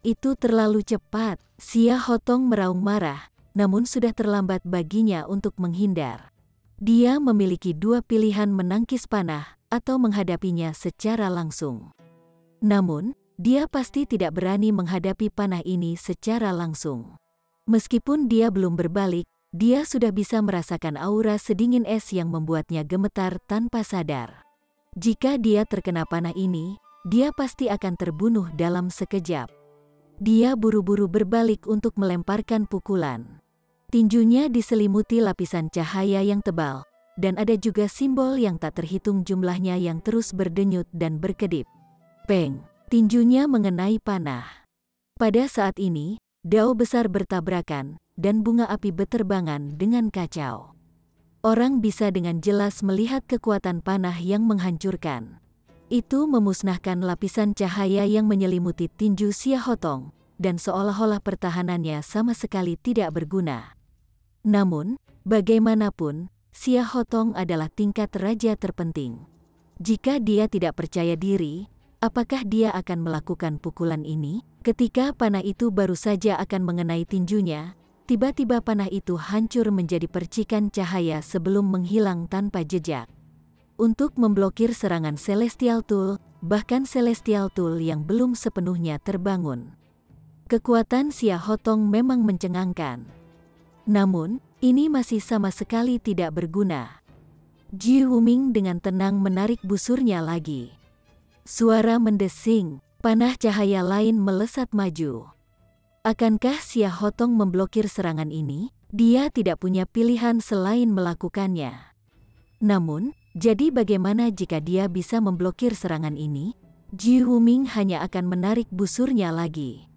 Itu terlalu cepat. Xia Hotong meraung marah, namun sudah terlambat baginya untuk menghindar. Dia memiliki dua pilihan, menangkis panah atau menghadapinya secara langsung. Namun, dia pasti tidak berani menghadapi panah ini secara langsung. Meskipun dia belum berbalik, dia sudah bisa merasakan aura sedingin es yang membuatnya gemetar tanpa sadar. Jika dia terkena panah ini, dia pasti akan terbunuh dalam sekejap. Dia buru-buru berbalik untuk melemparkan pukulan. Tinjunya diselimuti lapisan cahaya yang tebal, dan ada juga simbol yang tak terhitung jumlahnya yang terus berdenyut dan berkedip. Peng! Tinjunya mengenai panah. Pada saat ini, dao besar bertabrakan, dan bunga api beterbangan dengan kacau. Orang bisa dengan jelas melihat kekuatan panah yang menghancurkan. Itu memusnahkan lapisan cahaya yang menyelimuti tinju Xia Hotong, dan seolah-olah pertahanannya sama sekali tidak berguna. Namun, bagaimanapun, Xia Hotong adalah tingkat raja terpenting. Jika dia tidak percaya diri, apakah dia akan melakukan pukulan ini? Ketika panah itu baru saja akan mengenai tinjunya, tiba-tiba panah itu hancur menjadi percikan cahaya sebelum menghilang tanpa jejak. Untuk memblokir serangan Celestial Tool, bahkan Celestial Tool yang belum sepenuhnya terbangun. Kekuatan Xia Hotong memang mencengangkan. Namun, ini masih sama sekali tidak berguna. Ji Wuming dengan tenang menarik busurnya lagi. Suara mendesing, panah cahaya lain melesat maju. Akankah Xia Hotong memblokir serangan ini? Dia tidak punya pilihan selain melakukannya. Namun, jadi bagaimana jika dia bisa memblokir serangan ini? Ji Wuming hanya akan menarik busurnya lagi.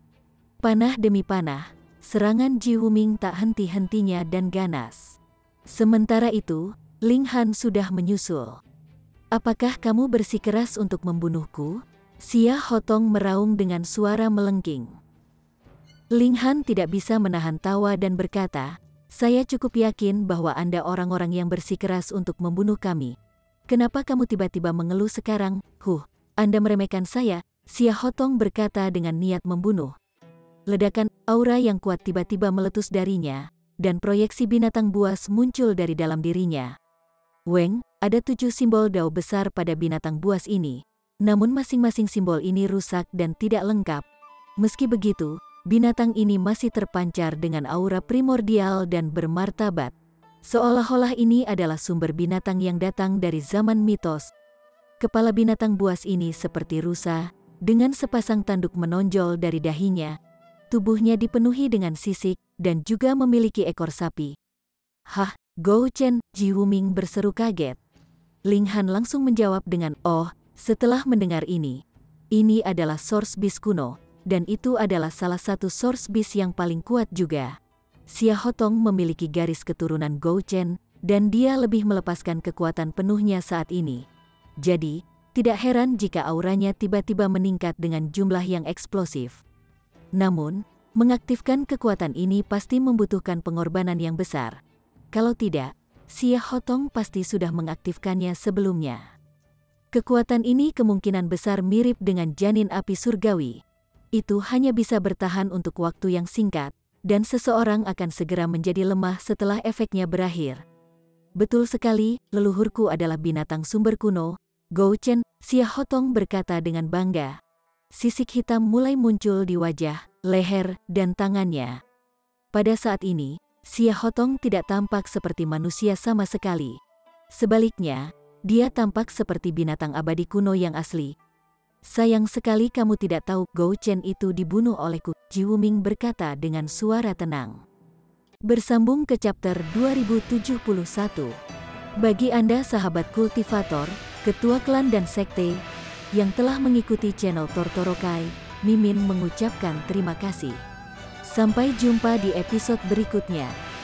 Panah demi panah, serangan Ji Wuming tak henti-hentinya dan ganas. Sementara itu, Ling Han sudah menyusul. Apakah kamu bersikeras untuk membunuhku? Xia Hotong meraung dengan suara melengking. Ling Han tidak bisa menahan tawa dan berkata, "Saya cukup yakin bahwa Anda orang-orang yang bersikeras untuk membunuh kami. Kenapa kamu tiba-tiba mengeluh sekarang? Anda meremehkan saya," Xia Hotong berkata dengan niat membunuh. Ledakan aura yang kuat tiba-tiba meletus darinya, dan proyeksi binatang buas muncul dari dalam dirinya. Weng, ada 7 simbol dao besar pada binatang buas ini, namun masing-masing simbol ini rusak dan tidak lengkap. Meski begitu, binatang ini masih terpancar dengan aura primordial dan bermartabat. Seolah-olah ini adalah sumber binatang yang datang dari zaman mitos. Kepala binatang buas ini seperti rusa, dengan sepasang tanduk menonjol dari dahinya. Tubuhnya dipenuhi dengan sisik, dan juga memiliki ekor sapi. "Hah, Gou Chen!" Ji Wuming berseru kaget. Ling Han langsung menjawab dengan, "Oh," setelah mendengar ini adalah Source Beast kuno, dan itu adalah salah satu Source Beast yang paling kuat juga. Xia Hotong memiliki garis keturunan Gou Chen, dan dia lebih melepaskan kekuatan penuhnya saat ini. Jadi, tidak heran jika auranya tiba-tiba meningkat dengan jumlah yang eksplosif. Namun, mengaktifkan kekuatan ini pasti membutuhkan pengorbanan yang besar. Kalau tidak, Xia Hotong pasti sudah mengaktifkannya sebelumnya. Kekuatan ini kemungkinan besar mirip dengan janin api surgawi. Itu hanya bisa bertahan untuk waktu yang singkat, dan seseorang akan segera menjadi lemah setelah efeknya berakhir. Betul sekali, leluhurku adalah binatang sumber kuno, Gou Chen, Xia Hotong berkata dengan bangga. Sisik hitam mulai muncul di wajah, leher, dan tangannya. Pada saat ini, Xia Hotong tidak tampak seperti manusia sama sekali. Sebaliknya, dia tampak seperti binatang abadi kuno yang asli. Sayang sekali kamu tidak tahu Gou Chen itu dibunuh olehku, Ji Wuming berkata dengan suara tenang. Bersambung ke chapter 2071. Bagi Anda sahabat kultivator, ketua klan dan sekte, yang telah mengikuti channel Tortorokai, Mimin mengucapkan terima kasih. Sampai jumpa di episode berikutnya.